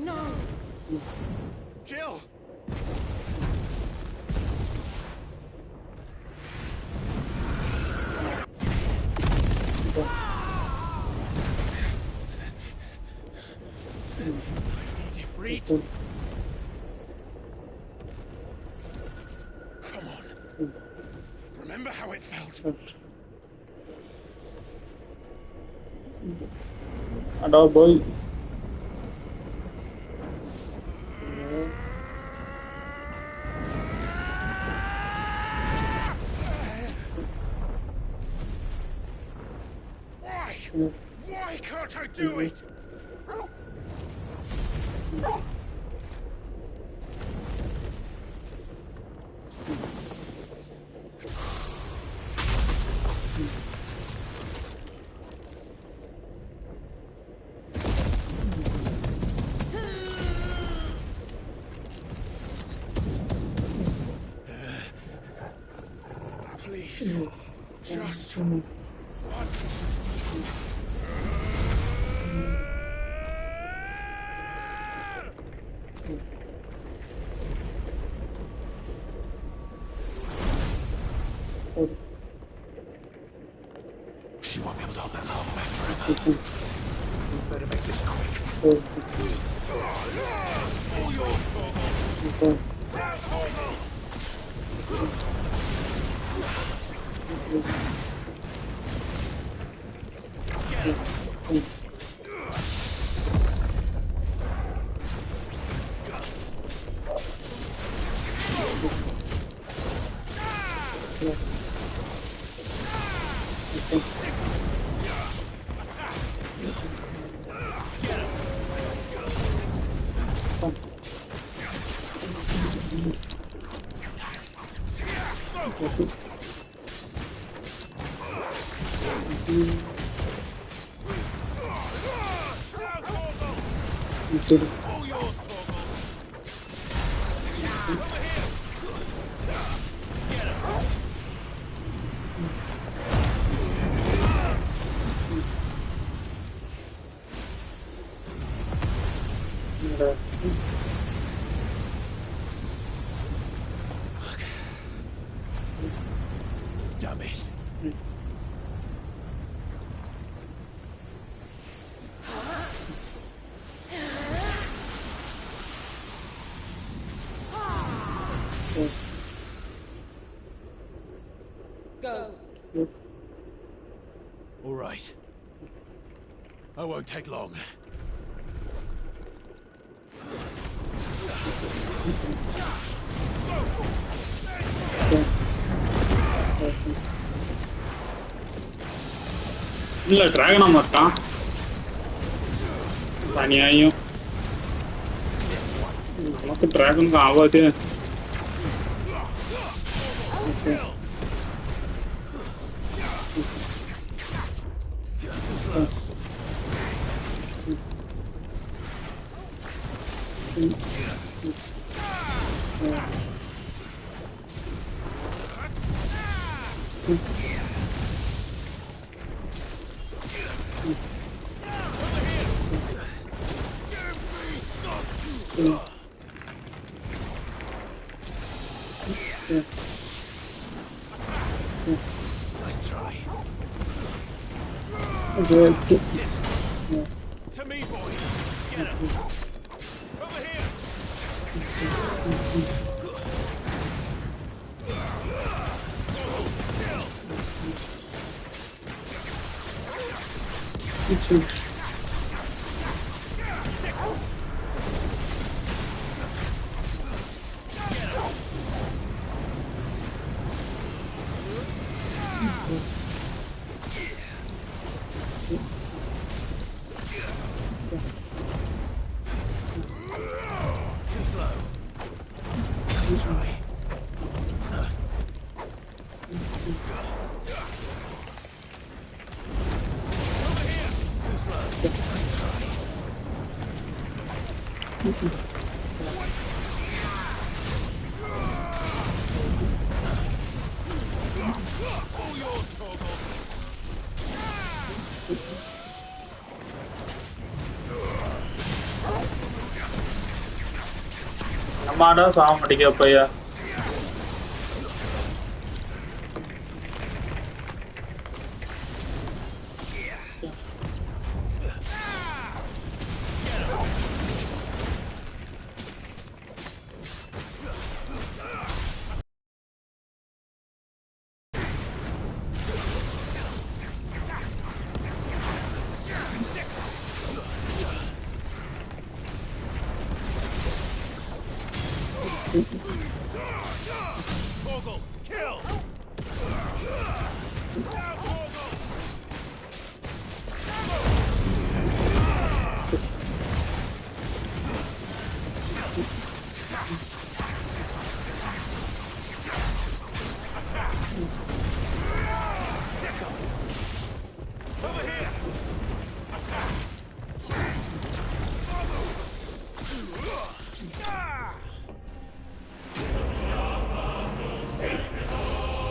[SPEAKER 5] No!
[SPEAKER 11] Jill! Come on. Remember how it felt?
[SPEAKER 1] Ada boy.
[SPEAKER 11] Why? Why can't I do it? Please, just once.
[SPEAKER 8] She won't be able to hold that half back forever. Better make this quick.
[SPEAKER 11] All yours, Torvald. All yours, Torvald. Over here. Get him.
[SPEAKER 8] Damn it.
[SPEAKER 15] Go.
[SPEAKER 8] All right. I won't take long.
[SPEAKER 1] இல்ல டிராகனா மாட்டான் அநியாயம் நமக்கு டிராகனுக்கு ஆகாது
[SPEAKER 8] Nice try.
[SPEAKER 1] Okay.
[SPEAKER 11] To me, boys. Get him. Over here.
[SPEAKER 8] Too slow. Nice try.
[SPEAKER 11] Over here.
[SPEAKER 8] Too slow. Nice try.
[SPEAKER 11] All yours, Torvald.
[SPEAKER 1] நம்மாடா சாக மாட்டேங்க பையா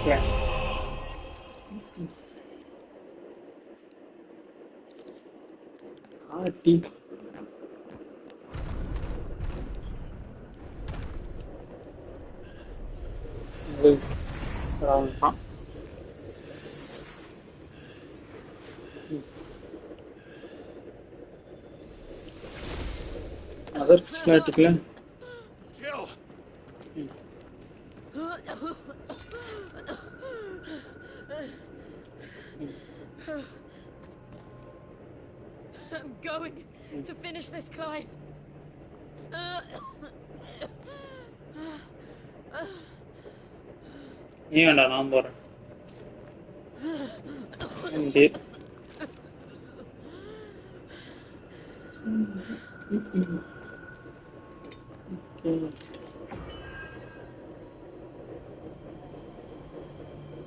[SPEAKER 1] climb. Tea. Around. Other slide climb.
[SPEAKER 11] Jill!
[SPEAKER 5] I'm going to finish this, Clive.
[SPEAKER 1] You and a number. Indeed.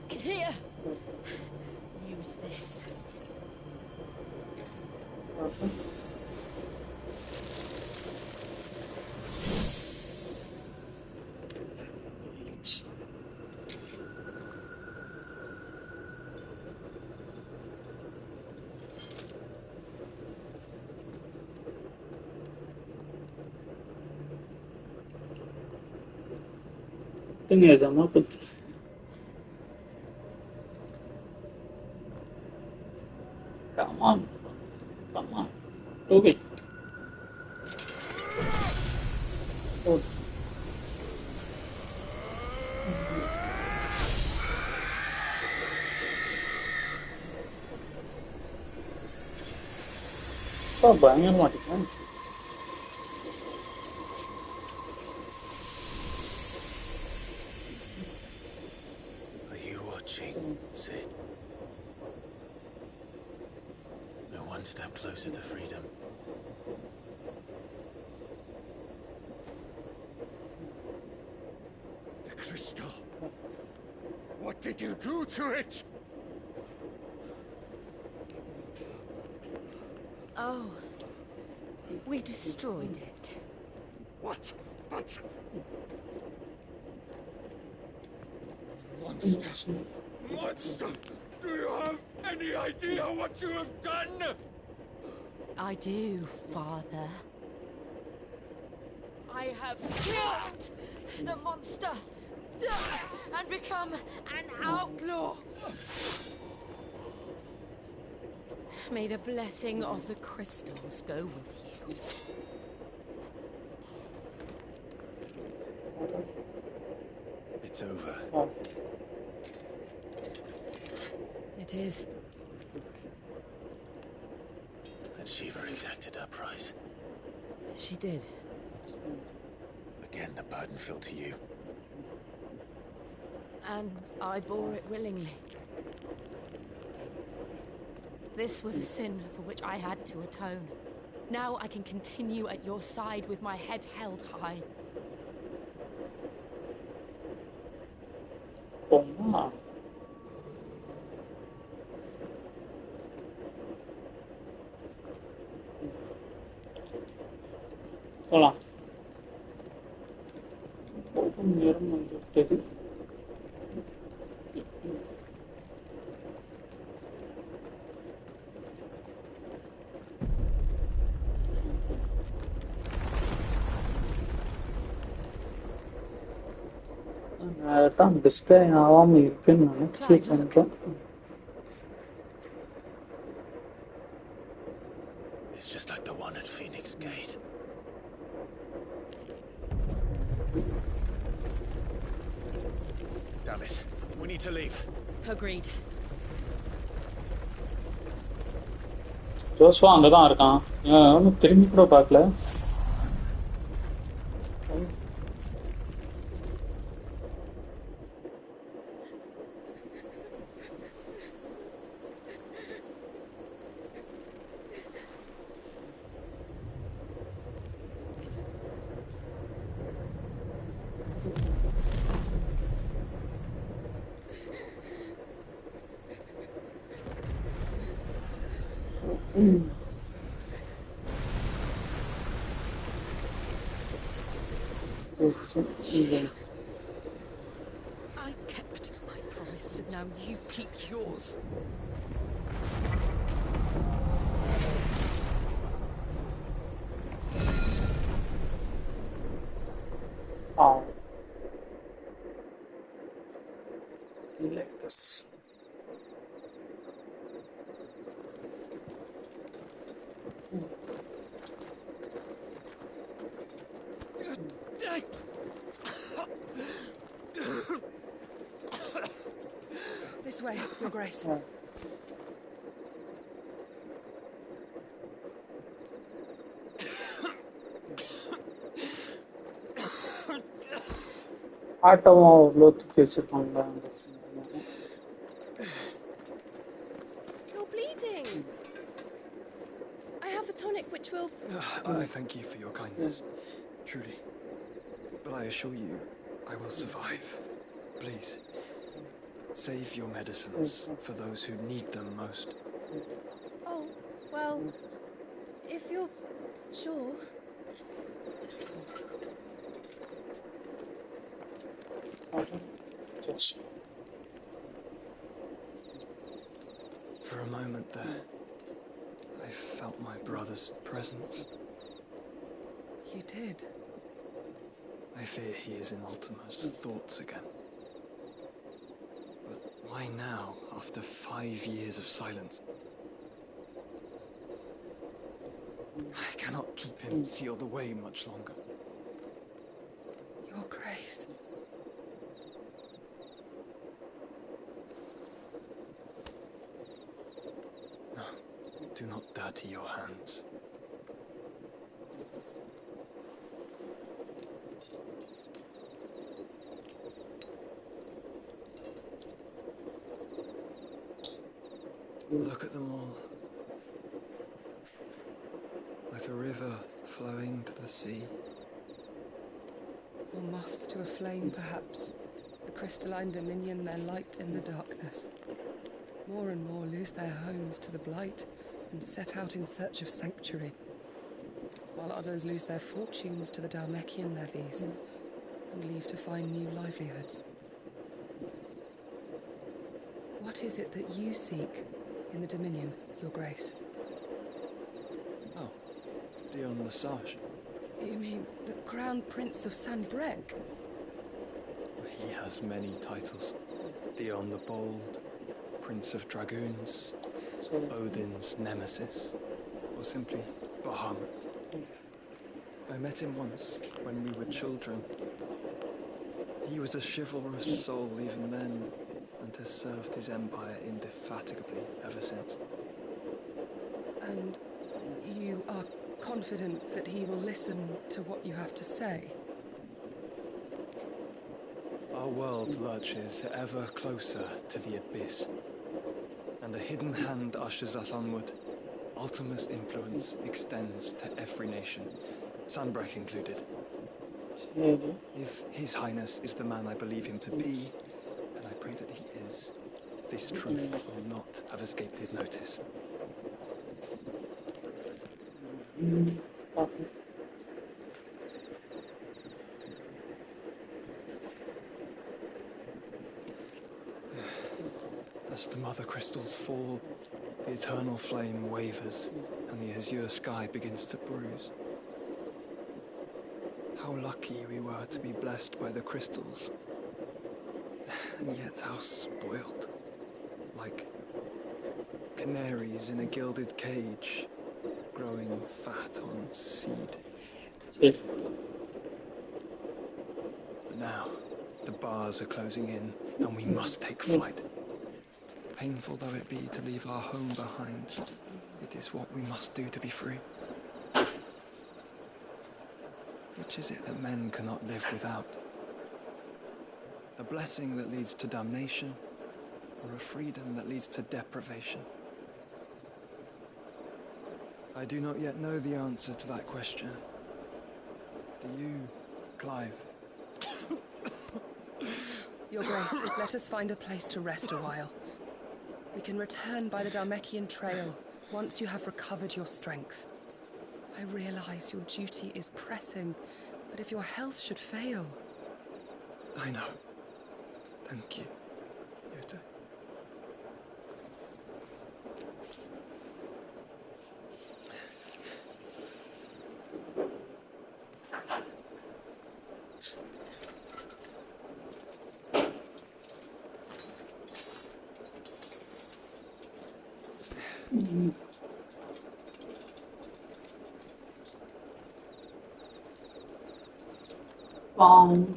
[SPEAKER 1] Okay.
[SPEAKER 5] Here. Use this.
[SPEAKER 1] Thing is, I'm up with. Come on. Come on. Do it. Oh. Oh, banyak mati kan?
[SPEAKER 4] Are you watching, Sid? No one step closer to freedom.
[SPEAKER 11] The crystal. What did you do to it?
[SPEAKER 5] Oh, we destroyed it.
[SPEAKER 11] What? But... Monster! Monster! Do you have any idea what you have done?
[SPEAKER 5] I do, Father. I have killed the monster and become an outlaw. May the blessing of the crystals go with you.
[SPEAKER 4] It's over.
[SPEAKER 5] It is.
[SPEAKER 4] And Shiva exacted her price.
[SPEAKER 5] She did.
[SPEAKER 4] Again, the burden fell to you.
[SPEAKER 5] And I bore it willingly. This was a sin for which I had to atone. Now I can continue at your side with my head held high.
[SPEAKER 1] Pomma. Hola. Tam display ஆகாம இருக்குன்னு நினைச்சு பண்றேன்.
[SPEAKER 4] It's just like the one at Phoenix Gate. Damn it. We need to leave.
[SPEAKER 5] Agreed.
[SPEAKER 1] Joshua அங்கதான் இருக்கான். ஒன்னும் திரும்பி கூட பார்க்கல.
[SPEAKER 5] I kept my promise.
[SPEAKER 15] Now you keep yours.
[SPEAKER 1] Oh. Like this.
[SPEAKER 15] This way, Your Grace.
[SPEAKER 1] ஆட்டமும் அவ்வளோ தூக்கி வச்சிருப்பாங்களா அந்த
[SPEAKER 7] You're bleeding. I have a tonic which will...
[SPEAKER 22] I thank you for your kindness, truly. But I assure you, I will survive. Please, save your medicines for those who need them most.
[SPEAKER 7] Oh, well, if you're sure...
[SPEAKER 22] For a moment there, I felt my brother's presence.
[SPEAKER 15] You did?
[SPEAKER 22] I fear he is in Ultima's thoughts again. But why now, after 5 years of silence? I cannot keep him sealed away much longer.
[SPEAKER 15] Your Grace.
[SPEAKER 22] No, do not dirty your hands. Look at them all. Like a river flowing to the sea.
[SPEAKER 15] Or moths to a flame, perhaps. The crystalline dominion, their light in the darkness. More and more lose their homes to the blight and set out in search of sanctuary, while others lose their fortunes to the Dhalmekian levies and leave to find new livelihoods. What is it that you seek in the Dominion, Your Grace?
[SPEAKER 22] Oh, Dion Lesage.
[SPEAKER 15] You mean the Crown Prince of Sanbrec?
[SPEAKER 22] He has many titles. Dion the Bold, Prince of Dragoons, Odin's Nemesis, or simply Bahamut. I met him once, when we were children. He was a chivalrous soul even then, and has served his empire indefatigably ever since.
[SPEAKER 15] And you are confident that he will listen to what you have to say?
[SPEAKER 22] Our world lurches ever closer to the abyss, and a hidden hand ushers us onward. Ultima's influence extends to every nation, Sanbrec included. If His Highness is the man I believe him to be, and I pray that he is, this truth will not have escaped his notice. As the mother crystals fall, the eternal flame wavers, and the azure sky begins to bruise. How lucky we were to be blessed by the crystals, and yet how spoiled. Like canaries in a gilded cage, growing fat on seed. But now, the bars are closing in, and we must take flight. Painful though it be to leave our home behind, it is what we must do to be free. Which is it that men cannot live without? A blessing that leads to damnation, or a freedom that leads to deprivation? I do not yet know the answer to that question. Do you, Clive?
[SPEAKER 15] Your Grace, let us find a place to rest a while. We can return by the Dhalmekian trail once you have recovered your strength. I realize your duty is pressing, but if your health should fail...
[SPEAKER 22] I know. Thank you, Yuta.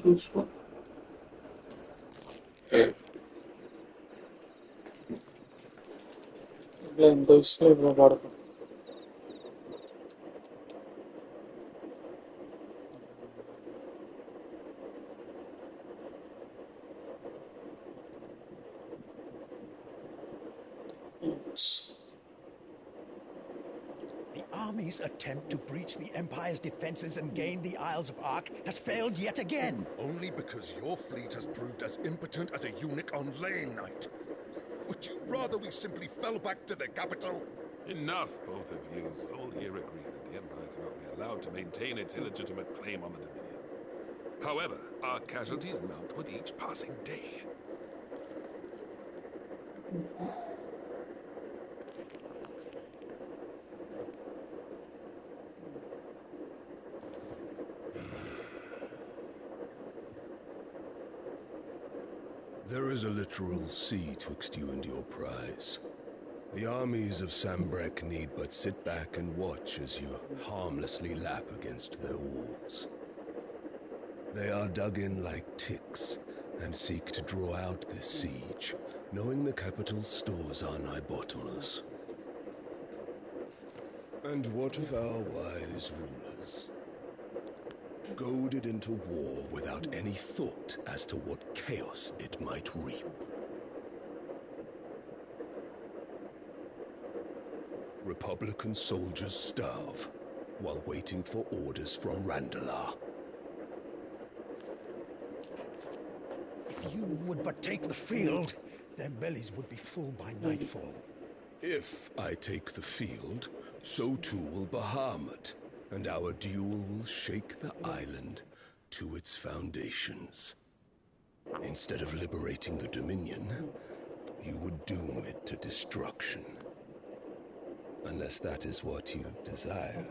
[SPEAKER 1] చూసుకో ఎంత వస్తే ఇప్పుడు పడతాం
[SPEAKER 11] The army's attempt to breach the Empire's defenses and gain the Isles of Ark has failed yet again.
[SPEAKER 12] Only because your fleet has proved as impotent as a eunuch on laying night. Would you rather we simply fell back to the capital?
[SPEAKER 17] Enough, both of you. All here agree that the Empire cannot be allowed to maintain its illegitimate claim on the Dominion. However, our casualties mount with each passing day.
[SPEAKER 18] There is a literal sea twixt you and your prize. The armies of Sambrek need but sit back and watch as you harmlessly lap against their walls. They are dug in like ticks and seek to draw out this siege, knowing the capital's stores are nigh bottomless. And what of our wise rulers? Goaded into war without any thought as to what chaos it might reap. Republican soldiers starve while waiting for orders from Randalar.
[SPEAKER 11] If you would but take the field, their bellies would be full by nightfall.
[SPEAKER 18] If I take the field, so too will Bahamut, and our duel will shake the island to its foundations. Instead of liberating the Dominion, you would doom it to destruction. Unless that is what you desire.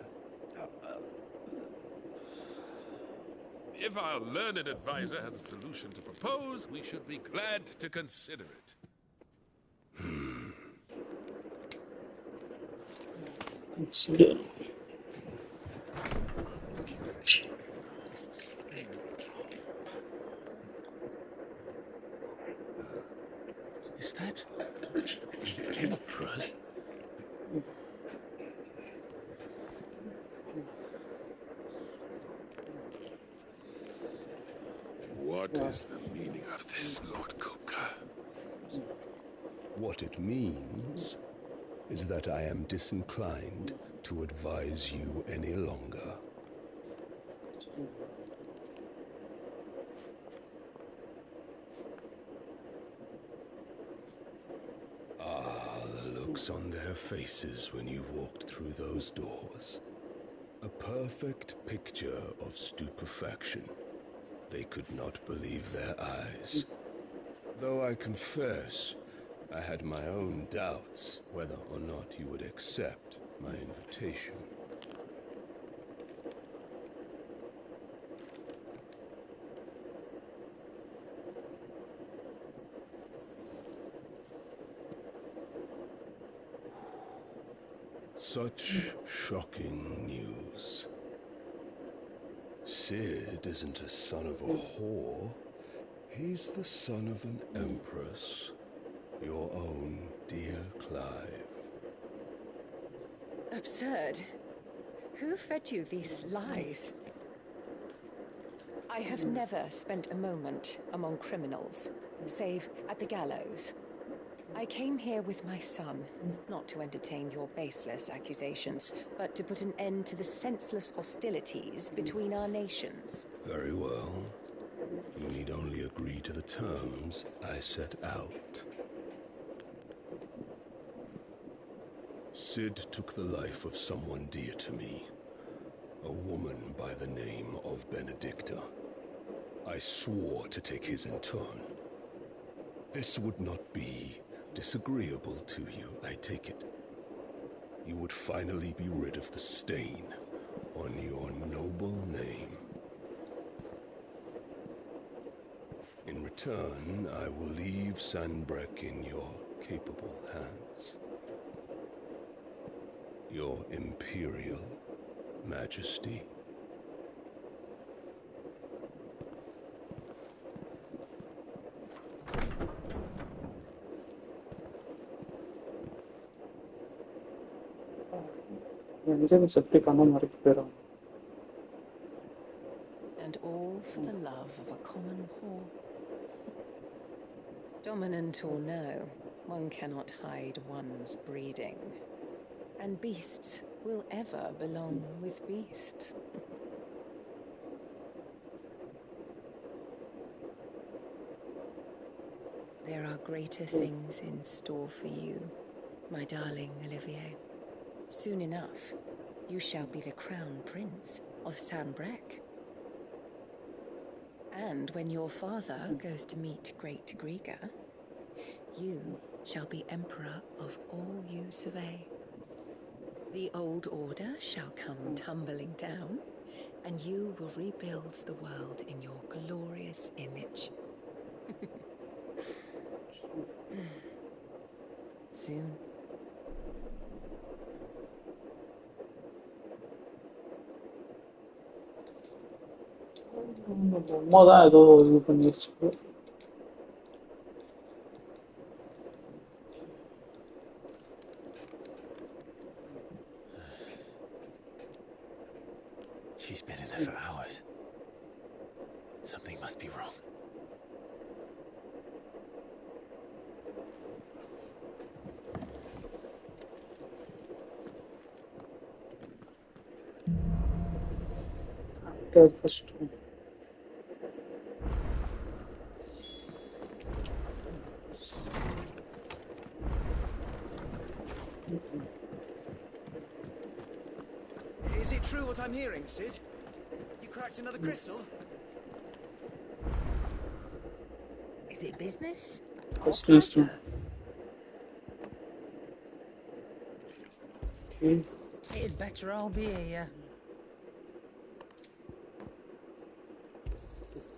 [SPEAKER 17] If our learned advisor has a solution to propose, we should be glad to consider it.
[SPEAKER 1] Consider.
[SPEAKER 17] Is that the Emperor? What is the meaning of this, Lord Kupka?
[SPEAKER 18] What it means is that I am disinclined to advise you any longer. Ah, the looks on their faces when you walked through those doors. A perfect picture of stupefaction. They could not believe their eyes. Though I confess, I had my own doubts whether or not you would accept my invitation. Such shocking news. Sid isn't a son of a whore. He's the son of an empress. Your own dear Clive.
[SPEAKER 23] Absurd. Who fed you these lies? I have never spent a moment among criminals, save at the gallows. I came here with my son, not to entertain your baseless accusations, but to put an end to the senseless hostilities between our nations.
[SPEAKER 18] Very well. You need only agree to the terms I set out. Sid took the life of someone dear to me, a woman by the name of Benedicta. I swore to take his in turn. This would not be disagreeable to you, I take it. You would finally be rid of the stain on your noble name. In return, I will leave Sanbrek in your capable hands. Your Imperial Majesty.
[SPEAKER 23] And all for the love of a common whore. Dominant or no, one cannot hide one's breeding. And beasts will ever belong with beasts. There are greater things in store for you, my darling Olivier. Soon enough, you shall be the crown prince of Sambrec. And when your father goes to meet Great Griga, you shall be emperor of all you survey. The old order shall come tumbling down, and you will rebuild the world in your glorious image. Soon.
[SPEAKER 1] தான் ஏதோ இது பண்ணிருச்சு.
[SPEAKER 4] She's been in there for hours. Something must be wrong.
[SPEAKER 1] After the storm.
[SPEAKER 3] Is it true what I'm hearing, Sid? You cracked another crystal?
[SPEAKER 23] Is it business?
[SPEAKER 1] Business. Okay.
[SPEAKER 19] It'd better all be here.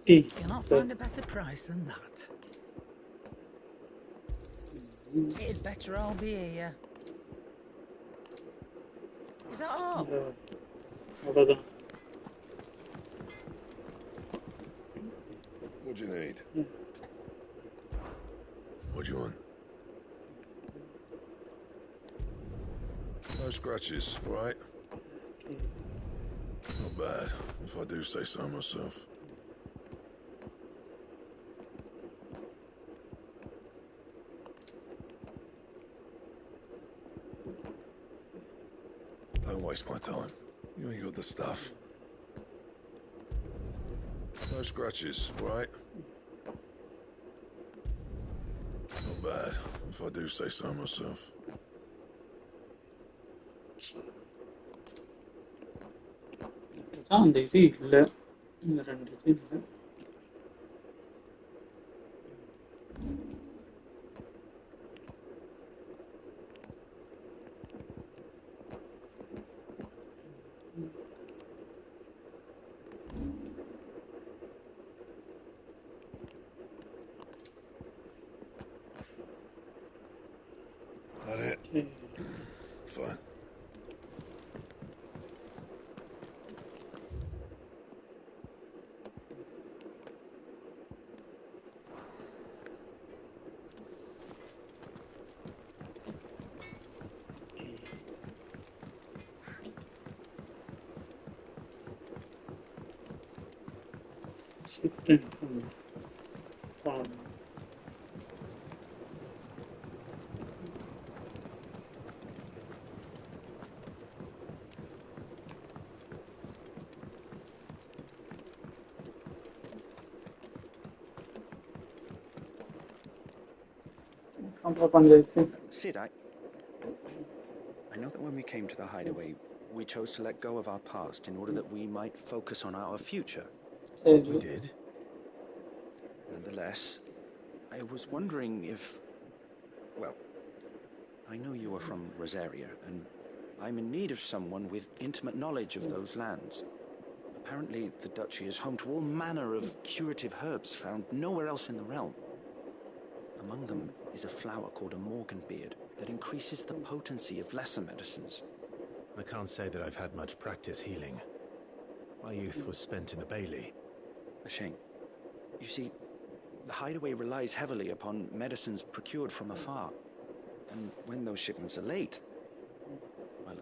[SPEAKER 19] Cannot find a better price than that. It'd better all be here. Is that all?
[SPEAKER 12] What do you need? What do you want? No scratches, right? Not bad, if I do say so myself. Don't waste my time. You ain't got the stuff. No scratches, right? Not bad, if I do say so myself.
[SPEAKER 1] அந்த இது இல்லை, இந்த ரெண்டு இது இல்லை.
[SPEAKER 12] That it? Fine.
[SPEAKER 1] Sixteenth farm.
[SPEAKER 3] Sid, I know that when we came to the hideaway, we chose to let go of our past in order that we might focus on our future.
[SPEAKER 4] We did?
[SPEAKER 3] Nonetheless, I was wondering if... Well, I know you are from Rosaria, and I'm in need of someone with intimate knowledge of those lands. Apparently, the duchy is home to all manner of curative herbs found nowhere else in the realm. Among them is a flower called a morganbeard that increases the potency of lesser medicines. I can't say that I've had much practice healing. My youth was spent in the Bailey.
[SPEAKER 9] A shame. You see, the hideaway relies heavily upon medicines procured from afar. And when those shipments are late, well,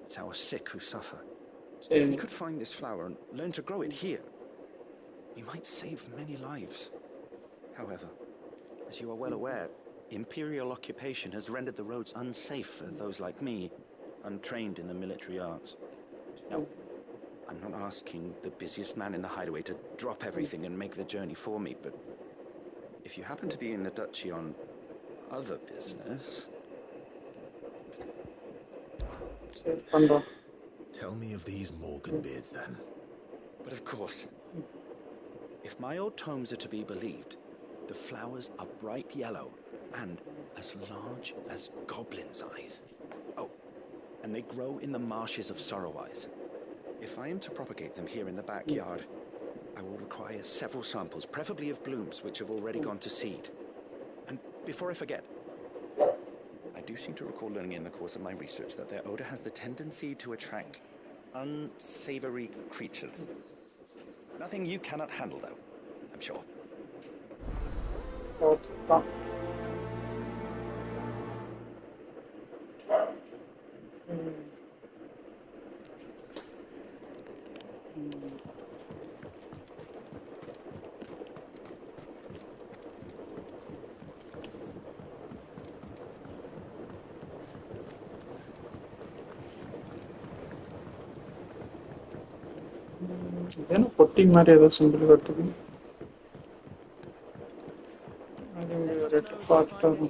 [SPEAKER 9] it's our sick who suffer. If we could find this flower and learn to grow it here, we might save many lives. However, as you are well aware, Imperial occupation has rendered the roads unsafe for those like me, untrained in the military arts. Now, I'm not asking the busiest man in the hideaway to drop everything and make the journey for me, but if you happen to be in the Duchy on other business...
[SPEAKER 3] Tell me of these Morgan beards, then.
[SPEAKER 9] But of course, if my old tomes are to be believed, the flowers are bright yellow and as large as goblins' eyes. Oh, and they grow in the marshes of Sorrowise. If I am to propagate them here in the backyard, I will require several samples, preferably of blooms which have already gone to seed. And before I forget, I do seem to recall learning in the course of my research that their odor has the tendency to attract unsavory creatures. Nothing you cannot handle, though, I'm sure.
[SPEAKER 1] ಇದೇನೋ ಪಟ್ಟಿ ಮಾರಿ ಅದ symbol ಕಟ್ಟಿದ್ವಿ ಅದು red fast ಅದು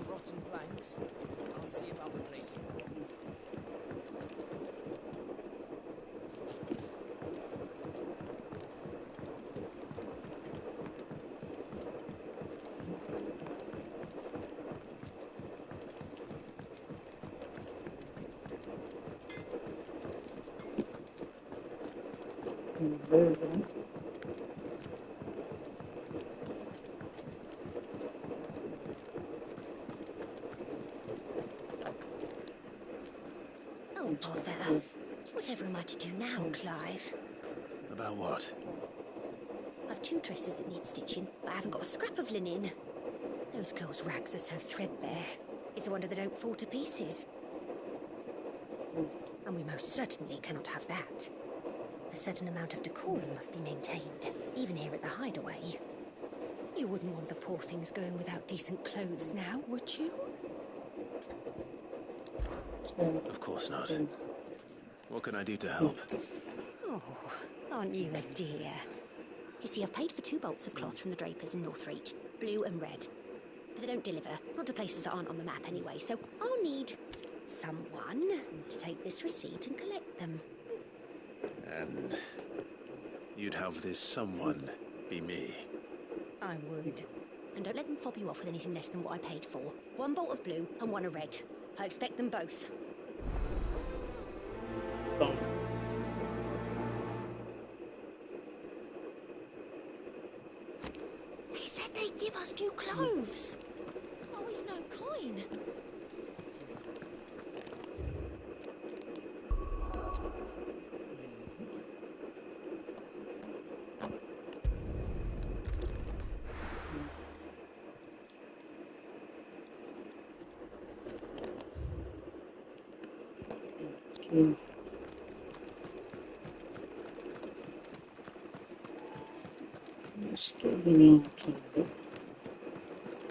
[SPEAKER 6] Oh, bother. Whatever am I to do now, Clive?
[SPEAKER 8] About what?
[SPEAKER 6] I've 2 dresses that need stitching, but I haven't got a scrap of linen. Those girls' rags are so threadbare. It's a wonder they don't fall to pieces. And we most certainly cannot have that. A certain amount of decorum must be maintained, even here at the hideaway. You wouldn't want the poor things going without decent clothes now, would you?
[SPEAKER 8] Of course not. What can I do to help?
[SPEAKER 6] Oh, aren't you a dear? You see, I've paid for 2 bolts of cloth from the drapers in Northreach, blue and red. But they don't deliver, not to places that aren't on the map anyway, so I'll need someone to take this receipt and collect them.
[SPEAKER 8] And you'd have this someone be me?
[SPEAKER 6] I would. And don't let them fob you off with anything less than what I paid for. 1 bolt of blue and 1 of red. I expect them both. They said they'd give us new clothes.
[SPEAKER 10] Oh, we've no coin.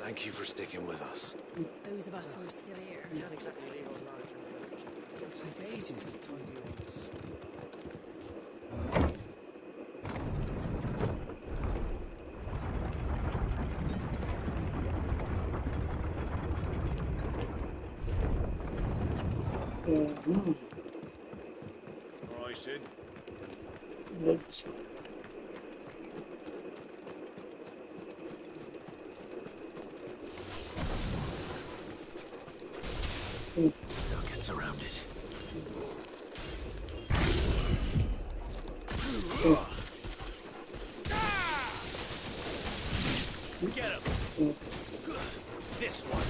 [SPEAKER 8] Thank you for sticking with us.
[SPEAKER 10] Those of us who are still here.
[SPEAKER 14] Can't exactly leave our lives in the village. It'll take ages to tidy all this.
[SPEAKER 8] All right, Sid.
[SPEAKER 1] Let's
[SPEAKER 8] They'll get surrounded.
[SPEAKER 11] Get him! This one.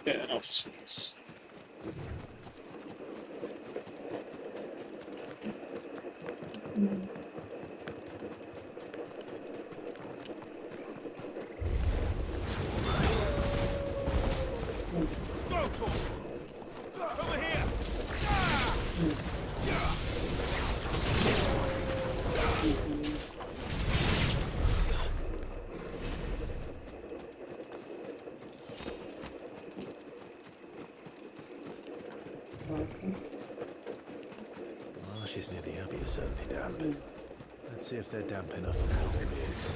[SPEAKER 1] Pair of six.
[SPEAKER 11] Over here!
[SPEAKER 8] Marshes near the Abbey are certainly damp. Let's see if they're damp enough for mountain beards.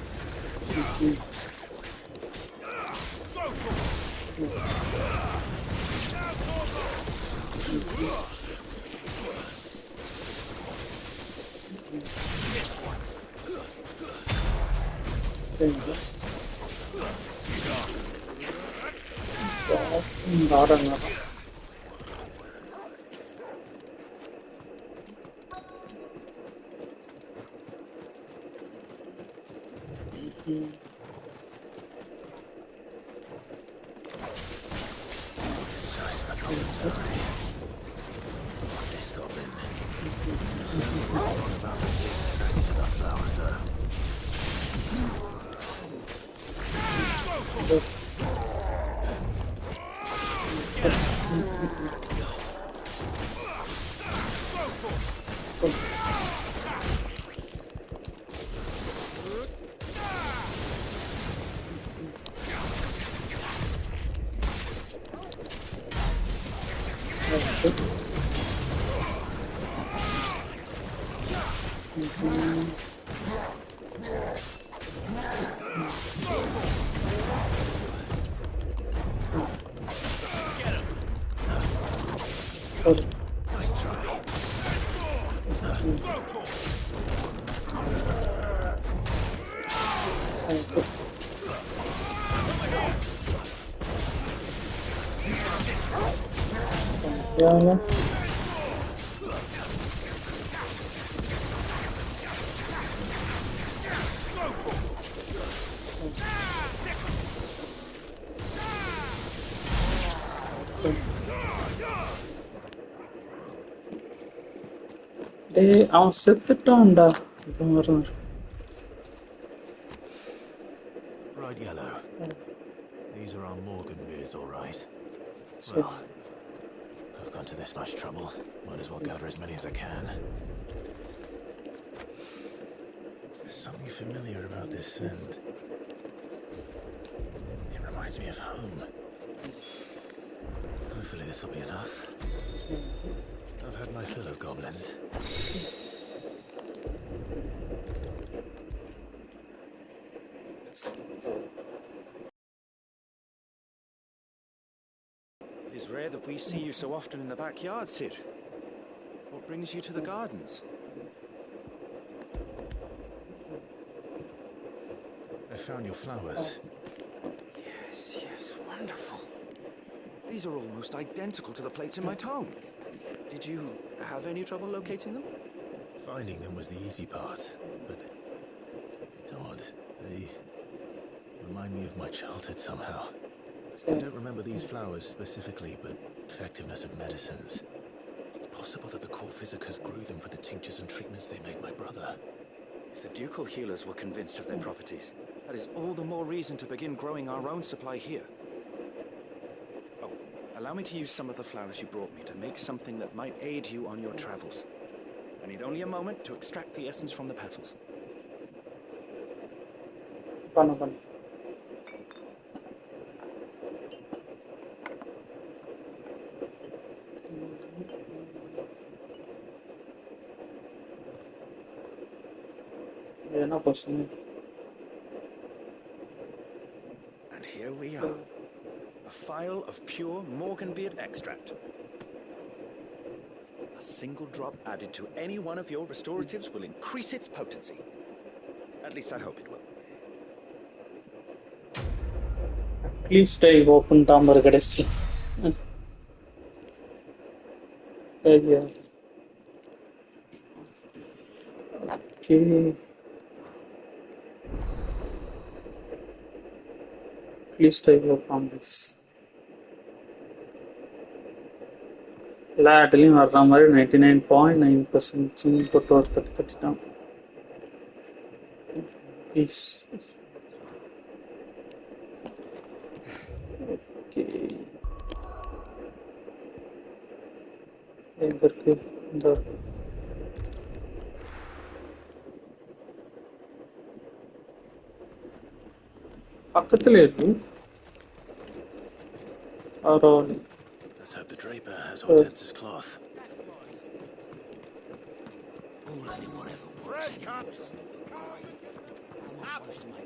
[SPEAKER 11] This one.
[SPEAKER 8] This goblin. Certainly was wrong about the being attracted to the flowers, Nice try.
[SPEAKER 1] Yeah. അവൻ സെത്തിട്ടാണ്ടാ ഇപ്പം പറഞ്ഞു.
[SPEAKER 8] Bright yellow. These are our Morgan beards, all right.
[SPEAKER 1] So-
[SPEAKER 8] Well, I've gone to this much trouble. Might as well gather as many as I can. There's something familiar about this scent. It reminds me of home. Hopefully this will be enough. I've had my fill of goblins.
[SPEAKER 3] It is rare that we see you so often in the backyard, Sid. What brings you to the gardens?
[SPEAKER 8] I found your flowers.
[SPEAKER 3] Yes, wonderful. These are almost identical to the plates in my tome. Did you have any trouble locating them?
[SPEAKER 8] Finding them was the easy part, but it's odd. They remind me of my childhood somehow. I don't remember these flowers specifically, but effectiveness of medicines. It's possible that the court physicers grew them for the tinctures and treatments they made my brother.
[SPEAKER 3] If the ducal healers were convinced of their properties, that is all the more reason to begin growing our own supply here. Oh, allow me to use some of the flowers you brought me to make something that might aid you on your travels. I need only a moment to extract the essence from the petals.
[SPEAKER 1] பண்ணு. என்ன question?
[SPEAKER 3] And here we are. A phial of pure Morganbeard extract. A single drop added to any one of your restoratives will increase its potency.
[SPEAKER 9] At least I hope it will.
[SPEAKER 1] At least I open Tamar Gadesi. Yeah. Okay. At least I open this. Lately, I 99.9% put out 30 down. Please. Okay. The பக்கத்துல இருக்கு
[SPEAKER 8] Let's hope the draper has Hortense's cloth.
[SPEAKER 11] Fresh cuts.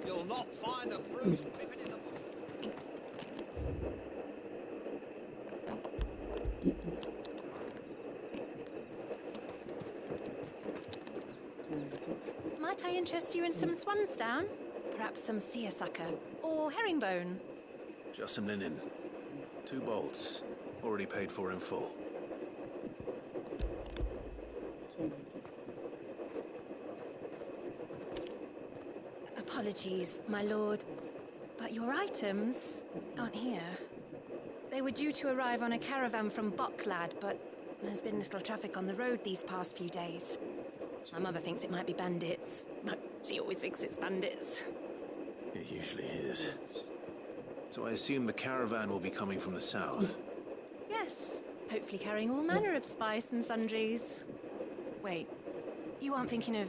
[SPEAKER 11] You'll not find a bruised pippin in the bush.
[SPEAKER 5] Might I interest you in some swansdown? Perhaps some seersucker or herringbone?
[SPEAKER 8] Just some linen. 2 bolts. Already paid for in full.
[SPEAKER 5] Apologies, my lord, but your items aren't here. They were due to arrive on a caravan from Boklad, but there's been little traffic on the road these past few days. My mother thinks it might be bandits, but she always thinks it's bandits.
[SPEAKER 8] It usually is. So I assume the caravan will be coming from the south.
[SPEAKER 5] Yes, hopefully carrying all manner of spice and sundries. Wait, you aren't thinking of...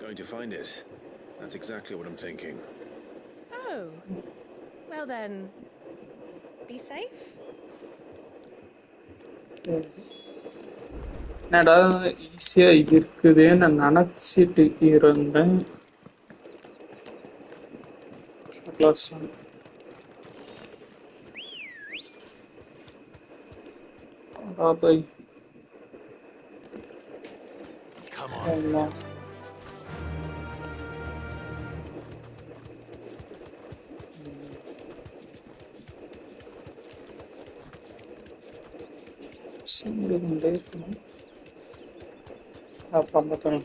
[SPEAKER 8] Going to find it. That's exactly what I'm thinking.
[SPEAKER 5] Oh, well then, be safe.
[SPEAKER 1] என்னடா ஈஸியா இருக்குதுன்னு நினைச்சிட்டு இருந்தேன்.
[SPEAKER 8] Come on.
[SPEAKER 1] அப்புறம் பார்த்தோம்.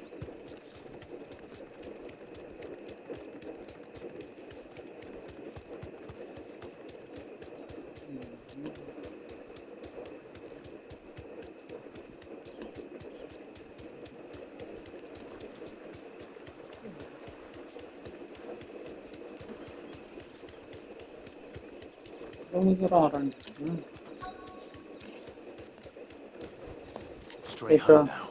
[SPEAKER 8] Straight home now.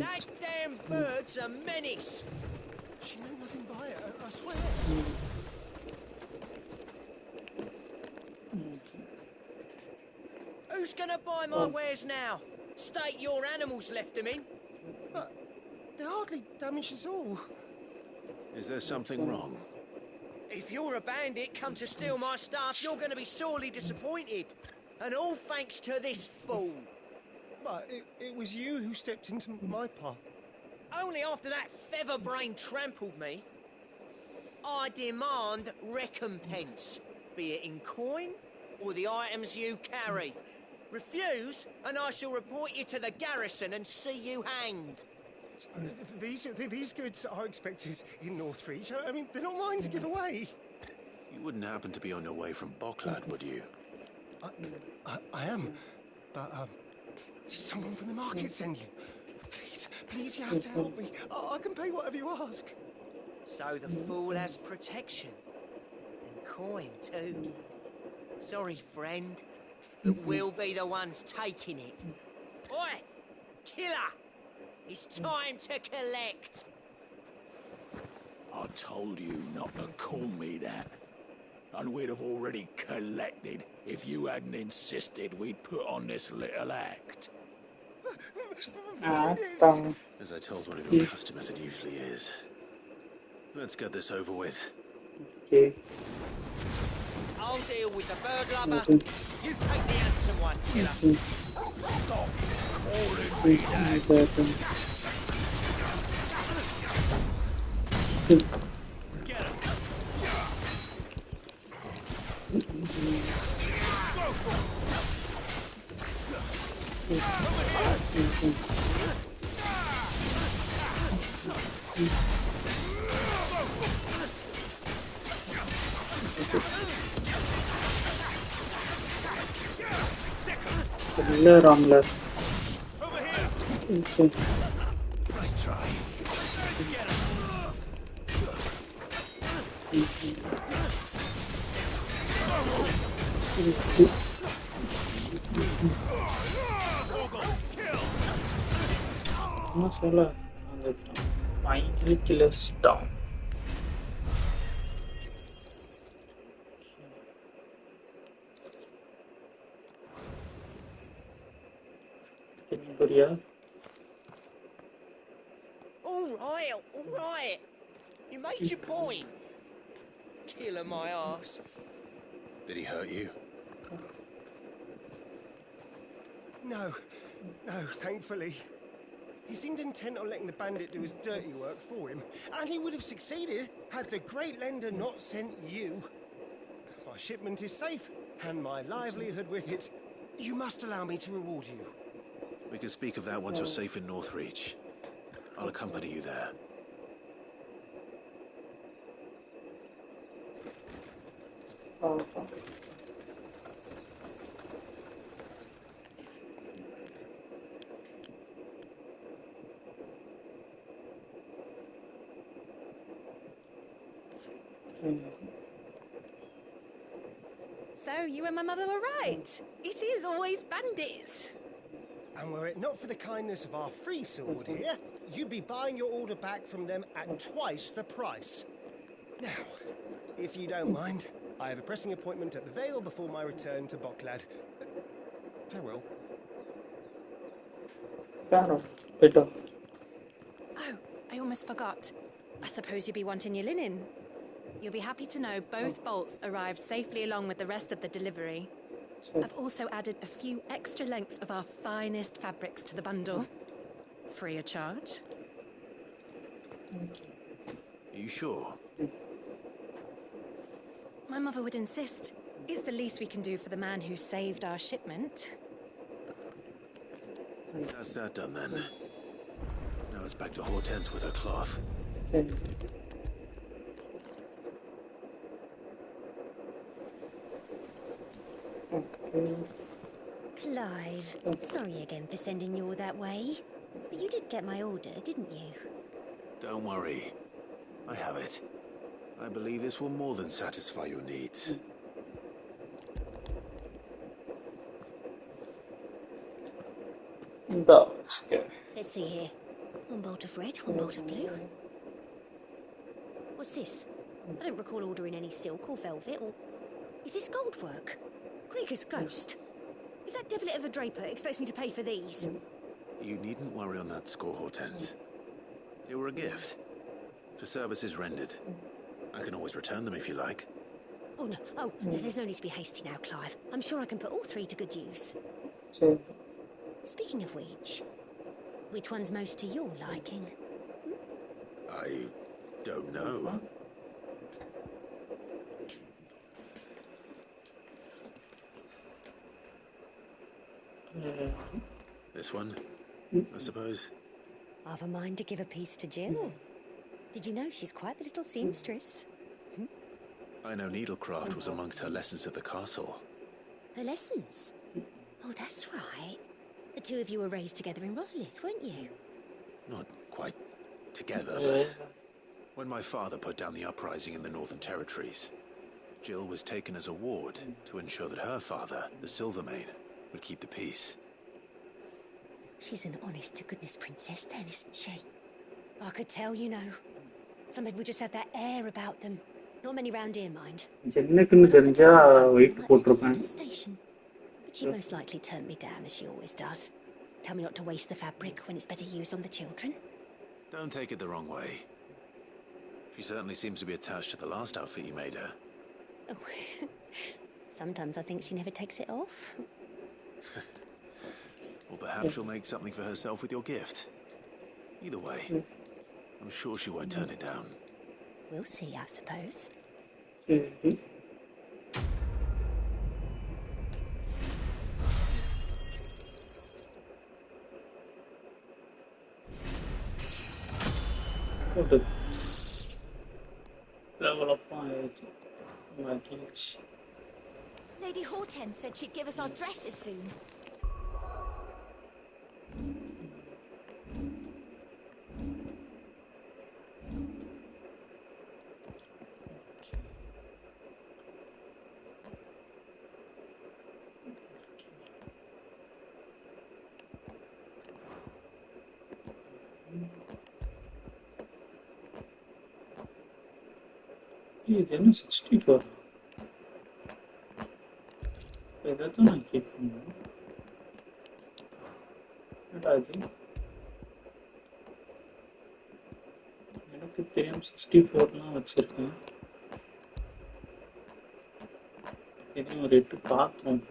[SPEAKER 16] That damn bird's a menace.
[SPEAKER 13] She meant nothing by it, I swear.
[SPEAKER 16] Who's gonna buy my wares now? State your animals left them in.
[SPEAKER 13] But they hardly damaged us all.
[SPEAKER 8] Is there something wrong?
[SPEAKER 16] If you're a bandit come to steal my stuff, you're gonna be sorely disappointed. And all thanks to this fool.
[SPEAKER 13] But it was you who stepped into my path.
[SPEAKER 16] Only after that feather-brain trampled me. I demand recompense, be it in coin or the items you carry. Refuse, and I shall report you to the garrison and see you hanged.
[SPEAKER 13] These goods are expected in Northreach. I mean, they're not mine to give away.
[SPEAKER 8] You wouldn't happen to be on your way from Boklad, would you?
[SPEAKER 13] I am, but did someone from the market send you? Please, you have to help me. I can pay whatever you ask.
[SPEAKER 16] So the fool has protection. And coin, too. Sorry, friend, but we'll be the ones taking it. Oi! Killer! It's time to collect.
[SPEAKER 11] I told you not to call me that. And we'd have already collected if you hadn't insisted we'd put on this little act.
[SPEAKER 8] As I told one of your customers, it usually is. Let's get this over with.
[SPEAKER 1] Okay.
[SPEAKER 16] I'll deal with the bird lover. You take the handsome one, killer.
[SPEAKER 11] Stop
[SPEAKER 1] wrong left.
[SPEAKER 8] Nice try.
[SPEAKER 1] Masala. Finally, kill us down. Korea.
[SPEAKER 16] All right. You made your point. Killer my ass.
[SPEAKER 8] Did he hurt you?
[SPEAKER 2] No, thankfully. He seemed intent on letting the bandit do his dirty work for him, and he would have succeeded had the great lender not sent you. My shipment is safe, and my livelihood with it. You must allow me to reward you.
[SPEAKER 8] We can speak of that once you're safe in Northreach. I'll accompany you there.
[SPEAKER 7] So, you and my mother were right. It is always bandits.
[SPEAKER 2] And were it not for the kindness of our free sword here, you'd be buying your order back from them at twice the price. Now, if you don't mind, I have a pressing appointment at the Vale before my return to Boklad. Farewell.
[SPEAKER 1] Better.
[SPEAKER 7] Oh, I almost forgot. I suppose you'll be wanting your linen. You'll be happy to know both bolts arrived safely along with the rest of the delivery. I've also added a few extra lengths of our finest fabrics to the bundle. Free of charge.
[SPEAKER 8] Are you sure?
[SPEAKER 7] My mother would insist. It's the least we can do for the man who saved our shipment.
[SPEAKER 8] That's that done then. Now it's back to Hortense with her cloth.
[SPEAKER 6] Clive, sorry again for sending you all that way. But you did get my order, didn't you?
[SPEAKER 8] Don't worry. I have it. I believe this will more than satisfy your needs.
[SPEAKER 1] That's good.
[SPEAKER 6] Let's see here. One bolt of red, one bolt of blue. What's this? I don't recall ordering any silk or velvet, or... Is this gold work? Krieger's ghost. If that devilet of a draper expects me to pay for these...
[SPEAKER 8] You needn't worry on that score, Hortense. They were a gift. For services rendered. I can always return them if you like.
[SPEAKER 6] Oh, no. Oh, there's no need to be hasty now, Clive. I'm sure I can put all three to good use. Speaking of which one's most to your liking?
[SPEAKER 8] I don't know. This one, I suppose.
[SPEAKER 6] I've a mind to give a piece to Jill. Did you know she's quite the little seamstress?
[SPEAKER 8] I know needlecraft was amongst her lessons at the castle.
[SPEAKER 6] Her lessons? Oh, that's right. The two of you were raised together in Rosalith, weren't you?
[SPEAKER 8] Not quite together, but when my father put down the uprising in the Northern Territories, Jill was taken as a ward to ensure that her father, the Silvermane, would keep the peace.
[SPEAKER 6] She's an honest-to-goodness princess then, isn't she? I could tell, you know. Some people just have that air about them. Not many round here, mind. Station. But she most likely turned me down, as she always does. Tell me not to waste the fabric when it's better used on the children.
[SPEAKER 8] Don't take it the wrong way. She certainly seems to be attached to the last outfit you made her.
[SPEAKER 6] Oh. Sometimes I think she never takes it off.
[SPEAKER 8] Or perhaps she'll make something for herself with your gift. Either way, I'm sure she won't turn it down.
[SPEAKER 6] We'll see, I suppose.
[SPEAKER 1] Level up my glitch.
[SPEAKER 6] Lady Hortense said she'd give us our dresses soon.
[SPEAKER 1] Then 64. Better than I keep. But I think எனக்கு தெரியும் 64லாம் வச்சிருக்கேன். இதையும் ஒரு 8 பார்த்தோம்.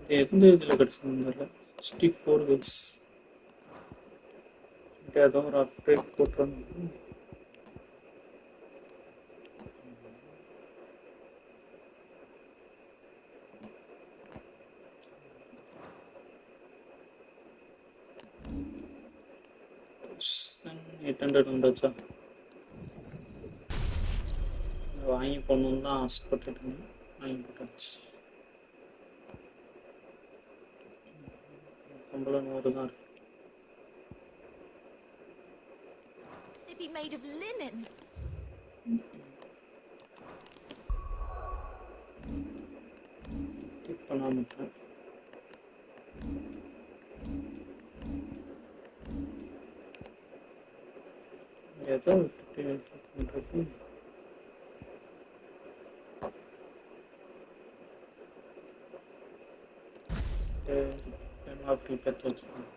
[SPEAKER 1] இது எந்த இதில் கிடச்சதுன்னு தெரியல. 64 வில்ஸ் ஏதோ ஒரு அப்டேட் போட்டுருந்தோம். ఉండొచ్చా வாங்கி போடணுன்னு தான் ஆசைப்பட்டுட்டு வாங்கி போட்டாச்சு. சம்பளம் 100 தான் இருக்கு.
[SPEAKER 6] They'd be made of linen.
[SPEAKER 1] Tick பண்ணாம இருக்கேன். ஏதோ பண்றது அப்படி பற்ற வச்சுக்கணும்.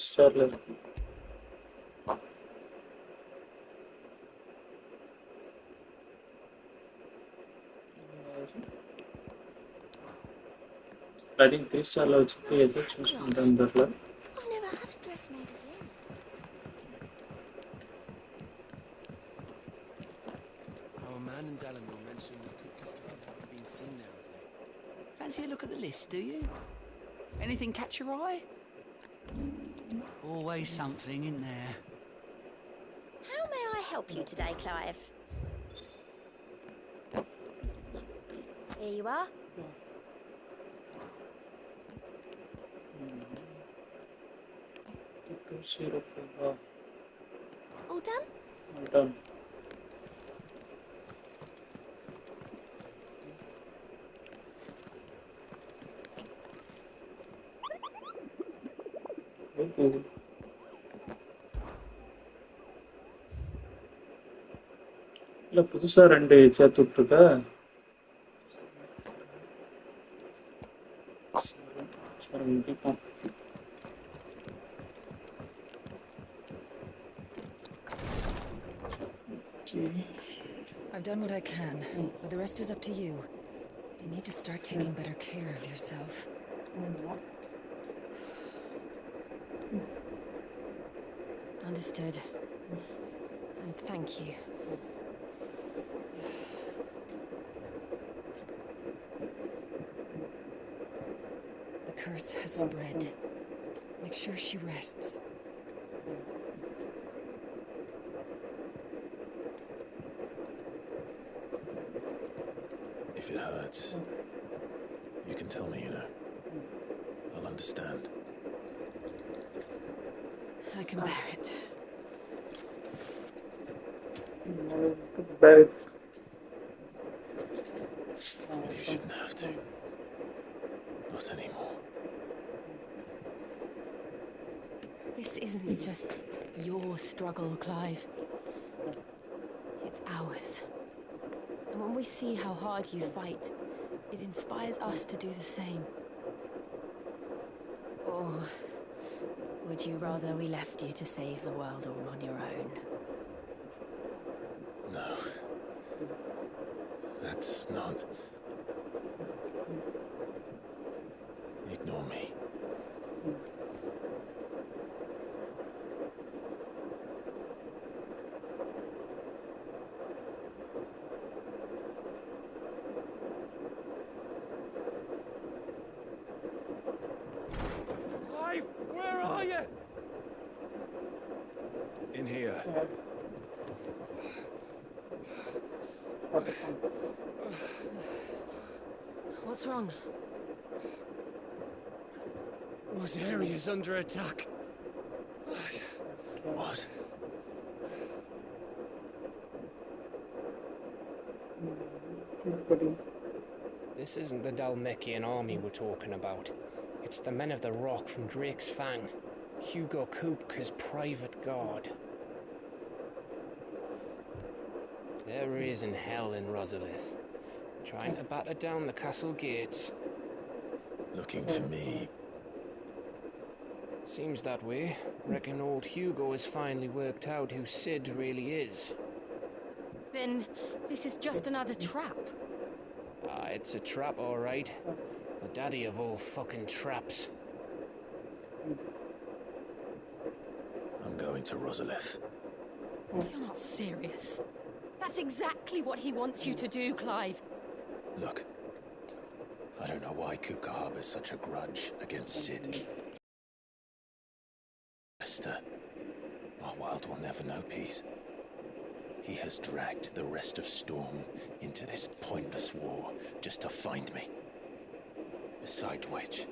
[SPEAKER 1] ஸ்டார்ல இருக்கு. I think 3 ஸ்டார்ல வச்சுட்டு எதை சூஸ் பண்றேன்னு தெரியல.
[SPEAKER 6] I've never had a dress made of linen.
[SPEAKER 15] Our man in Dalamore mentioned the cook custard haven't been seen there of late. Fancy a look at the list, do you? Anything catch your eye? Always something in there.
[SPEAKER 6] How may I help you today, Clive? Here you are. All done?
[SPEAKER 1] All done. இல்ல புதுசா 2 சேர்த்து விட்டுருக்க. முடிப்போம்.
[SPEAKER 23] I've done what I can, but the rest is up to you. You need to start taking better care of yourself.
[SPEAKER 5] Understood. And thank you.
[SPEAKER 23] The curse has spread. Make sure she rests.
[SPEAKER 8] If it hurts, you can tell me, you know. I'll understand.
[SPEAKER 5] I can bear it.
[SPEAKER 1] Very.
[SPEAKER 8] And you shouldn't have to. Not anymore.
[SPEAKER 5] This isn't just your struggle, Clive. It's ours. And when we see how hard you fight, it inspires us to do the same. Or would you rather we left you to save the world all on your own?
[SPEAKER 8] No. That's not... Ignore me.
[SPEAKER 13] Clive, where are you?
[SPEAKER 3] In here.
[SPEAKER 5] What's wrong?
[SPEAKER 2] Rosaria's under attack.
[SPEAKER 8] What?
[SPEAKER 20] This isn't the Dalmekian army we're talking about. It's the men of the Rock from Drake's Fang. Hugo Kupka's private guard. There is in hell in Rosalith, trying to batter down the castle gates.
[SPEAKER 8] Looking for me.
[SPEAKER 20] Seems that way. Reckon old Hugo has finally worked out who Sid really is.
[SPEAKER 5] Then this is just another trap.
[SPEAKER 20] Ah, it's a trap, all right. The daddy of all fucking traps.
[SPEAKER 8] I'm going to Rosalith.
[SPEAKER 5] You're not serious. That's exactly what he wants you to do, Clive.
[SPEAKER 8] Look. I don't know why Kupka harbors such a grudge against Sid. Esther, our world will never know peace. He has dragged the rest of Storm into this pointless war just to find me. Besides which,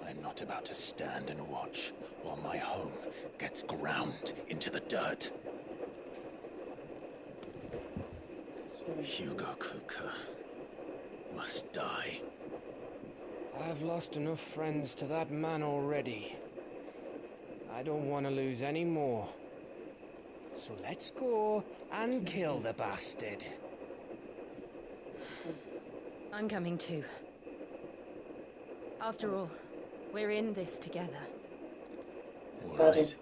[SPEAKER 8] I am not about to stand and watch while my home gets ground into the dirt. Hugo Kupka must die.
[SPEAKER 20] I've lost enough friends to that man already. I don't want to lose any more. So let's go and kill the bastard.
[SPEAKER 5] I'm coming too. After all, we're in this together.
[SPEAKER 8] Right.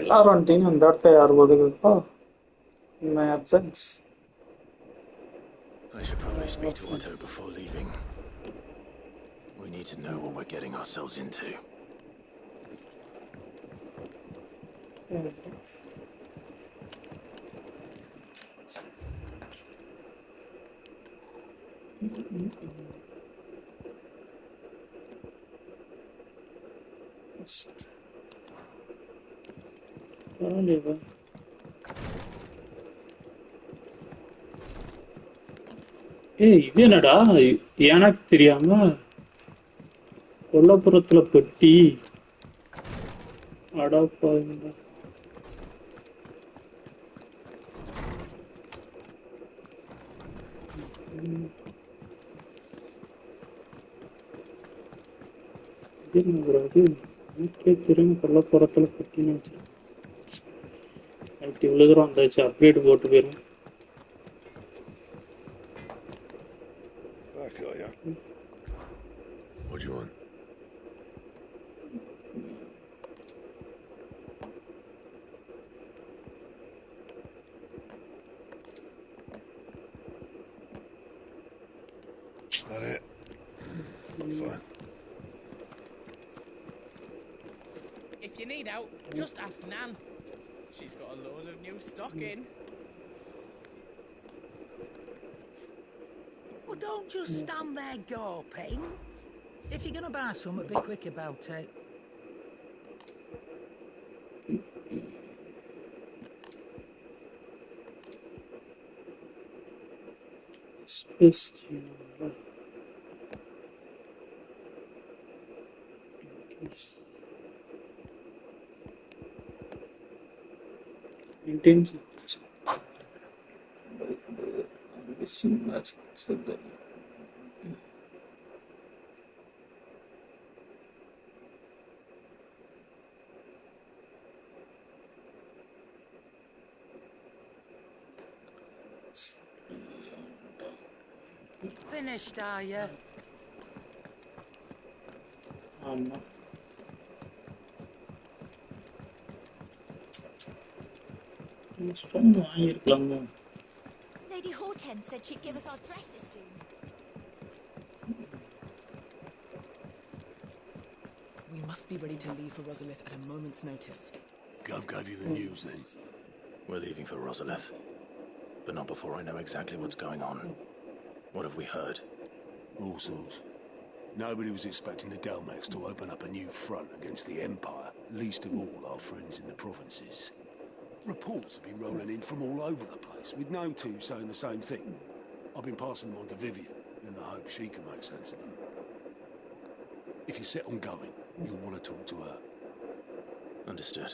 [SPEAKER 1] ಎಲ್ಲರೂ team ದಾಟ್ತಾ ಯಾರ್ಬೋದಪ್ಪ in my absence.
[SPEAKER 8] I should probably speak to Otto before leaving. We need to know what we're getting ourselves into.
[SPEAKER 1] ஏய் இது என்னடா எனக்கு தெரியாம கொல்லப்புறத்துல பெட்டி அடப்பா அது எனக்கே தெரியும் கொல்லப்புறத்துல பெட்டின்னு வச்சிருக்கேன் இவ்வளவு தூரம் வந்தாச்சு அப்டேட் போட்டு போயிடும்
[SPEAKER 12] Back, are ya? What do you want? That it? Fine.
[SPEAKER 19] If you need out, just ask Nan. She's got a load of new stock in.
[SPEAKER 21] Well, don't just stand there gawping. If you're going to buy something, be quick about it.
[SPEAKER 1] Space 19 seconds.
[SPEAKER 21] Finished, are you?
[SPEAKER 6] Lady Hortense said she'd give us our dresses soon.
[SPEAKER 17] We must be ready to leave for Rosalith at a moment's notice.
[SPEAKER 8] Gov gave you the news then? We're leaving for Rosalith, but not before I know exactly what's going on. What have we heard?
[SPEAKER 18] All sorts. Nobody was expecting the Delmex to open up a new front against the Empire, least of all our friends in the provinces. Reports have been rolling in from all over the place, with no two saying the same thing. I've been passing them on to Vivian, in the hope she can make sense of them. If you're set on going, you'll want to talk to her.
[SPEAKER 8] Understood.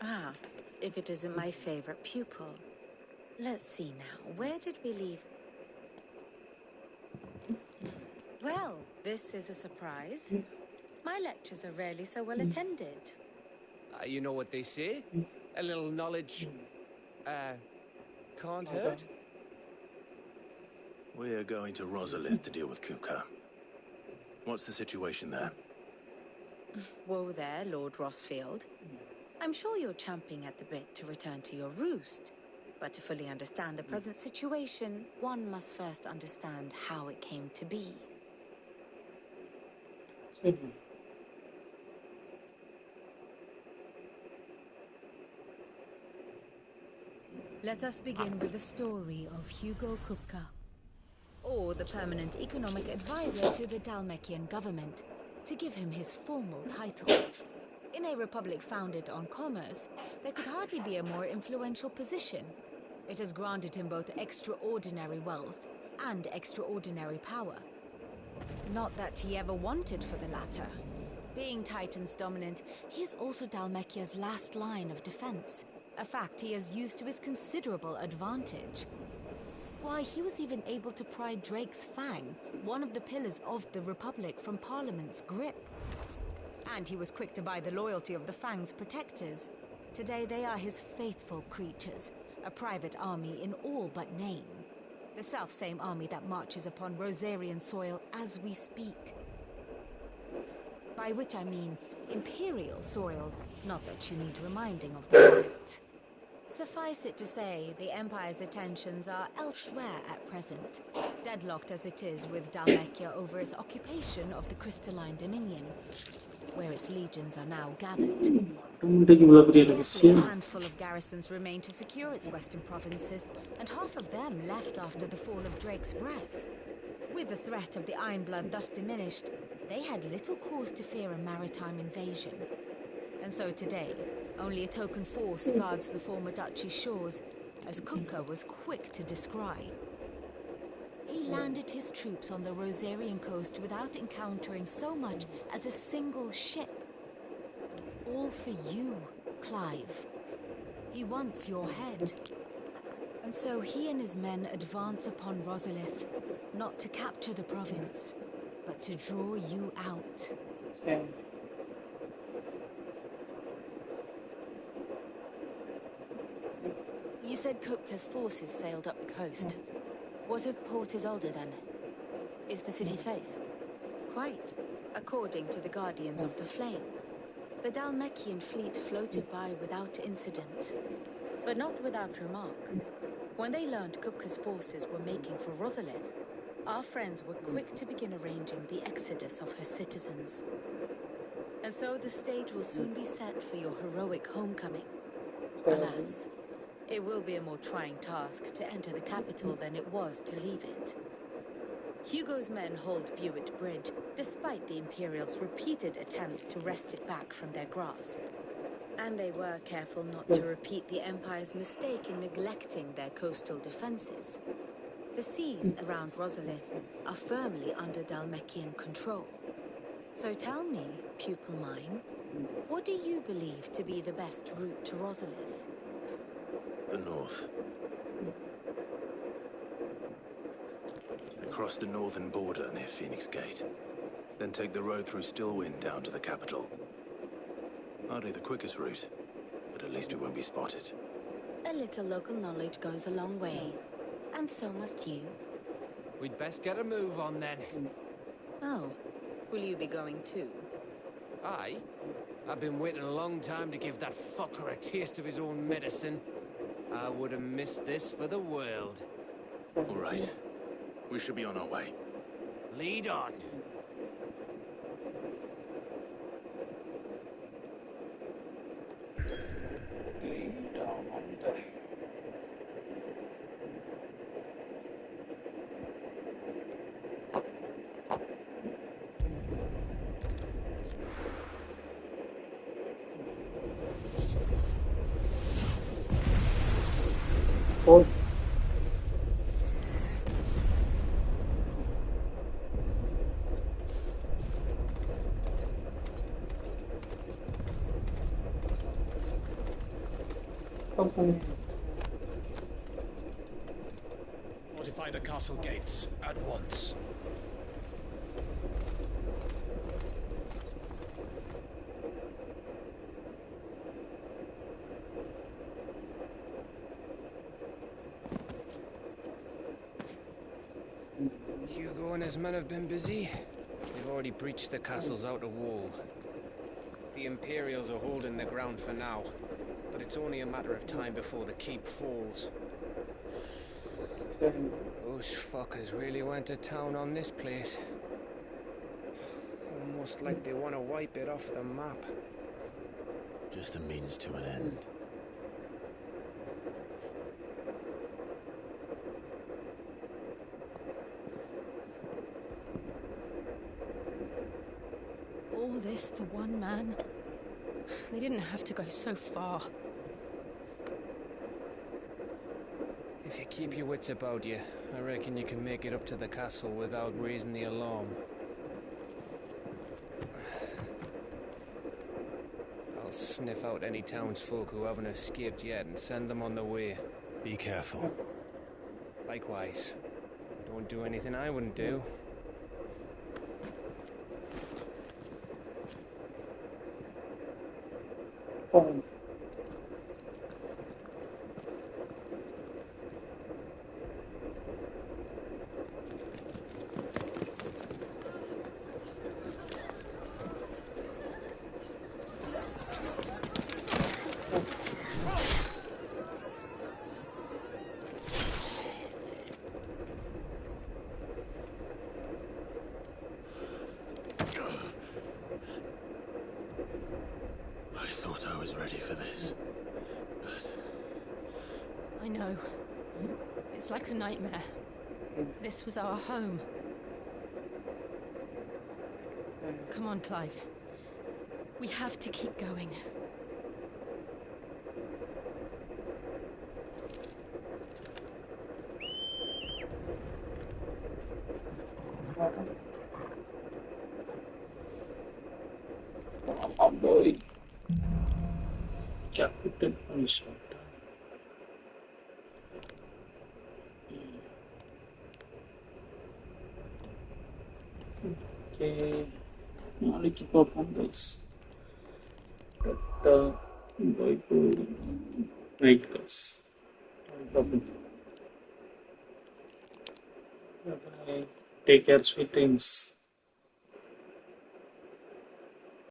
[SPEAKER 10] Ah, if it isn't my favorite pupil. Let's see now, where did we leave? Well, this is a surprise. My lectures are rarely so well attended.
[SPEAKER 22] You know what they say? A little knowledge, can't hurt.
[SPEAKER 8] We're going to Rosalith to deal with Kupka. What's the situation there?
[SPEAKER 10] Whoa there, Lord Rossfield. I'm sure you're champing at the bit to return to your roost. But to fully understand the present situation, one must first understand how it came to be.
[SPEAKER 5] Let us begin with the story of Hugo Kupka, or the permanent economic advisor to the Dalmekian government, to give him his formal title. In a republic founded on commerce, there could hardly be a more influential position. It has granted him both extraordinary wealth and extraordinary power. Not that he ever wanted for the latter. Being Titan's dominant, he is also Dalmekia's last line of defense, a fact he has used to his considerable advantage. Why, he was even able to pry Drake's Fang, one of the pillars of the Republic, from Parliament's grip. And he was quick to buy the loyalty of the Fang's protectors. Today they are his faithful creatures, a private army in all but name. The self-same army that marches upon Rosarian soil as we speak. By which I mean Imperial soil, not that you need reminding of the fact. Suffice it to say, the Empire's attentions are elsewhere at present, deadlocked as it is with Dalmekia over its occupation of the Crystalline Dominion, where its legions are now gathered. Scarcely a handful of garrisons remain to secure its western provinces, and half of them left after the fall of Drake's Breath. With the threat of the Ironblood thus diminished, they had little cause to fear a maritime invasion. And so today, only a token force guards the former duchy's shores, as Kupka was quick to descry. He landed his troops on the Rosarian coast without encountering so much as a single ship. All for you, Clive. He wants your head. And so he and his men advance upon Rosalith, not to capture the province, but to draw you out.
[SPEAKER 10] You said Kupka's forces sailed up the coast. What of Port Isolde then? Is the city safe? Quite, according to the Guardians of the Flame. The Dalmekian fleet floated by without incident, but not without remark. When they learned Kupka's forces were making for Rosalith, our friends were quick to begin arranging the exodus of her citizens. And so the stage will soon be set for your heroic homecoming. Alas, it will be a more trying task to enter the capital than it was to leave it. Hugo's men hold Buet Bridge, despite the Imperials' repeated attempts to wrest it back from their grasp. And they were careful not to repeat the Empire's mistake in neglecting their coastal defenses. The seas around Rosalith are firmly under Dalmekian control. So tell me, pupil mine, what do you believe to be the best route to Rosalith?
[SPEAKER 8] The north. Across the northern border near Phoenix Gate. Then take the road through Stillwind down to the capital. Hardly the quickest route, but at least we won't be spotted.
[SPEAKER 10] A little local knowledge goes a long way. And so must you.
[SPEAKER 22] We'd best get a move on then.
[SPEAKER 10] Oh, will you be going too?
[SPEAKER 22] Aye. I've been waiting a long time to give that fucker a taste of his own medicine. I would have missed this for the world.
[SPEAKER 8] All right. We should be on our way.
[SPEAKER 22] Lead on.
[SPEAKER 1] Oh.
[SPEAKER 18] Fortify the castle gates at once.
[SPEAKER 20] Hugo and his men have been busy. They've already breached the castle's outer wall. The Imperials are holding the ground for now, but it's only a matter of time before the keep falls. Those fuckers really went to town on this place. Almost like they want to wipe it off the map.
[SPEAKER 8] Just a means to an end.
[SPEAKER 5] All this for one man? They didn't have to go so far.
[SPEAKER 20] If you keep your wits about you, I reckon you can make it up to the castle without raising the alarm. I'll sniff out any townsfolk who haven't escaped yet and send them on the way.
[SPEAKER 8] Be careful.
[SPEAKER 20] Likewise. Don't do anything I wouldn't do.
[SPEAKER 1] Oh.
[SPEAKER 8] I thought I was ready for this, but...
[SPEAKER 5] I know. It's like a nightmare. This was our home. Come on, Clive. We have to keep going.
[SPEAKER 1] Oh boy. Capital punishment. Okay. Now keep up on this. But going to night class. No problem. Bye bye. Take care, sweet things.